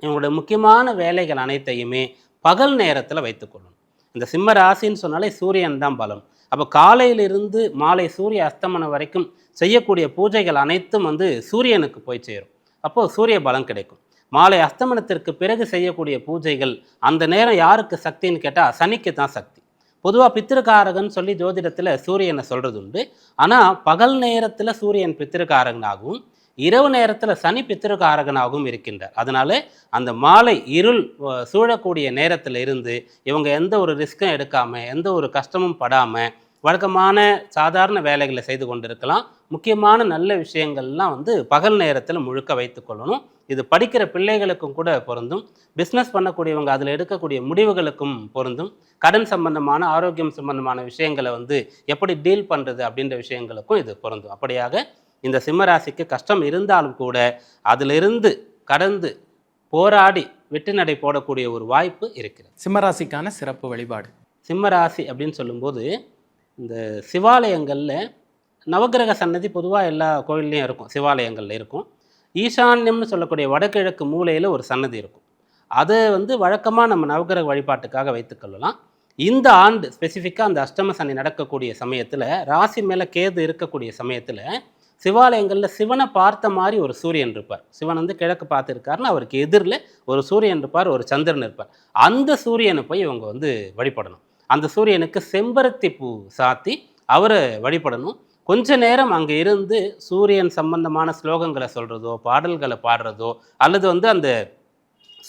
இவங்களுடைய முக்கியமான வேலைகள் அனைத்தையுமே பகல் நேரத்தில் வைத்துக்கொள்ளணும். இந்த சிம்ம ராசின்னு சொன்னாலே சூரியன் தான் பலம். அப்போ காலையிலிருந்து மாலை சூரிய அஸ்தமனம் வரைக்கும் செய்யக்கூடிய பூஜைகள் அனைத்தும் வந்து சூரியனுக்கு போய் சேரும். அப்போது சூரிய பலம் கிடைக்கும். மாலை அஸ்தமனத்திற்கு பிறகு செய்யக்கூடிய பூஜைகள் அந்த நேரம் யாருக்கு சக்தின்னு கேட்டால் சனிக்கு தான் சக்தி. பொதுவாக பித்திருக்காரகன் சொல்லி ஜோதிடத்தில் சூரியனை சொல்கிறது உண்டு. ஆனால் பகல் நேரத்தில் சூரியன் பித்திருக்காரகனாகவும் இரவு நேரத்தில் சனி பித்திருக்காரகனாகவும் இருக்கின்றார். அதனால அந்த மாலை இருள் சூழக்கூடிய நேரத்தில் இருந்து இவங்க எந்த ஒரு ரிஸ்க்கும் எடுக்காமல் எந்த ஒரு கஷ்டமும் படாமல் வழக்கமான சாதாரண வேலைகளை செய்து கொண்டிருக்கலாம். முக்கியமான நல்ல விஷயங்கள்லாம் வந்து பகல் நேரத்தில் முழுக்க வைத்துக்கொள்ளணும். இது படிக்கிற பிள்ளைகளுக்கும் கூட பொருந்தும். பிஸ்னஸ் பண்ணக்கூடியவங்க அதில் எடுக்கக்கூடிய முடிவுகளுக்கும் பொருந்தும். கடன் சம்பந்தமான ஆரோக்கியம் சம்பந்தமான விஷயங்களை வந்து எப்படி டீல் பண்ணுறது அப்படின்ற விஷயங்களுக்கும் இது பொருந்தும். அப்படியாக இந்த சிம்மராசிக்கு கஷ்டம் இருந்தாலும் கூட அதிலிருந்து கடந்து போராடி வெற்றி நடை போடக்கூடிய ஒரு வாய்ப்பு இருக்கிறது. சிம்மராசிக்கான சிறப்பு வழிபாடு. சிம்மராசி அப்படின்னு சொல்லும்போது இந்த சிவாலயங்களில் நவக்கிரக சன்னதி பொதுவாக எல்லா கோயில்லையும் இருக்கும், சிவாலயங்களில் இருக்கும். ஈசான்யம்னு சொல்லக்கூடிய வடகிழக்கு மூலையில் ஒரு சன்னதி இருக்கும். அதை வந்து வழக்கமாக நம்ம நவக்கிரக வழிபாட்டுக்காக வைத்துக்கொள்ளலாம். இந்த ஆண்டு ஸ்பெசிஃபிக்காக அந்த அஷ்டம சனி நடக்கக்கூடிய சமயத்தில், ராசி மேலே கேது இருக்கக்கூடிய சமயத்தில் சிவாலயங்களில் சிவனை பார்த்த மாதிரி ஒரு சூரியன் இருப்பார். சிவன் வந்து கிழக்கு பார்த்துருக்காருன்னு அவருக்கு எதிரில் ஒரு சூரியன் இருப்பார், ஒரு சந்திரன் இருப்பார். அந்த சூரியனை போய் இவங்க வந்து வழிபடணும். அந்த சூரியனுக்கு செம்பருத்தி பூ சாத்தி அவரை வழிபடணும். கொஞ்ச நேரம் அங்கே இருந்து சூரியன் சம்பந்தமான ஸ்லோகங்களை சொல்கிறதோ பாடல்களை பாடுறதோ அல்லது வந்து அந்த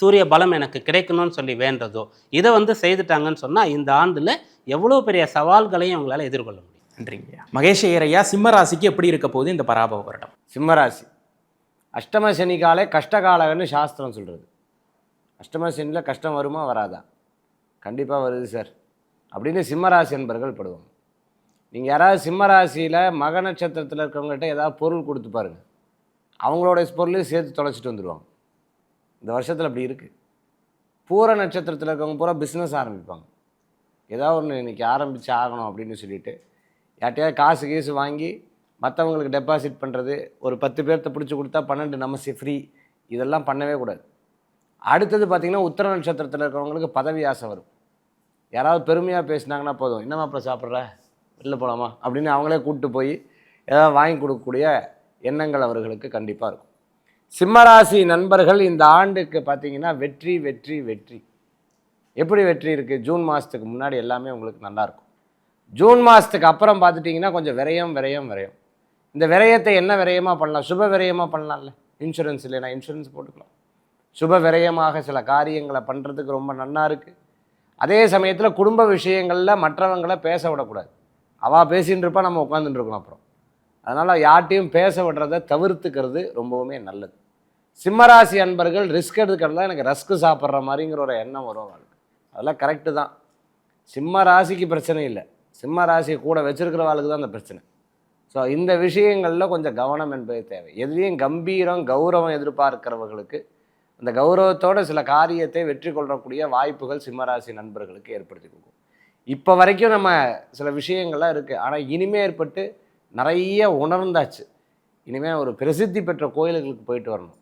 சூரிய பலம் எனக்கு கிடைக்கணும்னு சொல்லி வேண்டதோ இதை வந்து செய்துட்டாங்கன்னு சொன்னால் இந்த ஆண்டில் எவ்வளோ பெரிய சவால்களையும் அவங்களால எதிர்கொள்ள முடியும். நன்றிங்கய்யா. மகேஷ் ஐயரையா, சிம்ம ராசிக்கு எப்படி இருக்க போகுது இந்த பராபவ வருடம்? சிம்மராசி அஷ்டம சனி காலே கஷ்டகாலன்னு சாஸ்திரம் சொல்கிறது. அஷ்டம சனியில் கஷ்டம் வருமா வராதா? கண்டிப்பாக வருது சார் அப்படின்னு சிம்மராசி என்பர்கள் படுவாங்க. நீங்கள் யாராவது சிம்மராசியில் மக நட்சத்திரத்தில் இருக்கிறவங்ககிட்ட ஏதாவது பொருள் கொடுத்து பாருங்கள், அவங்களோட பொருளையும் சேர்த்து தொலைச்சிட்டு வந்துடுவாங்க. இந்த வருஷத்தில் அப்படி இருக்குது. பூர நட்சத்திரத்தில் இருக்கவங்க பூரா பிஸ்னஸ் ஆரம்பிப்பாங்க. ஏதாவது ஒன்று இன்றைக்கி ஆரம்பித்து ஆகணும் அப்படின்னு சொல்லிட்டு யார்ட்டையாவது காசு கீசு வாங்கி மற்றவங்களுக்கு டெபாசிட் பண்ணுறது, ஒரு 10 பேர்த்த பிடிச்சி கொடுத்தா 12 நமசி ஃப்ரீ, இதெல்லாம் பண்ணவே கூடாது. அடுத்தது பார்த்திங்கன்னா உத்திர நட்சத்திரத்தில் இருக்கிறவங்களுக்கு பதவி ஆசை வரும். யாராவது பெருமையாக பேசினாங்கன்னா போதும், என்னம்மா அப்புறம் சாப்பிட்ற, வெளில போகலாமா அப்படின்னு அவங்களே கூப்பிட்டு போய் ஏதாவது வாங்கி கொடுக்கக்கூடிய எண்ணங்கள் அவர்களுக்கு கண்டிப்பாக இருக்கும். சிம்மராசி நண்பர்கள் இந்த ஆண்டுக்கு பார்த்திங்கன்னா வெற்றி வெற்றி வெற்றி. எப்படி வெற்றி இருக்குது? ஜூன் மாதத்துக்கு முன்னாடி எல்லாமே உங்களுக்கு நல்லாயிருக்கும். ஜூன் மாதத்துக்கு அப்புறம் பார்த்துட்டிங்கன்னா கொஞ்சம் விரயம் விரயம் விரயம். இந்த விரயத்தை என்ன விரயமாக பண்ணலாம்? சுப விரயமாக பண்ணலாம்ல. இன்சூரன்ஸ் இல்லைனா இன்சூரன்ஸ் போட்டுக்கலாம். சுப விரயமாக சில காரியங்களை பண்ணுறதுக்கு ரொம்ப நல்லா இருக்குது. அதே சமயத்தில் குடும்ப விஷயங்களில் மற்றவங்களை பேச விடக்கூடாது. அவள் பேசின்னு இருப்பா, நம்ம உட்காந்துட்டு இருக்கணும். அப்புறம் அதனால் யார்ட்டையும் பேச விடுறதை தவிர்த்துக்கிறது ரொம்பவுமே நல்லது. சிம்மராசி அன்பர்கள் ரிஸ்க் எடுக்கிறதுல எனக்கு ரஸ்க்கு சாப்பிட்ற மாதிரிங்கிற ஒரு எண்ணம் வரும் வாழ்க்கை. அதெல்லாம் கரெக்டு தான். சிம்ம ராசிக்கு பிரச்சனை இல்லை, சிம்ம ராசியை கூட வச்சிருக்கிறவாளுக்கு தான் அந்த பிரச்சனை. ஸோ இந்த விஷயங்களில் கொஞ்சம் கவனம் என்பது தேவை. எதுலேயும் கம்பீரம் கௌரவம் எதிர்பார்க்கிறவர்களுக்கு அந்த கௌரவத்தோட சில காரியத்தை வெற்றி கொள்ளக்கூடிய வாய்ப்புகள் சிம்மராசி நண்பர்களுக்கு ஏற்படுத்தி கொடுக்கும். இப்போ வரைக்கும் நம்ம சில விஷயங்கள்லாம் இருக்குது. ஆனால் இனிமே ஏற்பட்டு நிறைய உணர்ந்தாச்சு. இனிமேல் ஒரு பிரசித்தி பெற்ற கோயில்களுக்கு போயிட்டு வரணும்.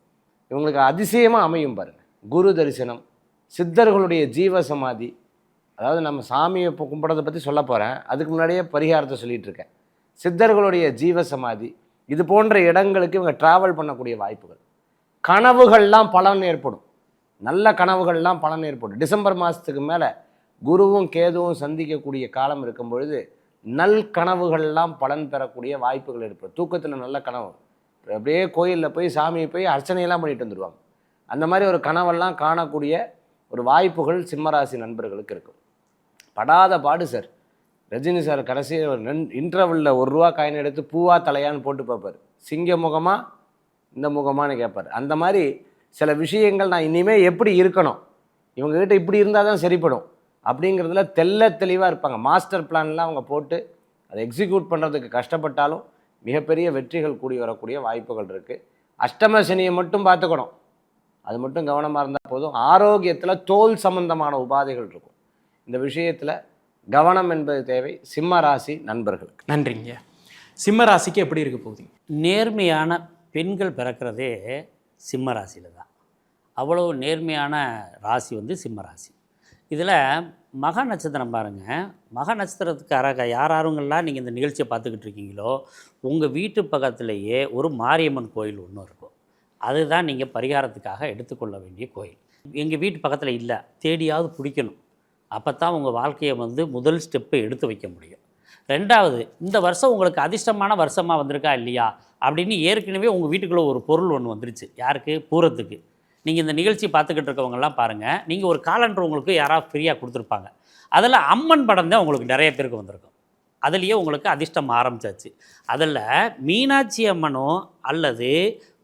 இவங்களுக்கு அதிசயமாக அமையும் பாருங்க. குரு தரிசனம், சித்தர்களுடைய ஜீவ சமாதி. அதாவது நம்ம சாமியை இப்போ கும்பிட்றதை பற்றி சொல்ல போகிறேன். அதுக்கு முன்னாடியே பரிகாரத்தை சொல்லிகிட்டு இருக்கேன். சித்தர்களுடைய ஜீவ சமாதி, இது போன்ற இடங்களுக்கு இவங்க ட்ராவல் பண்ணக்கூடிய வாய்ப்புகள். கனவுகள்லாம் பலன் ஏற்படும். நல்ல கனவுகள்லாம் பலன் ஏற்படும். டிசம்பர் மாதத்துக்கு மேலே குருவும் கேதுவும் சந்திக்கக்கூடிய காலம் இருக்கும் பொழுது நல் கனவுகள்லாம் பலன் பெறக்கூடிய வாய்ப்புகள் ஏற்படும். தூக்கத்தில் நல்ல கனவு, அப்படியே கோயிலில் போய் சாமியை போய் அர்ச்சனையெல்லாம் பண்ணிட்டு வந்துடுவாங்க. அந்த மாதிரி ஒரு கனவெல்லாம் காணக்கூடிய ஒரு வாய்ப்புகள் சிம்மராசி நண்பர்களுக்கு இருக்கும். படாத பாடு சார். ரஜினி சார் கடைசி ஒரு இன்டர்வலில் ₹1 காயின் எடுத்து பூவா தலையான்னு போட்டு பார்ப்பார். சிங்க முகமா இந்த முகமானு கேட்பார். அந்த மாதிரி சில விஷயங்கள் நான் இனிமேல் எப்படி இருக்கணும், இவங்ககிட்ட இப்படி இருந்தால் தான் சரிப்படும் அப்படிங்கிறதுல தெள்ள தெளிவாக இருப்பாங்க. மாஸ்டர் பிளான்லாம் அவங்க போட்டு அதை எக்ஸிக்யூட் பண்ணுறதுக்கு கஷ்டப்பட்டாலும் மிகப்பெரிய வெற்றிகள் கூடி வரக்கூடிய வாய்ப்புகள் இருக்குது. அஷ்டம சனியை மட்டும் பார்த்துக்கணும், அது மட்டும் கவனமாக இருந்தால் போதும். ஆரோக்கியத்தில் தோல் சம்பந்தமான உபாதைகள் இருக்கும். இந்த விஷயத்தில் கவனம் என்பது தேவை சிம்ம ராசி நண்பர்களுக்கு. நன்றிங்க. சிம்ம ராசிக்கு எப்படி இருக்க போகுது? நேர்மையான பெண்கள் பிறக்கிறதே சிம்ம ராசியில் தான். அவ்வளோ நேர்மையான ராசி வந்து சிம்ம ராசி. இதில் மக நட்சத்திரம் பாருங்கள். மக நட்சத்திரத்துக்காரங்க யாரெல்லாம் நீங்கள் இந்த நிகழ்ச்சியை பார்த்துக்கிட்டு இருக்கீங்களோ, உங்கள் வீட்டு பக்கத்துலேயே ஒரு மாரியம்மன் கோயில் ஒன்று இருக்கும். அதுதான் நீங்கள் பரிகாரத்துக்காக எடுத்துக்கொள்ள வேண்டிய கோயில். எங்கள் வீட்டு பக்கத்தில் இல்லை, தேடியாவது பிடிக்கணும். அப்போ தான் உங்கள் வாழ்க்கையை வந்து முதல் ஸ்டெப்பை எடுத்து வைக்க முடியும். ரெண்டாவது, இந்த வருஷம் உங்களுக்கு அதிர்ஷ்டமான வருஷமாக வந்திருக்கா இல்லையா அப்படின்னு ஏற்கனவே உங்கள் வீட்டுக்குள்ளே ஒரு பொருள் ஒன்று வந்துருச்சு. யாருக்கு? பூரத்துக்கு. நீங்கள் இந்த நிகழ்ச்சி பார்த்துக்கிட்டு இருக்கவங்கெல்லாம் பாருங்கள், நீங்கள் ஒரு காலண்டர் உங்களுக்கு யாராவது ஃப்ரீயாக கொடுத்துருப்பாங்க. அதில் அம்மன் படம் தான் உங்களுக்கு நிறைய பேருக்கு வந்திருக்கும். அதுலேயே உங்களுக்கு அதிர்ஷ்டம் ஆரம்பிச்சாச்சு. அதில் மீனாட்சி அம்மனோ அல்லது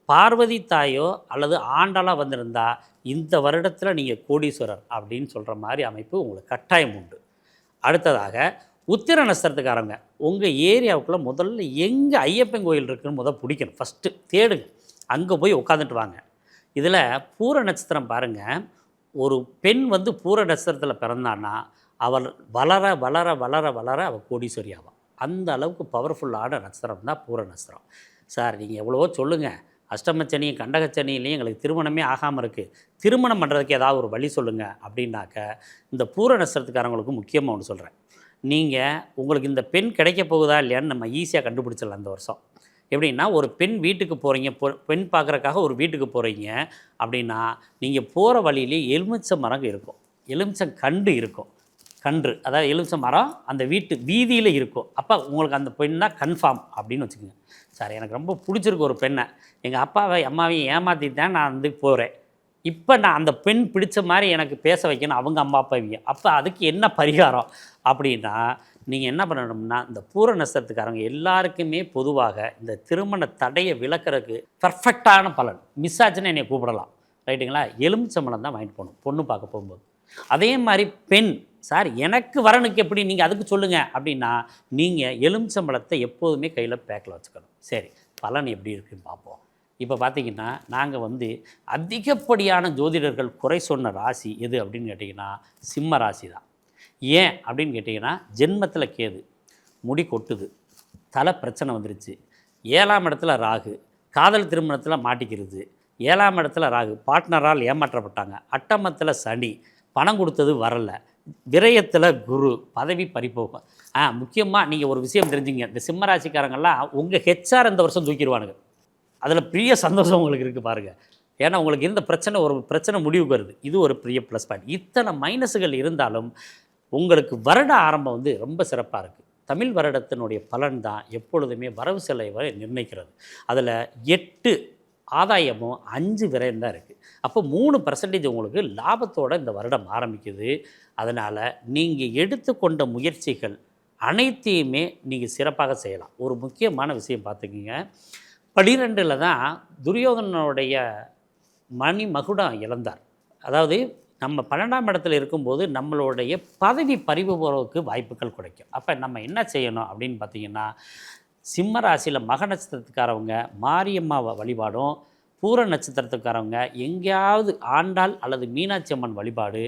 பார்வதி தாயோ அல்லது ஆண்டாளாக வந்திருந்தா இந்த வருடத்தில் நீங்கள் கோடீஸ்வரர் அப்படின்னு சொல்கிற மாதிரி அமைப்பு உங்களுக்கு கட்டாயம் உண்டு. அடுத்ததாக உத்திர நட்சத்திரத்துக்காரங்க உங்கள் ஏரியாவுக்குள்ளே முதல்ல எங்கே ஐயப்பன் கோயில் இருக்குன்னு பிடிக்கணும். ஃபஸ்ட்டு தேடுங்க, அங்கே போய் உட்காந்துட்டு வாங்க. இதில் பூர நட்சத்திரம் பாருங்கள். ஒரு பெண் வந்து பூர நட்சத்திரத்தில் பிறந்தான்னா அவள் வளர வளர வளர வளர அவள் கோடீஸ்வரி ஆவாள். அந்த அளவுக்கு பவர்ஃபுல்லான நட்சத்திரம் தான் பூர நட்சத்திரம். சார் நீங்கள் எவ்வளவோ சொல்லுங்கள், அஷ்டமச்சனியும் கண்டகச்சனியிலையும் எங்களுக்கு திருமணமே ஆகாமல் இருக்குது, திருமணம் பண்ணுறதுக்கு ஏதாவது ஒரு வழி சொல்லுங்கள் அப்படின்னாக்க இந்த பூர நட்சத்திரத்துக்காரங்களுக்கு முக்கியமாக ஒன்று சொல்கிறேன். நீங்கள் உங்களுக்கு இந்த பெண் கிடைக்க போகுதா இல்லையான்னு நம்ம ஈஸியாக கண்டுபிடிச்சிடலாம். அந்த வருஷம் எப்படின்னா, ஒரு பெண் வீட்டுக்கு போகிறீங்க, பெண் பார்க்குறக்காக ஒரு வீட்டுக்கு போகிறீங்க அப்படின்னா நீங்கள் போகிற வழியிலே எலுமிச்சை மரம் இருக்கும், எலுமிச்சம் கன்று இருக்கும். கன்று அதாவது எலுமிச்சை மரம் அந்த வீட்டு வீதியில் இருக்கும். அப்போ உங்களுக்கு அந்த பெண்ணா கன்ஃபார்ம் அப்படின்னு வச்சுக்கோங்க. சார் எனக்கு ரொம்ப பிடிச்சிருக்கு ஒரு பெண்ணை, எங்கள் அப்பாவை அம்மாவையும் ஏமாற்றிட்டு தான் நான் வந்து போகிறேன், இப்போ நான் அந்த பெண் பிடிச்ச மாதிரி எனக்கு பேச வைக்கணும் அவங்க அம்மா அப்பாவைங்க. அப்போ அதுக்கு என்ன பரிகாரம் அப்படின்னா, நீங்கள் என்ன பண்ணணும்னா, இந்த பூர நட்சத்திரத்துக்காரங்க எல்லாருக்குமே பொதுவாக இந்த திருமண தடையை விளக்குறதுக்கு பர்ஃபெக்டான பலன். மிஸ் ஆச்சுன்னு என்னை கூப்பிடலாம், ரைட்டுங்களா? எலுமிச்சம்பழம் தான் வாங்கிட்டு போகணும் பொண்ணு பார்க்க போகும்போது. அதே மாதிரி பெண், சார் எனக்கு வரனுக்கு எப்படி நீங்கள் அதுக்கு சொல்லுங்கள் அப்படின்னா, நீங்கள் எலுமிச்சம்பழத்தை எப்போதுமே கையில் பேக்கில் வச்சுக்கணும். சரி, பலன் எப்படி இருக்குன்னு பார்ப்போம். இப்போ பார்த்தீங்கன்னா, நாங்கள் வந்து அதிகப்படியான ஜோதிடர்கள் குறை சொன்ன ராசி எது அப்படின்னு கேட்டிங்கன்னா சிம்ம ராசி தான். ஏன் அப்படின்னு கேட்டிங்கன்னா, ஜென்மத்தில் கேது, முடி கொட்டுது, தலை பிரச்சனை வந்துருச்சு, 7ஆம் இடத்துல ராகு, காதல் திருமணத்தில் மாட்டிக்கிறது, 7ஆம் இடத்துல ராகு, பார்ட்னரால் ஏமாற்றப்பட்டாங்க, அட்டமத்தில் சனி, பணம் கொடுத்தது வரலை, விரயத்தில் குரு, பதவி பறிப்போகும். முக்கியமாக நீங்கள் ஒரு விஷயம் தெரிஞ்சுங்க, இந்த சிம்மராசிக்காரங்கள்லாம் உங்கள் ஹெச்ஆர் இந்த வருஷம் தூக்கிடுவானுங்க. அதில் பெரிய சந்தோஷம் உங்களுக்கு இருக்குது பாருங்கள். ஏன்னா உங்களுக்கு இருந்த பிரச்சனை ஒரு பிரச்சனை முடிவுக்கு வருது. இது ஒரு பெரிய ப்ளஸ் பாயிண்ட். இத்தனை மைனஸுகள் இருந்தாலும் உங்களுக்கு வருட ஆரம்பம் வந்து ரொம்ப சிறப்பாக இருக்குது. தமிழ் வருடத்தினுடைய பலன் தான் எப்பொழுதுமே வரவு செலவை நிர்ணயிக்கிறது. அதில் 8 ஆதாயமும் 5 விரயம் தான் இருக்குது. அப்போ 3% உங்களுக்கு லாபத்தோடு இந்த வருடம் ஆரம்பிக்குது. அதனால் நீங்கள் எடுத்துக்கொண்ட முயற்சிகள் அனைத்தையுமே நீங்கள் சிறப்பாக செய்யலாம். ஒரு முக்கியமான விஷயம் பார்த்துக்கிங்க, 12 தான் துரியோதனனுடைய மகுடம் இழந்தார். அதாவது நம்ம 12ஆம் இடத்துல இருக்கும்போது நம்மளுடைய பதவி பறிவு போகிறதுக்கு வாய்ப்புகள் கிடைக்கும். அப்போ நம்ம என்ன செய்யணும் அப்படின்னு பார்த்தீங்கன்னா, சிம்ம ராசியில் மக நட்சத்திரத்துக்காரவங்க மாரியம்மா வழிபாடும், பூர நட்சத்திரத்துக்காரவங்க எங்கேயாவது ஆண்டாள் அல்லது மீனாட்சி அம்மன் வழிபாடு,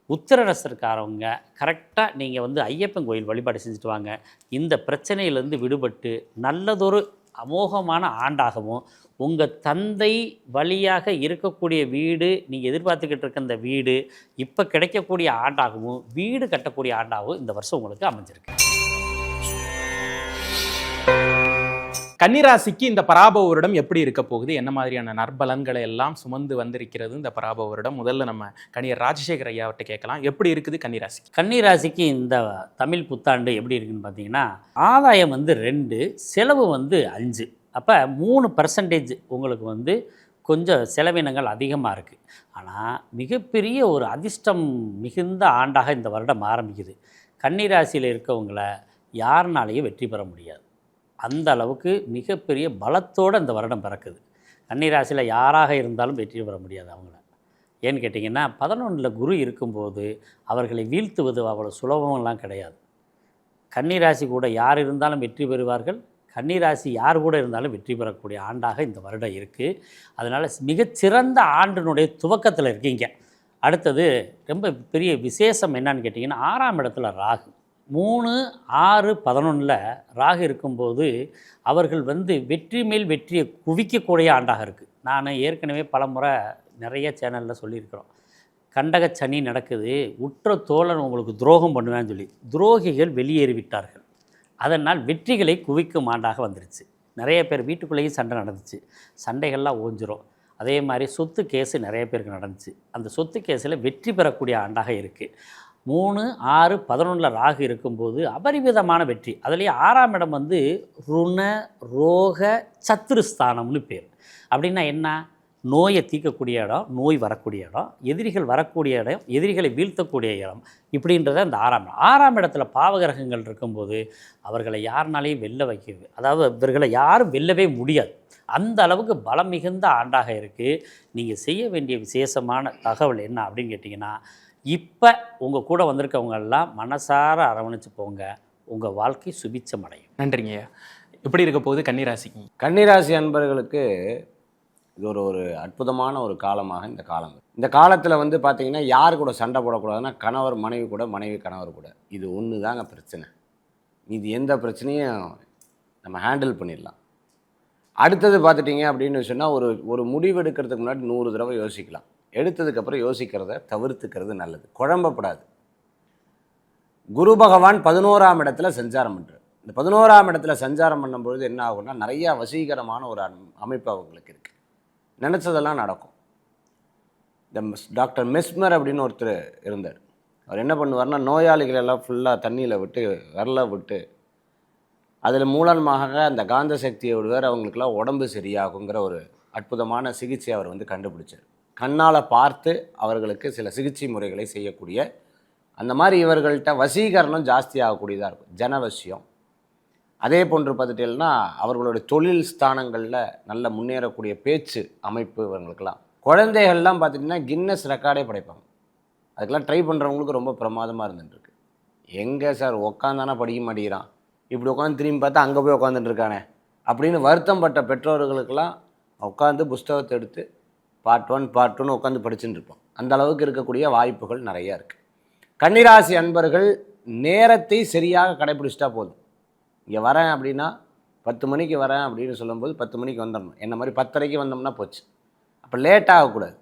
உத்திரரசருக்காரவங்க கரெக்டாக நீங்கள் வந்து ஐயப்பன் கோயில் வழிபாடு செஞ்சுட்டு வாங்க. இந்த பிரச்சனையிலேருந்து விடுபட்டு நல்லதொரு அமோகமான ஆண்டாகவும், உங்கள் தந்தை வழியாக இருக்கக்கூடிய வீடு, நீங்கள் எதிர்பார்த்துக்கிட்டு இருக்க அந்த வீடு இப்போ கிடைக்கக்கூடிய ஆண்டாகவும், வீடு கட்டக்கூடிய ஆண்டாகவும் இந்த வருஷம் உங்களுக்கு அமைஞ்சிருக்கு. கன்னிராசிக்கு இந்த பராபவ வருடம் எப்படி இருக்க போகுது, என்ன மாதிரியான நற்பலன்களை எல்லாம் சுமந்து வந்திருக்கிறது இந்த பராபவ வருடம்? முதல்ல நம்ம கணியர் ராஜசேகர் ஐயாவிட்ட கேட்கலாம். எப்படி இருக்குது கன்னிராசிக்கு? கன்னிராசிக்கு இந்த தமிழ் புத்தாண்டு எப்படி இருக்குன்னு பார்த்தீங்கன்னா, ஆதாயம் வந்து 2, செலவு வந்து 5. அப்போ 3% உங்களுக்கு வந்து கொஞ்சம் செலவினங்கள் அதிகமாக இருக்குது. ஆனால் மிகப்பெரிய ஒரு அதிர்ஷ்டம் மிகுந்த ஆண்டாக இந்த வருடம் ஆரம்பிக்குது. கன்னிராசியில் இருக்கவங்கள யாருனாலையும் வெற்றி பெற முடியாது. அந்த அளவுக்கு மிகப்பெரிய பலத்தோடு இந்த வருடம் பிறக்குது. கன்னிராசியில் யாராக இருந்தாலும் வெற்றி பெற முடியாது அவங்கள. ஏன்னு கேட்டிங்கன்னா 11ல் குரு இருக்கும்போது அவர்களை வீழ்த்துவது அவ்வளோ சுலபமெல்லாம் கிடையாது. கன்னிராசி கூட யார் இருந்தாலும் வெற்றி பெறுவார்கள். கன்னிராசி யார் கூட இருந்தாலும் வெற்றி பெறக்கூடிய ஆண்டாக இந்த வருடம் இருக்குது. அதனால் மிகச்சிறந்த ஆண்டினுடைய துவக்கத்தில் இருக்கீங்க. அடுத்தது ரொம்ப பெரிய விசேஷம் என்னன்னு கேட்டிங்கன்னா, 6ஆம் இடத்துல ராகு. 3, 6, 11ல் ராகு இருக்கும்போது அவர்கள் வந்து வெற்றி மேல் வெற்றியை குவிக்கக்கூடிய ஆண்டாக இருக்குது. நான் ஏற்கனவே பலமுறை நிறைய சேனலில் சொல்லியிருக்கிறோம். கண்டக சனி நடக்குது, உற்ற தோழன் உங்களுக்கு துரோகம் பண்ணுவேன்னு சொல்லி துரோகிகள் வெளியேறிவிட்டார்கள். அதனால் வெற்றிகளை குவிக்கும் ஆண்டாக வந்துருச்சு. நிறைய பேர் வீட்டுக்குள்ளேயும் சண்டை நடந்துச்சு, சண்டைகள்லாம் ஓஞ்சிரும். அதே மாதிரி சொத்து கேஸு நிறைய பேருக்கு நடந்துச்சு. அந்த சொத்து கேஸில் வெற்றி பெறக்கூடிய ஆண்டாக இருக்குது. 3, 6, 11ல் ராகு இருக்கும்போது அபரிமிதமான வெற்றி. அதுலேயும் 6ஆம் இடம் வந்து ருண ரோக சத்துருஸ்தானம்னு பேர். அப்படின்னா என்ன? நோயை தீர்க்கக்கூடிய இடம், நோய் வரக்கூடிய இடம், எதிரிகள் வரக்கூடிய இடம், எதிரிகளை வீழ்த்தக்கூடிய இடம், இப்படின்றத அந்த 6ஆம் இடம். 6ஆம் இடத்துல பாவகிரகங்கள் இருக்கும்போது அவர்களை யாருனாலையும் வெல்ல வைக்கிறது, அதாவது இவர்களை யாரும் வெல்லவே முடியாது. அந்த அளவுக்கு பலம் மிகுந்த ஆண்டாக இருக்குது. நீங்கள் செய்ய வேண்டிய விசேஷமான தகவல் என்ன அப்படின்னு கேட்டிங்கன்னா, இப்போ உங்கள் கூட வந்திருக்கவங்கெல்லாம் மனசார அரவணைச்சு போங்க. உங்கள் வாழ்க்கை சுபிச்சம் அடையும். நன்றிங்க. எப்படி இருக்க போகுது கன்னிராசிக்கு? கன்னிராசி அன்பர்களுக்கு இது ஒரு அற்புதமான ஒரு காலமாக இந்த காலம். இந்த காலத்தில் வந்து பார்த்திங்கன்னா, யார் கூட சண்டை போடக்கூடாதுன்னா, கணவர் மனைவி கூட, மனைவி கணவர் கூட. இது ஒன்று தாங்க பிரச்சனை. இது எந்த பிரச்சனையும் நம்ம ஹேண்டில் பண்ணிடலாம். அடுத்தது பார்த்துட்டிங்க அப்படின்னு சொன்னால், ஒரு முடிவு எடுக்கிறதுக்கு முன்னாடி 100 தடவை யோசிக்கலாம். எடுத்ததுக்கப்புறம் யோசிக்கிறத தவிர்த்துக்கிறது நல்லது. குழம்பப்படாது. குரு பகவான் 11ஆம் இடத்துல சஞ்சாரம் பண்ணுறார். இந்த 11ஆம் இடத்துல சஞ்சாரம் பண்ணும்பொழுது என்ன ஆகும்னா, நிறையா வசீகரமான ஒரு அமைப்பு அவங்களுக்கு இருக்குது. நினச்சதெல்லாம் நடக்கும். இந்த டாக்டர் மெஸ்மர் அப்படின்னு ஒருத்தர் இருந்தார். அவர் என்ன பண்ணுவார்னா, நோயாளிகள் எல்லாம் ஃபுல்லாக தண்ணியில் விட்டு விரல விட்டு அதில் மூலமாக அந்த காந்த சக்தியை விடுவார். அவங்களுக்கெல்லாம் உடம்பு சரியாகுங்கிற ஒரு அற்புதமான சிகிச்சை அவர் வந்து கண்டுபிடிச்சார். கண்ணால் பார்த்து அவர்களுக்கு சில சிகிச்சை முறைகளை செய்யக்கூடிய, அந்த மாதிரி இவர்கள்ட்ட வசீகரணம் ஜாஸ்தி ஆகக்கூடியதாக இருக்கும். ஜனவசியம். அதே போன்று பார்த்துட்டீங்கன்னா, அவர்களுடைய தொழில் ஸ்தானங்களில் நல்ல முன்னேறக்கூடிய பேச்சு அமைப்பு இவங்களுக்கெல்லாம். குழந்தைகள்லாம் பார்த்திங்கன்னா கின்னஸ் ரெக்கார்டே படைப்பாங்க. அதுக்கெல்லாம் ட்ரை பண்ணுறவங்களுக்கு ரொம்ப பிரமாதமாக இருந்துட்டுருக்கு. எங்கே சார் உட்காந்தானா படிக்க மாட்டேங்கிறான், இப்படி உட்காந்து திரும்பி பார்த்தா அங்கே போய் உட்காந்துட்டுருக்கானே அப்படின்னு வருத்தம் பட்ட பெற்றோர்களுக்கெல்லாம் உட்காந்து புஸ்தகத்தை எடுத்து பார்ட் 1 பார்ட் 2ன்னு உட்காந்து படிச்சுட்டு இருப்போம். அந்த அளவுக்கு இருக்கக்கூடிய வாய்ப்புகள் நிறையா இருக்குது. கன்னிராசி அன்பர்கள் நேரத்தை சரியாக கடைப்பிடிச்சிட்டா போதும். இங்கே வரேன் அப்படின்னா 10 மணிக்கு வரேன் அப்படின்னு சொல்லும்போது 10 மணிக்கு வந்துடணும். என்ன மாதிரி 10:30க்கு வந்தோம்னா போச்சு. அப்போ லேட் ஆகக்கூடாது.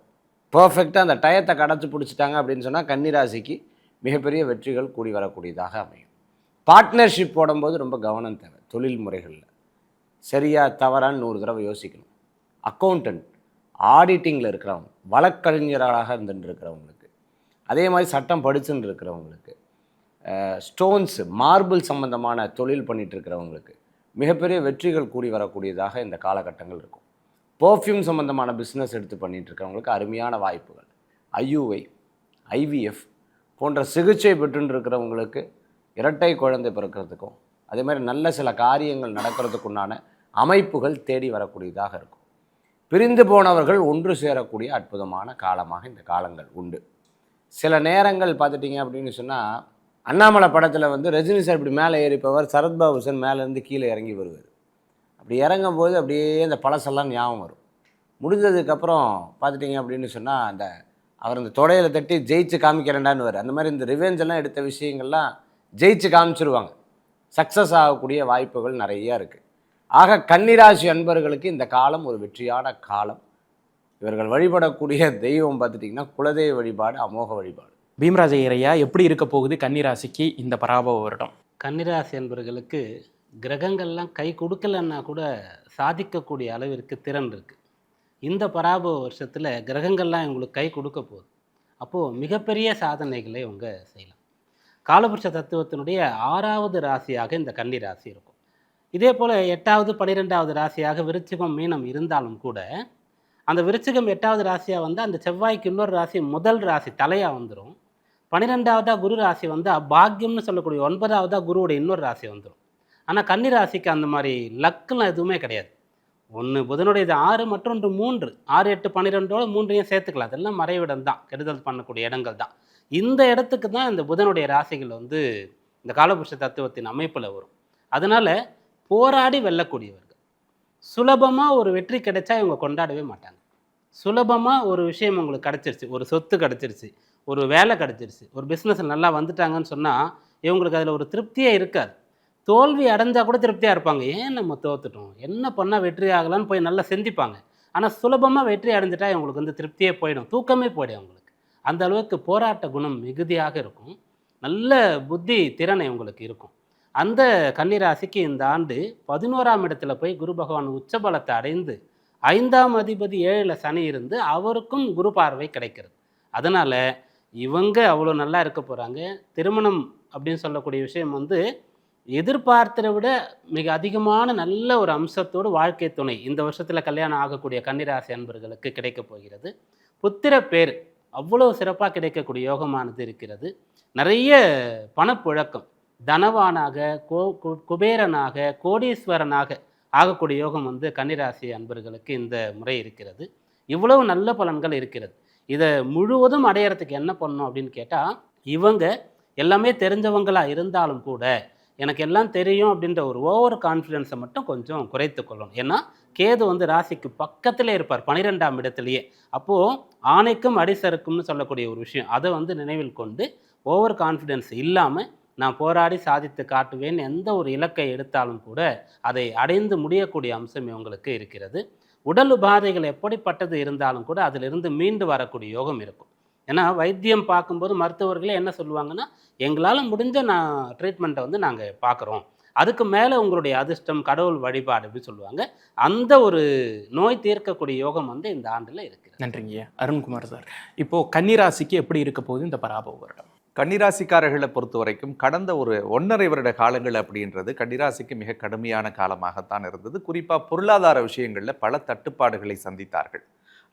பர்ஃபெக்டாக அந்த டயத்தை கடைச்சி பிடிச்சிட்டாங்க அப்படின்னு சொன்னால் கன்னிராசிக்கு மிகப்பெரிய வெற்றிகள் கூடி வரக்கூடியதாக அமையும். பார்ட்னர்ஷிப் போடும்போது ரொம்ப கவனம் தேவை. தொழில் முறைகளில் சரியாக தவறான்னு 100 தடவை யோசிக்கணும். அக்கௌண்டன்ட், ஆடிட்டிங்கில் இருக்கிறவங்க, வழக்கறிஞராக இருந்துட்டு இருக்கிறவங்களுக்கு, அதே மாதிரி சட்டம் படிச்சுன்னு இருக்கிறவங்களுக்கு, ஸ்டோன்ஸு மார்பிள் சம்பந்தமான தொழில் பண்ணிகிட்டு இருக்கிறவங்களுக்கு மிகப்பெரிய வெற்றிகள் கூடி வரக்கூடியதாக இந்த காலகட்டங்கள் இருக்கும். பர்ஃப்யூம் சம்பந்தமான பிஸ்னஸ் எடுத்து பண்ணிகிட்டு இருக்கிறவங்களுக்கு அருமையான வாய்ப்புகள். IUI, IVF போன்ற சிகிச்சை பெற்றுன்னு இருக்கிறவங்களுக்கு இரட்டை குழந்தை பிறக்கிறதுக்கும், அதே மாதிரி நல்ல சில காரியங்கள் நடக்கிறதுக்குண்டான அமைப்புகள் தேடி வரக்கூடியதாக இருக்கும். பிரிந்து போனவர்கள் ஒன்று சேரக்கூடிய அற்புதமான காலமாக இந்த காலங்கள் உண்டு. சில நேரங்கள் பார்த்துட்டிங்க அப்படின்னு சொன்னால், அண்ணாமலை படத்தில் வந்து ரஜினி சார் இப்படி மேலே ஏறிப்பவர், சரத்பாபு சார் மேலேருந்து கீழே இறங்கி வருவார். அப்படி இறங்கும்போது அப்படியே அந்த பழசெல்லாம் ஞாபகம் வரும். முடிஞ்சதுக்கப்புறம் பார்த்துட்டிங்க அப்படின்னு சொன்னால், அந்த அவர் இந்த தொடையில தட்டி ஜெயிச்சு காமிக்கிறேன்டான்னு வர அந்த மாதிரி இந்த ரிவெஞ்ச் எல்லாம் எடுத்த விஷயங்கள்லாம் ஜெயிச்சு காமிச்சிருவாங்க. சக்ஸஸ் ஆகக்கூடிய வாய்ப்புகள் நிறைய இருக்குது. ஆக கன்னிராசி அன்பர்களுக்கு இந்த காலம் ஒரு வெற்றியான காலம். இவர்கள் வழிபடக்கூடிய தெய்வம் பார்த்துட்டிங்கன்னா குலதெய்வ வழிபாடு, அமோக வழிபாடு. பீம்ராஜ் ஐயரையா, எப்படி இருக்க போகுது கன்னிராசிக்கு இந்த பராபவ வருடம்? கன்னிராசி என்பவர்களுக்கு கிரகங்கள்லாம் கை கொடுக்கலன்னா கூட சாதிக்கக்கூடிய அளவிற்கு திறன் இருக்குது. இந்த பராபவ வருஷத்தில் கிரகங்கள்லாம் இவங்களுக்கு கை கொடுக்க போகுது. அப்போது மிகப்பெரிய சாதனைகளை இவங்க செய்யலாம். காலபுருஷ தத்துவத்தினுடைய 6வது ராசியாக இந்த கன்னி ராசி இருக்கும். இதே போல் 8வது 12வது ராசியாக விருச்சிகம் மீனம் இருந்தாலும் கூட அந்த விருச்சிகம் 8வது ராசியாக வந்து அந்த செவ்வாய்க்கு இன்னொரு ராசி முதல் ராசி தலையாக வந்துடும். 12வதாக குரு ராசி வந்து பாக்கியம்னு சொல்லக்கூடிய 9வதாக குருவோட இன்னொரு ராசி வந்துடும். ஆனால் கன்னி ராசிக்கு அந்த மாதிரி லக்குலாம் எதுவுமே கிடையாது. ஒன்று புதனுடையது 6, மற்றொன்று 3. 6, 8, 12ஓட 3ஐயும் சேர்த்துக்கலாம். அதெல்லாம் மறைவிடம் தான், கெடுதல் பண்ணக்கூடிய இடங்கள் தான். இந்த இடத்துக்கு தான் இந்த புதனுடைய ராசிகள் வந்து இந்த காலபுருஷ தத்துவத்தின் அமைப்பில் வரும். அதனால் போராடி வெல்லக்கூடியவர்கள். சுலபமாக ஒரு வெற்றி கிடைச்சா இவங்க கொண்டாடவே மாட்டாங்க. சுலபமாக ஒரு விஷயம் உங்களுக்கு கிடச்சிருச்சு, ஒரு சொத்து கிடச்சிருச்சு, ஒரு வேலை கிடச்சிருச்சு, ஒரு பிஸ்னஸ் நல்லா வந்துட்டாங்கன்னு சொன்னால் இவங்களுக்கு அதில் ஒரு திருப்தியே இருக்காது. தோல்வி அடைஞ்சால் கூட திருப்தியாக இருப்பாங்க. ஏன் நம்ம தோத்துட்டோம், என்ன பண்ணால் வெற்றி ஆகலான்னு போய் நல்லா சிந்திப்பாங்க. ஆனால் சுலபமாக வெற்றி அடைஞ்சிட்டா இவங்களுக்கு வந்து திருப்தியே போயிடும், தூக்கமே போயிடும் அவங்களுக்கு. அந்த அளவுக்கு போராட்ட குணம் மிகுதியாக இருக்கும். நல்ல புத்தி திறனை உங்களுக்கு இருக்கும். அந்த கன்னிராசிக்கு இந்த ஆண்டு 11ஆம் இடத்துல போய் குரு பகவான் உச்சபலத்தை அடைந்து 5ஆம் அதிபதி 7ல் சனி இருந்து அவருக்கும் குரு பார்வை கிடைக்கிறது. அதனால் இவங்க அவ்வளோ நல்லா இருக்க போகிறாங்க. திருமணம் அப்படின்னு சொல்லக்கூடிய விஷயம் வந்து எதிர்பார்த்ததை விட மிக அதிகமான நல்ல ஒரு அம்சத்தோடு வாழ்க்கை துணை இந்த வருஷத்தில் கல்யாணம் ஆகக்கூடிய கன்னிராசி அன்பர்களுக்கு கிடைக்க போகிறது. புத்திர பேர் அவ்வளோ சிறப்பாக கிடைக்கக்கூடிய யோகமானது இருக்கிறது. நிறைய பணப்புழக்கம், தனவானாக, குபேரனாக, கோடீஸ்வரனாக ஆகக்கூடிய யோகம் வந்து கன்னிராசி அன்பர்களுக்கு இந்த முறை இருக்கிறது. இவ்வளவு நல்ல பலன்கள் இருக்கிறது. இதை முழுவதும் அடையிறதுக்கு என்ன பண்ணணும் அப்படின்னு கேட்டால், இவங்க எல்லாமே தெரிஞ்சவங்களாக இருந்தாலும் கூட எனக்கு எல்லாம் தெரியும் அப்படின்ற ஒரு ஓவர் கான்ஃபிடென்ஸை மட்டும் கொஞ்சம் குறைத்து கொள்ளணும். ஏன்னா கேது வந்து ராசிக்கு பக்கத்திலே இருப்பார், 12ஆம் இடத்துலையே. அப்போது ஆணைக்கும் அடிசருக்கும்னு சொல்லக்கூடிய ஒரு விஷயம், அதை வந்து நினைவில் கொண்டு ஓவர் கான்ஃபிடென்ஸ் இல்லாமல் நான் போராடி சாதித்து காட்டுவேன் எந்த ஒரு இலக்கை எடுத்தாலும் கூட அதை அடைந்து முடியக்கூடிய அம்சம் இவங்களுக்கு இருக்கிறது. உடல் உபாதைகள் எப்படிப்பட்டது இருந்தாலும் கூட அதிலிருந்து மீண்டு வரக்கூடிய யோகம் இருக்கும். ஏன்னா வைத்தியம் பார்க்கும்போது மருத்துவர்களே என்ன சொல்லுவாங்கன்னா, எங்களால் முடிஞ்ச ட்ரீட்மெண்ட்டை வந்து நாங்கள் பார்க்குறோம், அதுக்கு மேலே உங்களுடைய அதிர்ஷ்டம், கடவுள் வழிபாடு அப்படின்னு சொல்லுவாங்க. அந்த ஒரு நோய் தீர்க்கக்கூடிய யோகம் வந்து இந்த ஆண்டில் இருக்குது. நன்றிங்க அருண்குமார் சார். இப்போது கன்னிராசிக்கு எப்படி இருக்க போகுது இந்த பராபவ வருடம்? கன்னிராசிக்காரர்களை பொறுத்த வரைக்கும் கடந்த ஒரு 1.5 வருட காலங்கள் அப்படின்றது கன்னிராசிக்கு மிக கடுமையான காலமாகத்தான் இருந்தது. குறிப்பாக பொருளாதார விஷயங்களில் பல தட்டுப்பாடுகளை சந்தித்தார்கள்.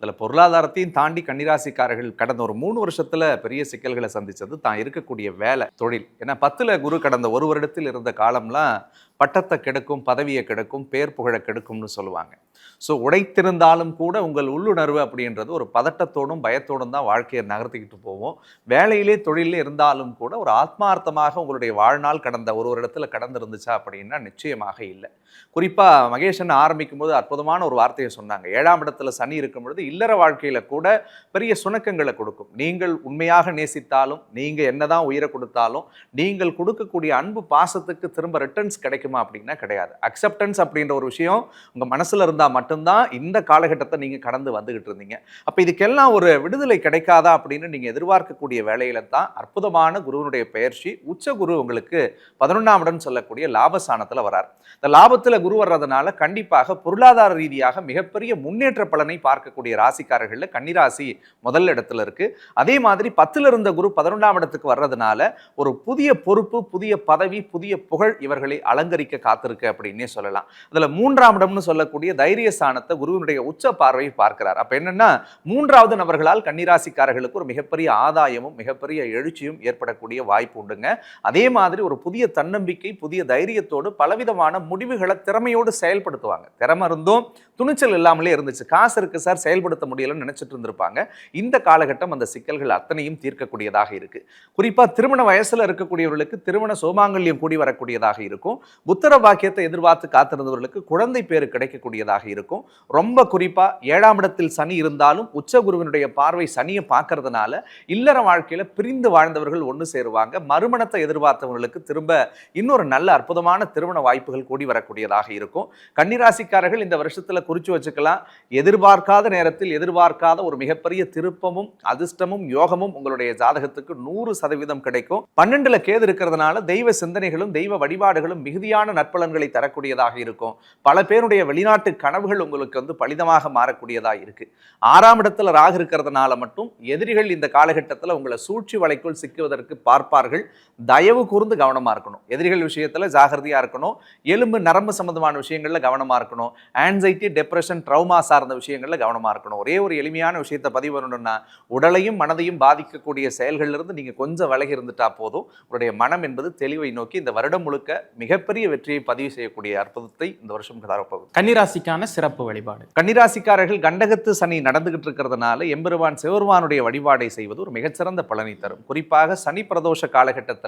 அதில் பொருளாதாரத்தையும் தாண்டி கன்னிராசிக்காரர்கள் கடந்த ஒரு 3 வருஷத்தில் பெரிய சிக்கல்களை சந்தித்தது தான் இருக்கக்கூடிய வேலை, தொழில். ஏன்னா 10ல் குரு கடந்த 1 வருடத்தில் இருந்த காலம்லாம் பட்டத்தை கெடுக்கும், பதவியை கெடுக்கும், பேர் புகழை கெடுக்கும்னு சொல்லுவாங்க. ஸோ உடைத்திருந்தாலும் கூட உங்கள் உள்ளுணர்வு அப்படின்றது ஒரு பதட்டத்தோடும் பயத்தோடும் தான் வாழ்க்கையை நகர்த்திக்கிட்டு போவோம். வேலையிலே தொழிலே இருந்தாலும் கூட ஒரு ஆத்மார்த்தமாக உங்களுடைய வாழ்நாள் கடந்த 1 வருடத்தில் கடந்திருந்துச்சா அப்படின்னா நிச்சயமாக இல்லை. குறிப்பாக மகேஷன் ஆரம்பிக்கும் போது அற்புதமான ஒரு வார்த்தையை சொன்னாங்க. 7ஆம் இடத்துல சனி இருக்கும் பொழுது இல்லற வாழ்க்கையில் கூட பெரிய சுணக்கங்களை கொடுக்கும். நீங்கள் உண்மையாக நேசித்தாலும், நீங்கள் என்னதான் உயிரை கொடுத்தாலும், நீங்கள் கொடுக்கக்கூடிய அன்பு பாசத்துக்கு திரும்ப ரிட்டர்ன்ஸ் கிடைக்குமா அப்படின்னா கிடையாது. அக்செப்டன்ஸ் அப்படின்ற ஒரு விஷயம் உங்கள் மனசில் இருந்தால் மட்டும்தான் இந்த காலகட்டத்தை நீங்கள் கடந்து வந்துகிட்டு இருந்தீங்க. அப்போ இதுக்கெல்லாம் ஒரு விடுதலை கிடைக்காதா அப்படின்னு நீங்கள் எதிர்பார்க்கக்கூடிய வேலையில தான் அற்புதமான குருவனுடைய பெயர்ச்சி. உச்ச குரு உங்களுக்கு 11ஆம் இடம் சொல்லக்கூடிய லாபஸ்தானத்தில் வரார். இந்த லாபத்தில் குரு வர்றதுனால கண்டிப்பாக பொருளாதார ரீதியாக மிகப்பெரிய முன்னேற்ற பலனை பார்க்கக்கூடிய ராசிக்காரர்களில் கன்னிராசி முதல் இடத்துல இருக்கு. அதே மாதிரி 10ல் இருந்த குரு 11ஆம் இடத்துக்கு வர்றதுனால ஒரு புதிய பொறுப்பு, புதிய பதவி, புதிய புகழ் இவர்களை அலங்கரிக்க காத்திருக்கு அப்படின்னே சொல்லலாம். அதில் 3ஆம் இடம்னு சொல்லக்கூடிய தைரிய ஸ்தானத்தை குருவினுடைய உச்ச பார்வையை பார்க்கிறார். அப்போ என்னன்னா 3வது நபர்களால் கன்னிராசிக்காரர்களுக்கு ஒரு மிகப்பெரிய ஆதாயமும் மிகப்பெரிய எழுச்சியும் ஏற்படக்கூடிய வாய்ப்பு உண்டுங்க. அதே மாதிரி ஒரு புதிய தன்னம்பிக்கை, புதிய தைரியத்தோடு பலவிதமான முடிவுகளை திறமையோடு செயல்படுத்துவாங்க. திறமை இருந்தும் துணிச்சல் இல்லாமலே இருந்துச்சு. காசு இருக்கு சார், செயல்படுத்த முடியலன்னு நினைச்சிட்டு இருந்திருப்பாங்க. இந்த காலகட்டம் அந்த சிக்கல்கள் அத்தனையும் தீர்க்கக்கூடியதாக இருக்கு. குறிப்பா திருமண வயசுல இருக்கக்கூடியவர்களுக்கு திருமண சோமாங்கல்யம் கூடி வரக்கூடியதாக இருக்கும். புத்திர பாக்கியத்தை எதிர்பார்த்து காத்திருந்தவர்களுக்கு குழந்தை பேரு கிடைக்கக்கூடியதாக இருக்கும். ரொம்ப குறிப்பா 7ஆம் இடத்தில் சனி இருந்தாலும் உச்ச குருவினுடைய பார்வை சனியை பார்க்கறதுனால இல்லற வாழ்க்கையில பிரிந்து வாழ்ந்தவர்கள் ஒன்று சேருவாங்க. மறுமணத்தை எதிர்பார்த்தவர்களுக்கு திரும்ப இன்னொரு நல்ல அற்புதமான திருமண வாய்ப்புகள் கூடி வரக்கூடியதாக இருக்கும். கன்னிராசிக்காரர்கள் இந்த வருஷத்துல குறிச்சு வச்சுக்கலாம். எதிர்பார்க்காத நேரத்தில் எதிர்பார்க்காத ஒரு மிகப்பெரிய திருப்பமும் அதிர்ஷ்டமும் யோகமும் உங்களுடைய ஜாதகத்துக்கு 100% கிடைக்கும். 12ல கேது இருக்கிறதுனால தெய்வ சிந்தனைகளும் தெய்வ வழிபாடுகளும் மிகுதியான நற்பலன்களை தரக்கூடியதாக இருக்கும். பல பேருடைய வெளிநாட்டு கனவுகள் உங்களுக்கு பலிதமாக மாறக்கூடியதாக இருக்கு. 6ஆம் இடத்துல ராகு இருக்கிறதுனால மட்டும் எதிரிகள் இந்த காலகட்டத்தில் உங்களை சூழ்ச்சி வலைக்குள் சிக்குவதற்கு பார்ப்பார்கள். தயவு கூர்ந்து கவனமா இருக்கணும். எதிரிகள் விஷயத்துல ஜாகிரதையா இருக்கணும். எலும்பு நரம்பு சம்பந்தமான விஷயங்கள்ல கவனமா இருக்கணும். ஆன்சைட்டி, டிப்ரெஷன், ட்ரௌமா சார்ந்த விஷயங்கள்ல கவனமா இருக்கணும். ஒரே ஒரு எளிமையான விஷயத்தை பதிவு பண்ணணும்னா, உடலையும் மனதையும் பாதிக்கக்கூடிய செயல்கள்ல இருந்து நீங்க கொஞ்சம் விலகி இருந்துட்டா போதும். உங்களுடைய மனம் என்பது தெளிவை நோக்கி இந்த வருடம் முழுக்க மிகப்பெரிய வெற்றியை பதிவு செய்யக்கூடிய அற்புதத்தை இந்த வருஷம் தரப்போகுது. கன்னிராசிக்கான சிறப்பு வழிபாடு. கன்னிராசிக்காரர்கள் கண்டகத்து சனி நடந்துகிட்டு இருக்கிறதுனால எம்பெருமான் சிவபெருமானுடைய வழிபாடை செய்வது ஒரு மிகச்சிறந்த பலனை தரும். குறிப்பாக சனி பிரதோஷ காலகட்டத்தில்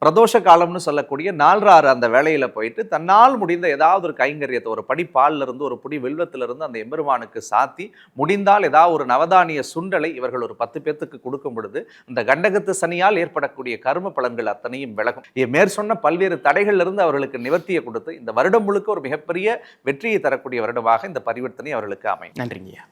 பிரதோஷ காலம்னு சொல்லக்கூடிய 4-6 அந்த வேலையில போயிட்டு தன்னால் முடிந்த ஏதாவது ஒரு கைங்கரியத்தை, ஒரு படி பால்ல இருந்து ஒரு புடி வெல்வத்திலிருந்து அந்த எம்பெருமானுக்கு சாத்தி, முடிந்தால் ஏதாவது ஒரு நவதானிய சுண்டலை இவர்கள் ஒரு 10 பேத்துக்கு கொடுக்கும் பொழுது இந்த கண்டகத்து சனியால் ஏற்படக்கூடிய கர்ம பலன்கள் அத்தனையும் விலகும். மேற்சொன்ன பல்வேறு தடைகள்ல இருந்து அவர்களுக்கு நிவர்த்தியை கொடுத்து இந்த வருடம் முழுக்க ஒரு மிகப்பெரிய வெற்றியை தரக்கூடிய வருடமாக இந்த பரிவர்த்தனை அவர்களுக்கு அமையும். நன்றிங்கய்யா.